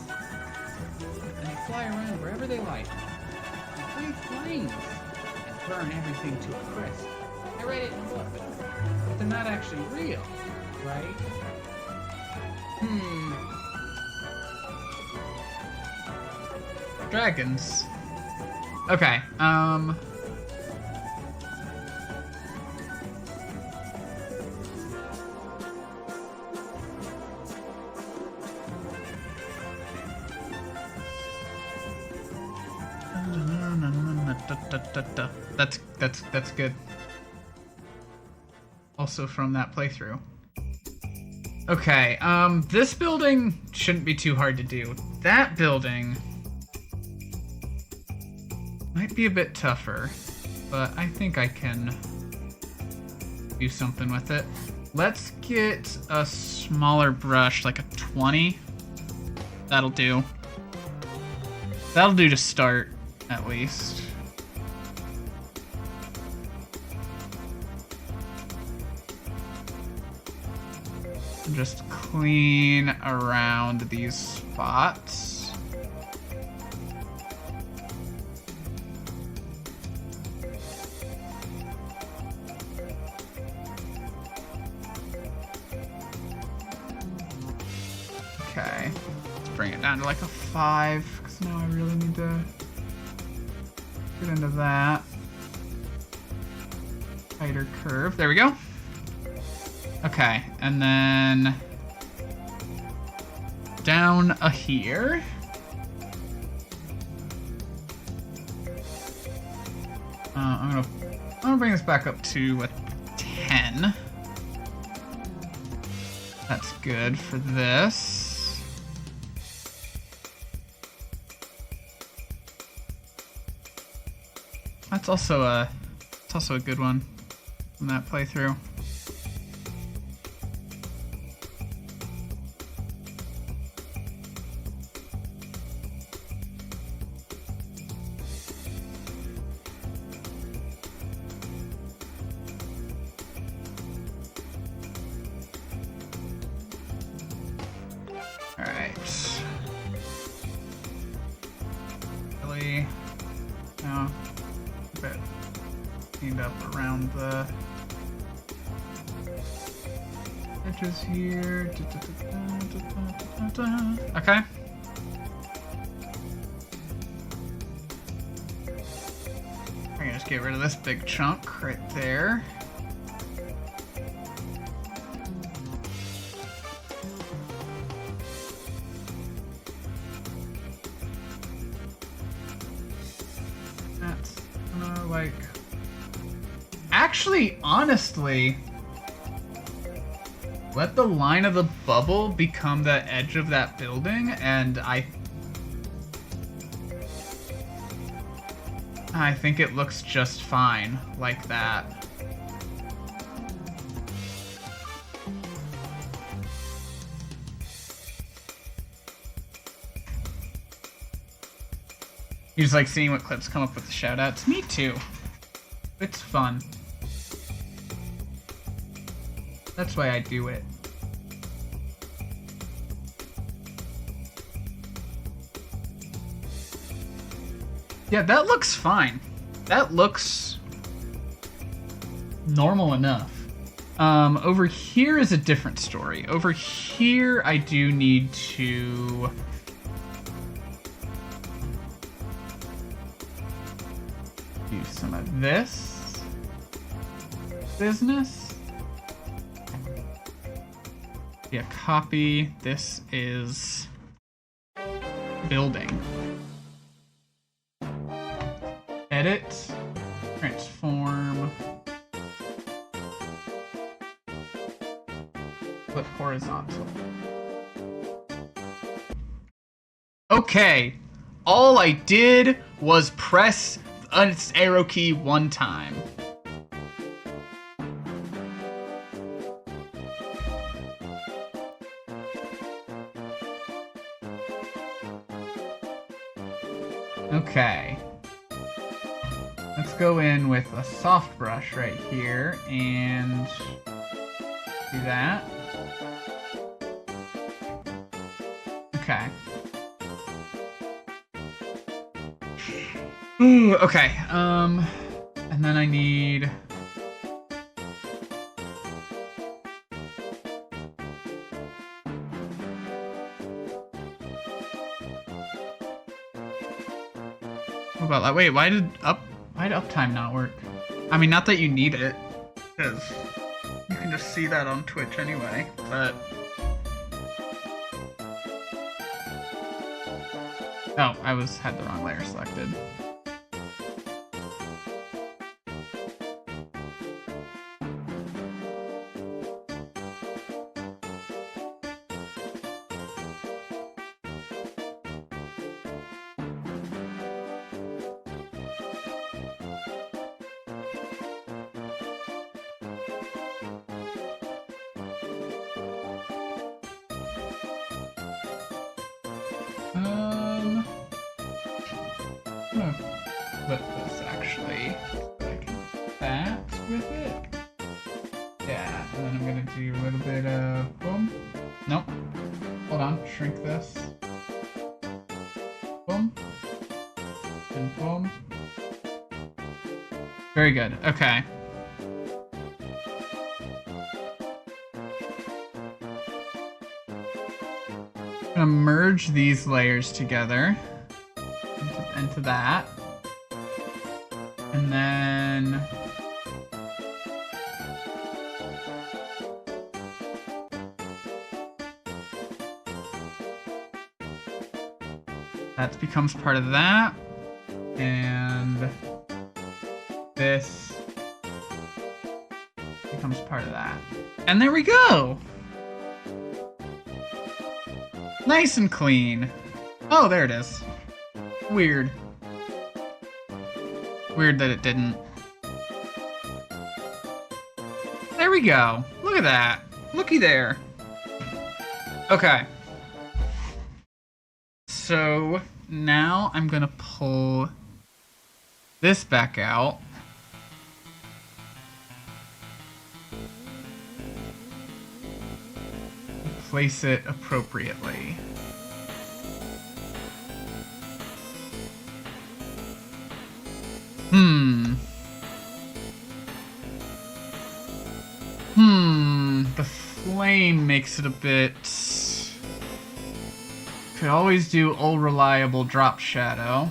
and they fly around wherever they like. They breathe flames and burn everything to a crisp. I read it in a book, but they're not actually real, right? Dragons. Okay, That's good. Also from that playthrough. Okay, this building shouldn't be too hard to do. That building might be a bit tougher, but I think I can do something with it. Let's get a smaller brush, like a 20. That'll do. That'll do to start, at least. Just clean around these spots. Okay, let's bring it down to like a 5, because now I really need to get into that. Tighter curve, there we go. Okay, and then down a here. I'm gonna bring this back up to a 10. That's good for this. That's also a good one from that playthrough. Alright. Really? No. A bit cleaned up around the edges here. Okay. I'm gonna just get rid of this big chunk right there. Like, actually, honestly, let the line of the bubble become the edge of that building, and I think it looks just fine like that. You just like seeing what clips come up with the shoutouts? Me too. It's fun. That's why I do it. Yeah, that looks fine. That looks normal enough. Over here is a different story. Over here, I do need to do some of this business. Yeah, copy. This is building. Edit. Transform. Flip horizontal. Okay. All I did was press its arrow key one time. Okay. Let's go in with a soft brush right here and do that. Okay. Ooh, okay. And then I need... What about that? Wait, why did uptime not work? I mean, not that you need it, because you can just see that on Twitch anyway, but... Oh, I had the wrong layer selected. I'm gonna flip this actually, so I can do that with it. Yeah, and then I'm gonna do a little bit of boom. Nope. Hold on, shrink this. Boom. And boom. Very good. Okay. I'm gonna merge these layers together into that, and then that becomes part of that, and this becomes part of that, and there we go. Nice and clean. Oh, there it is. Weird. Weird that it didn't. There we go. Look at that. Looky there. Okay. So now I'm gonna pull this back out. Place it appropriately. The flame makes it a bit... Could always do all reliable drop shadow.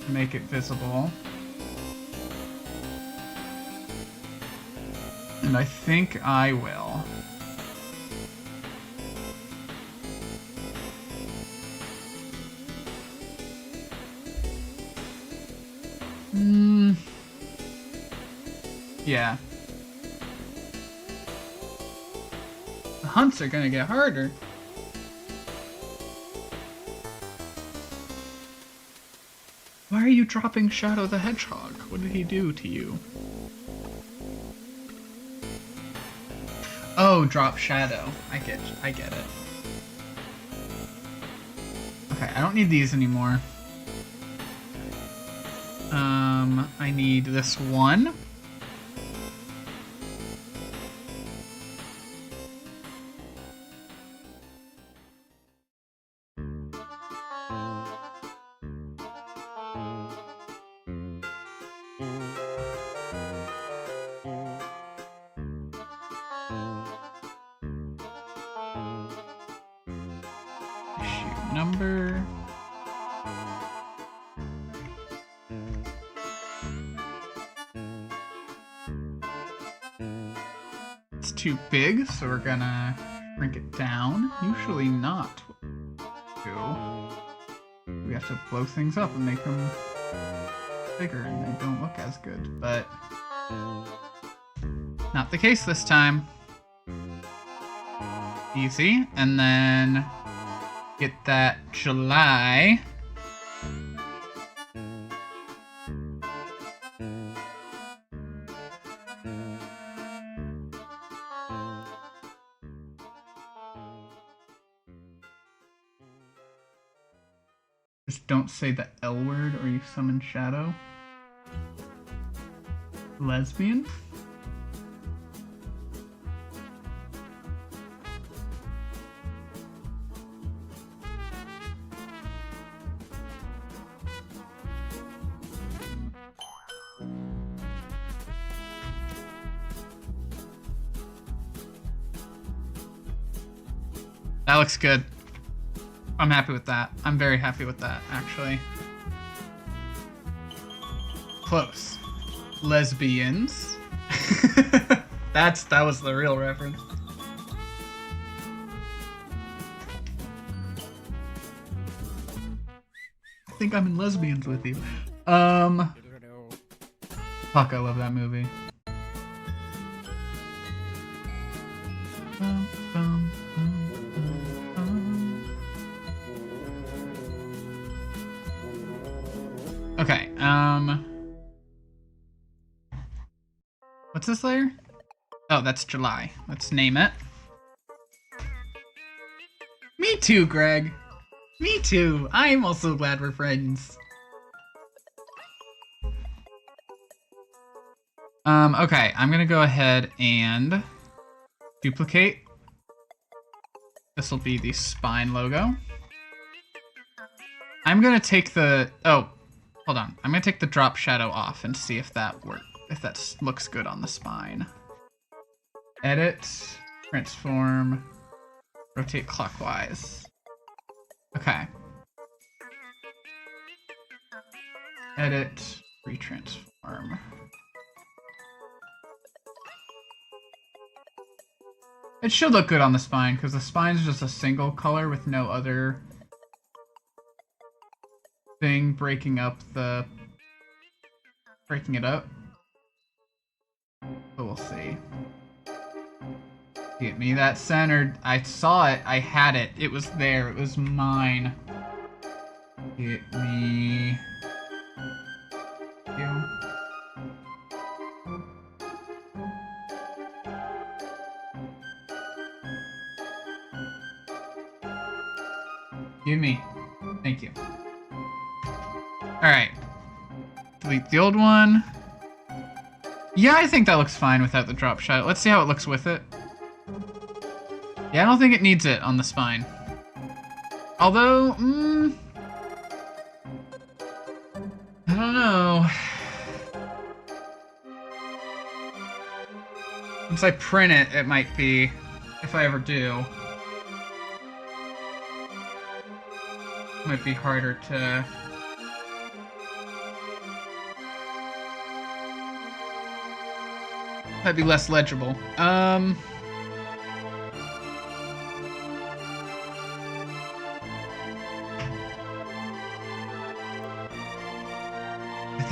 Make it visible. And I think I will. Yeah. The hunts are gonna get harder. Why are you dropping Shadow the Hedgehog? What did he do to you? Oh, drop Shadow. I get it. Okay, I don't need these anymore. I need this one. Shoot number. It's too big, so we're gonna shrink it down. Usually not. We have to blow things up and make them bigger, and they don't look as good, but not the case this time. Easy, and then Get that July. Just don't say the L word or you summon Shadow. Lesbian? That looks good. I'm happy with that. I'm very happy with that, actually. Close. Lesbians. That was the real reference. I think I'm in Lesbians with you. Fuck, I love that movie. Okay, what's this layer? Oh, that's July. Let's name it. Me too, Greg. Me too. I'm also glad we're friends. Okay, I'm gonna go ahead and duplicate. This will be the spine logo. I'm gonna take the, oh, hold on. I'm gonna take the drop shadow off and see if that works, if that looks good on the spine. Edit, transform, rotate clockwise. Okay. Edit, retransform. It should look good on the spine, because the spine's just a single color with no other thing breaking it up. But we'll see. Get me that centered. I saw it. I had it. It was there. It was mine. Get me. You. Give me. Thank you. Alright. Delete the old one. Yeah, I think that looks fine without the drop shadow. Let's see how it looks with it. Yeah, I don't think it needs it on the spine. Although, I don't know. Once I print it, it might be, if I ever do. Might be harder to... Might be less legible. I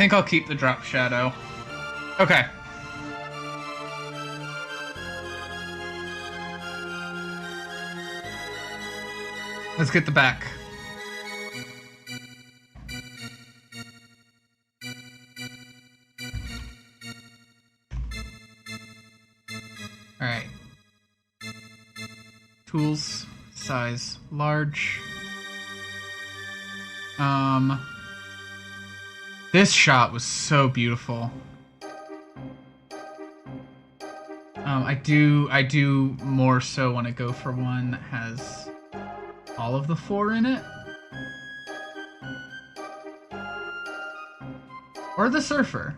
think I'll keep the drop shadow. Okay. Let's get the back. Alright. Tools, size, large. This shot was so beautiful. I do more so want to go for one that has all of the 4 in it. Or the surfer.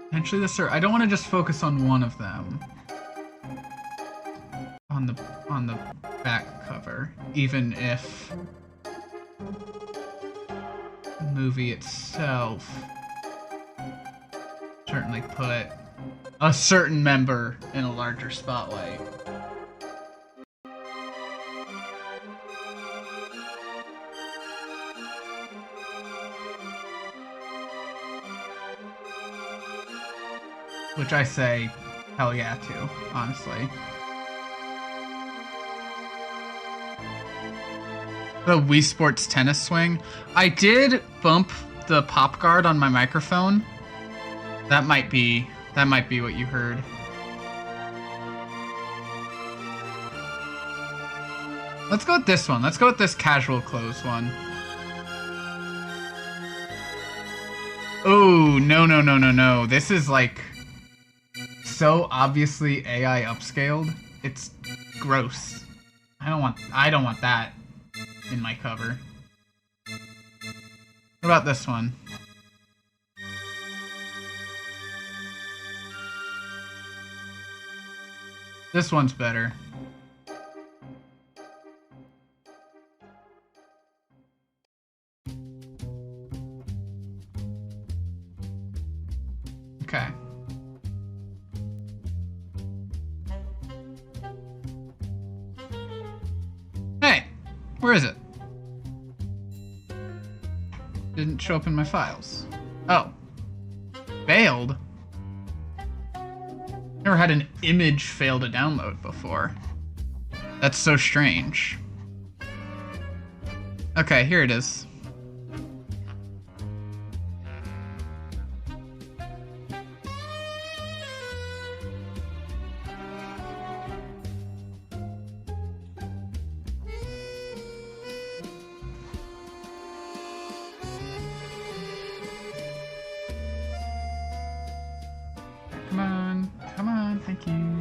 Potentially the surfer. I don't want to just focus on one of them. On the back cover, even if the movie itself certainly put a certain member in a larger spotlight. Which I say, hell yeah to, honestly. The Wii Sports tennis swing. I did bump the pop guard on my microphone. That might be what you heard. Let's go with this one. Let's go with this casual clothes one. Oh, no. This is like so obviously AI upscaled. It's gross. I don't want that in my cover. What about this one? This one's better. Okay. Hey, where is it? Didn't show up in my files. Oh. Failed? Never had an image fail to download before. That's so strange. Okay, here it is. Come on, thank you.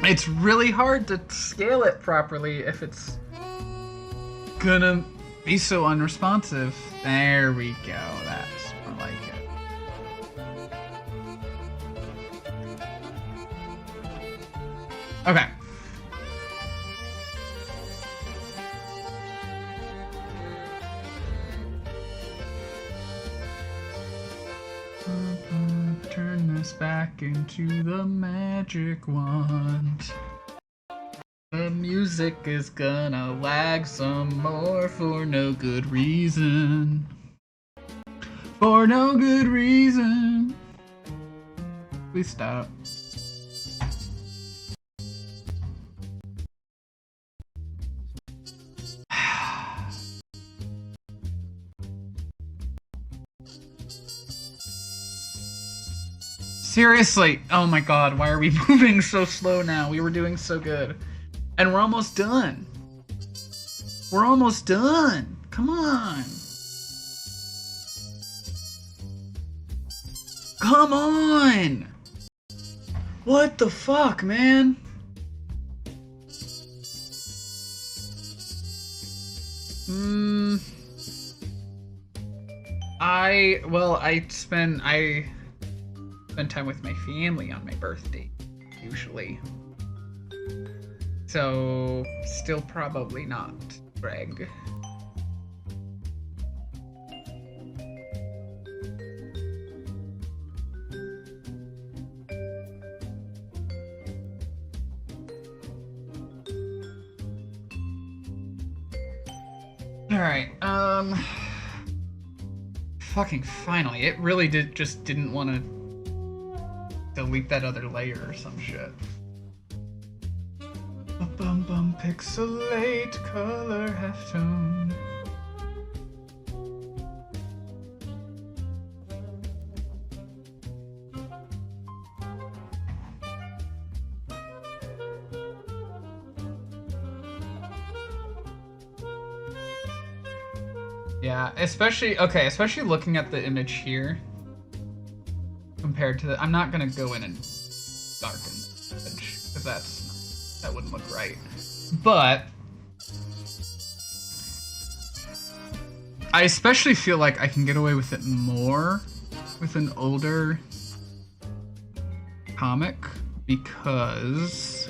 It's really hard to scale it properly if it's gonna be so unresponsive. There we go, that's more like it. Okay. Turn this back into the magic wand. The music is gonna lag some more for no good reason. For no good reason. Please stop. Seriously, oh my god, why are we moving so slow now? We were doing so good. And we're almost done. We're almost done. Come on. Come on. What the fuck, man? I spend time with my family on my birthday, usually. So, still probably not, Greg. Alright, fucking finally. It really didn't want to delete that other layer or some shit. Pixelate color halftone. Yeah, especially looking at the image here compared to I'm not gonna go in and darken the image because that wouldn't look right. But I especially feel like I can get away with it more with an older comic because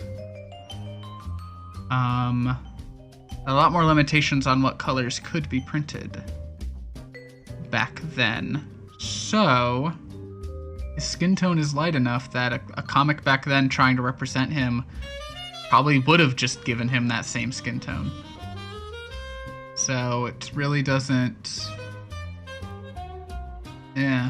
a lot more limitations on what colors could be printed back then. So his skin tone is light enough that a comic back then trying to represent him probably would have just given him that same skin tone. So it really doesn't... Yeah.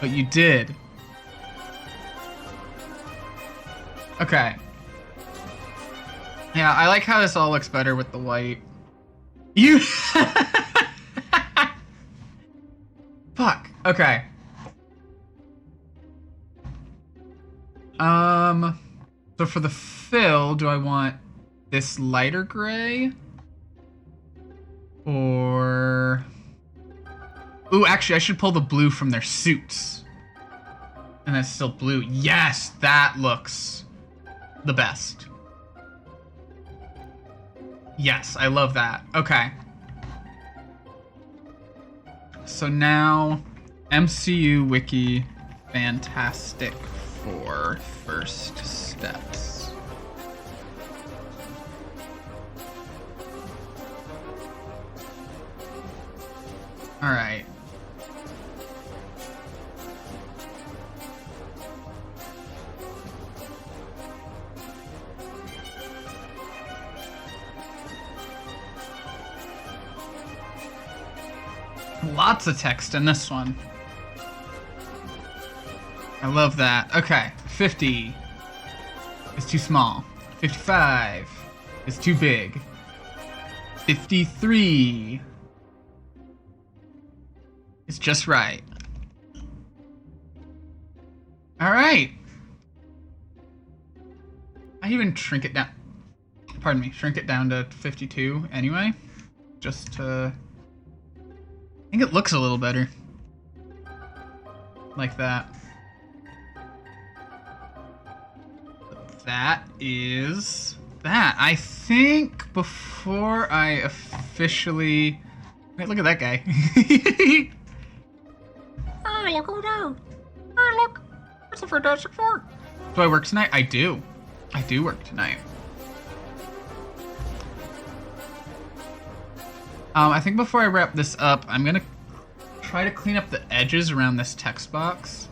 But you did. Okay. Yeah, I like how this all looks better with the white. You... Fuck. Okay. So for the fill, do I want this lighter gray? Or... Ooh, actually, I should pull the blue from their suits. And that's still blue. Yes, that looks the best. Yes, I love that. Okay. So now, MCU Wiki Fantastic Four first steps. All right. Lots of text in this one. I love that. Okay, 50 is too small. 55 is too big. 53 is just right. All right. I even shrink it down. Pardon me, shrink it down to 52 anyway, just to. I think it looks a little better. Like that. That is that. I think before I officially... Wait, look at that guy. Hey, look who down. Hey, look. It's a Fantastic Four. Do I work tonight? I do. I do work tonight. I think before I wrap this up, I'm gonna try to clean up the edges around this text box.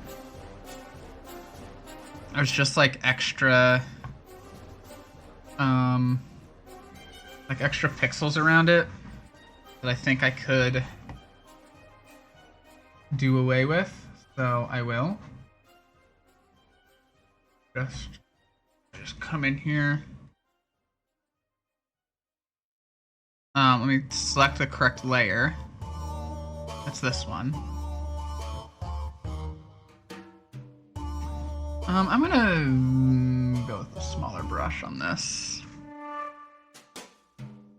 There's just like extra, extra pixels around it that I think I could do away with. So I will. Just come in here. Let me select the correct layer. That's this one. I'm gonna go with a smaller brush on this.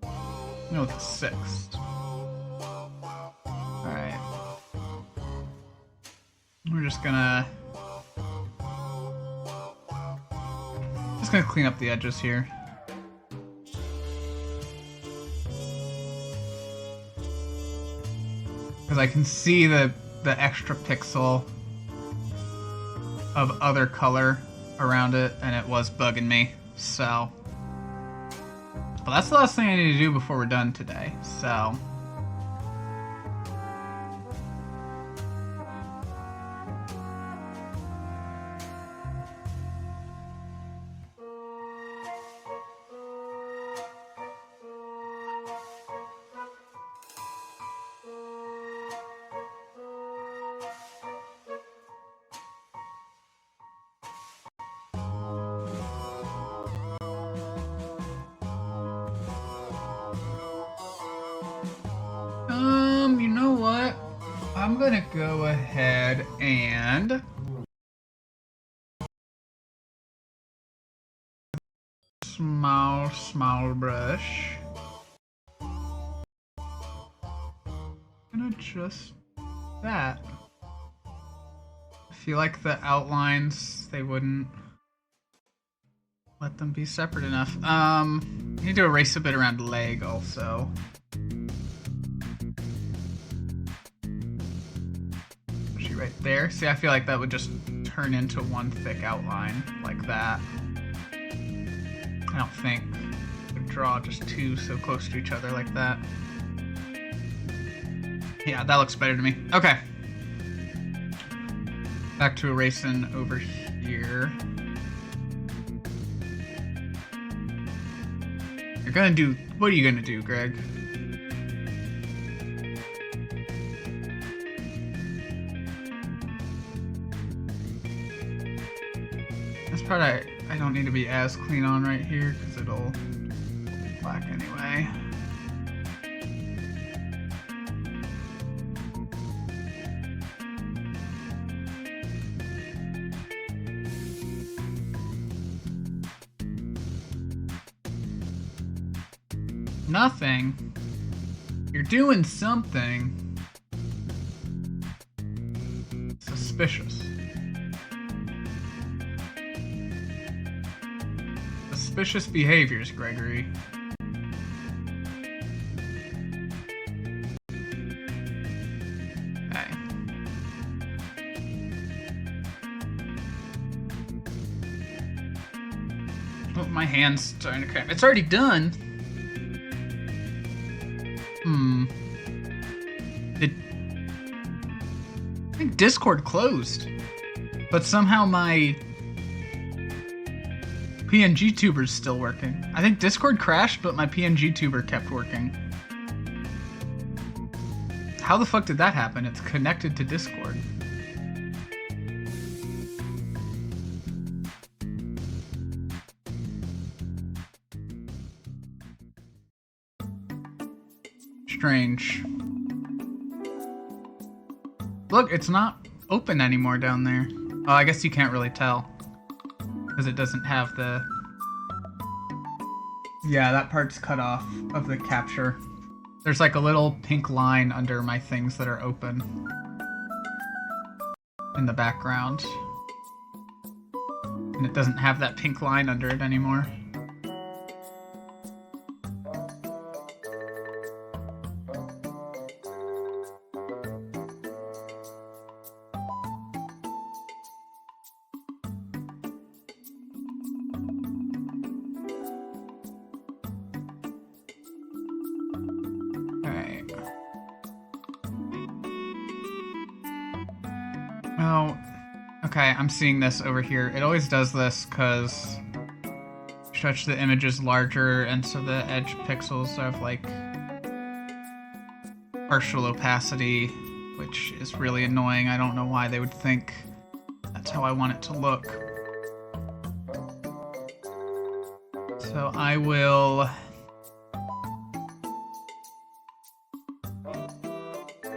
Go with the 6th. Alright. We're just gonna clean up the edges here. Because I can see the extra pixel of other color around it, and it was bugging me. So, well, that's the last thing I need to do before we're done today. So. You know what? I'm gonna go ahead and small brush. And adjust that. I feel like the outlines, they wouldn't let them be separate enough. I need to erase a bit around the leg also. Right there. See, I feel like that would just turn into one thick outline like that. I don't think I would draw just two so close to each other like that. Yeah, that looks better to me. Okay. Back to erasing over here. You're gonna do... What are you gonna do, Greg? This part I don't need to be as clean on right here because it'll black anyway. Nothing. You're doing something. Suspicious. Suspicious behaviors, Gregory. Okay. Oh, my hand's starting to cramp. It's already done. I think Discord closed, but somehow my PNG tuber's still working. I think Discord crashed, but my PNG tuber kept working. How the fuck did that happen? It's connected to Discord. Strange. Look, it's not open anymore down there. Oh, I guess you can't really tell. Because it doesn't have the... Yeah, that part's cut off of the capture. There's like a little pink line under my things that are open. In the background. And it doesn't have that pink line under it anymore. Oh, okay, I'm seeing this over here. It always does this because stretch the images larger, and so the edge pixels have like partial opacity, which is really annoying. I don't know why they would think that's how I want it to look. So I will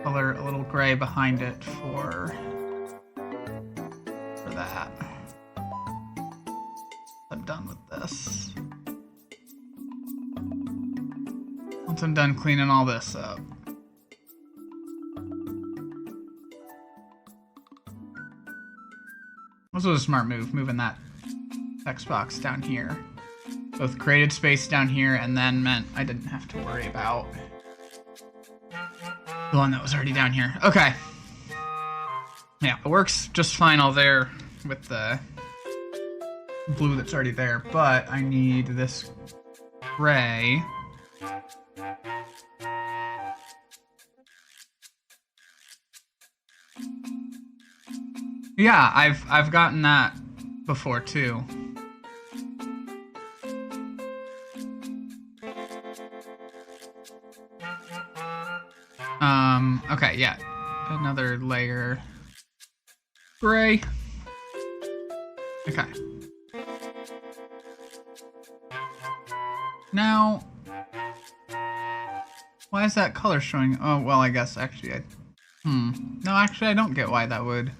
color a little gray behind it for that. I'm done with this. Once I'm done cleaning all this up. This was a smart move, moving that text box down here. Both created space down here and then meant I didn't have to worry about the one that was already down here. Okay. Yeah, it works just fine all there with the blue that's already there, but I need this gray. Yeah, I've gotten that before too. Okay, yeah. Another layer. Gray. Okay. Now, why is that color showing? Oh, well, I guess actually No, actually I don't get why that would.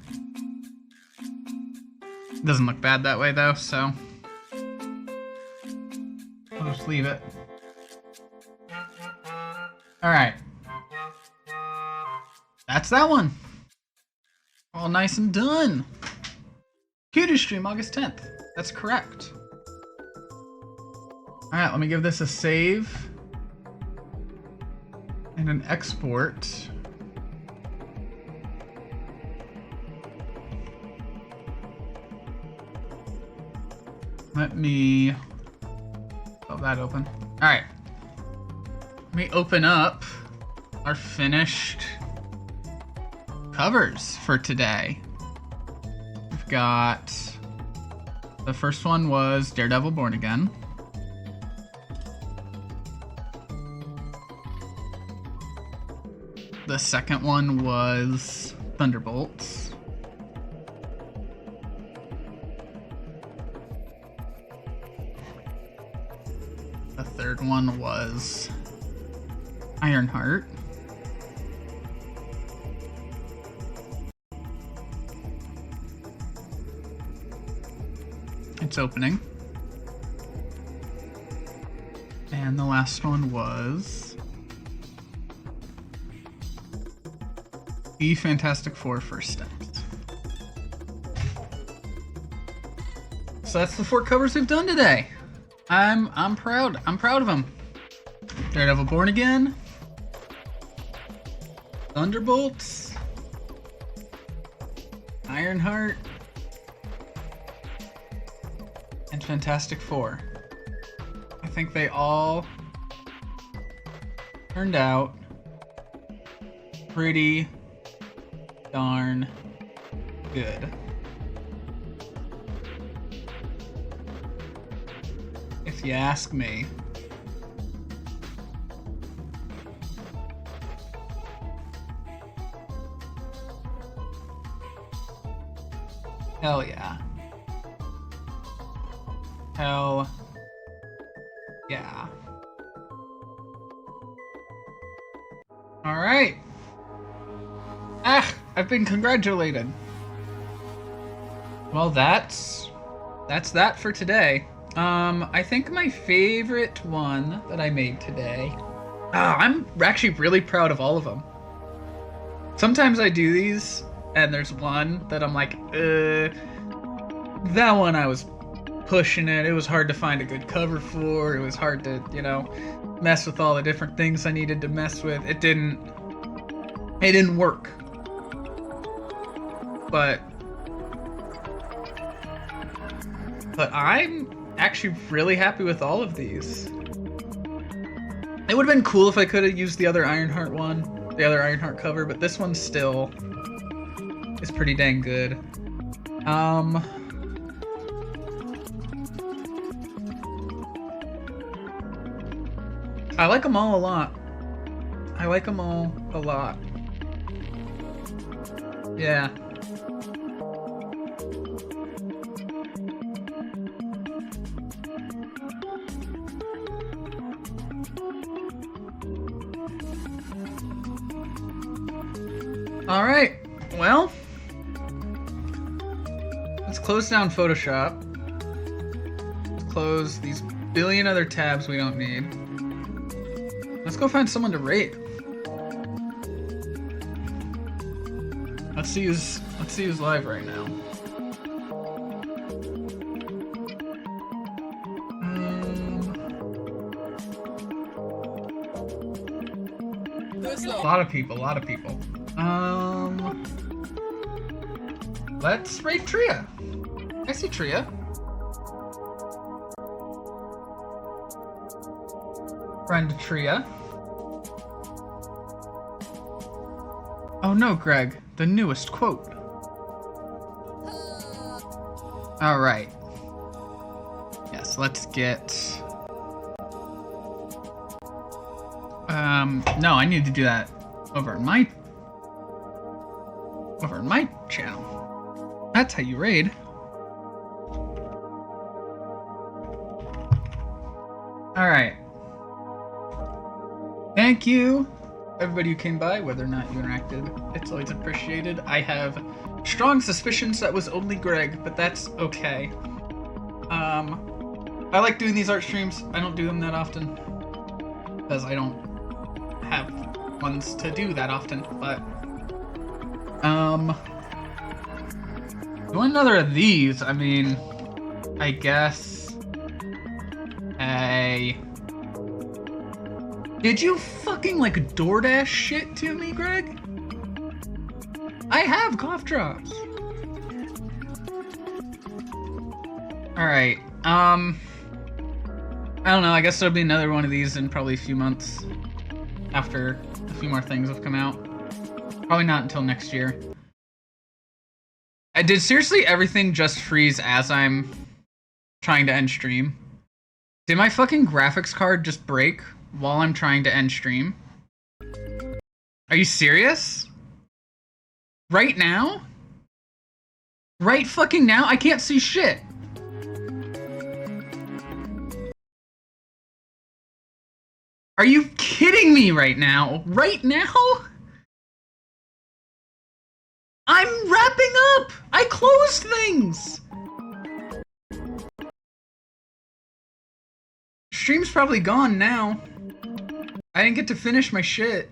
It doesn't look bad that way though, so I'll just leave it. Alright. That's that one. All nice and done. Q2 stream August 10th. That's correct. Alright, let me give this a save. And an export. Let me... Oh, that open. Alright. Let me open up our finished covers for today. We've got... The first one was Daredevil Born Again. The second one was Thunderbolts. The third one was Ironheart. It's opening. And the last one was the Fantastic Four First Steps. So that's the 4 covers we've done today. I'm proud. I'm proud of them. Daredevil Born Again, Thunderbolts, Ironheart, and Fantastic Four. I think they all turned out pretty darn good. If you ask me. Hell yeah. Hell yeah. Alright. I've been congratulated. Well, that's that for today. I think my favorite one that I made today. I'm actually really proud of all of them. Sometimes I do these, and there's one that I'm like, that one I was pushing it. It was hard to find a good cover for. It was hard to, mess with all the different things I needed to mess with. It didn't work. But I'm actually really happy with all of these. It would have been cool if I could have used the other Ironheart one, the other Ironheart cover, but this one still is pretty dang good. I like them all a lot. I like them all a lot. Yeah. All right, well, let's close down Photoshop. Let's close these billion other tabs we don't need. Let's go find someone to rate. Let's see who's live right now. A lot of people. Let's rate Tria. I see Tria. Friend Tria. Oh no, Greg, the newest quote. Alright. Yes, let's get... no, I need to do that over in my channel. That's how you raid. Alright. Thank you, everybody who came by, whether or not you interacted. It's always appreciated. I have strong suspicions that was only Greg, but that's okay. I like doing these art streams. I don't do them that often, because I don't have ones to do that often, but doing another of these, I mean, I guess. Hey, did you fucking like DoorDash shit to me, Greg? I have cough drops. Alright, I don't know, I guess there'll be another one of these in probably a few months after a few more things have come out. Probably not until next year. Did seriously everything just freeze as I'm trying to end stream? Did my fucking graphics card just break while I'm trying to end stream? Are you serious? Right now? Right fucking now? I can't see shit. Are you kidding me right now? Right now? I'm wrapping up! I closed things! Stream's probably gone now. I didn't get to finish my shit.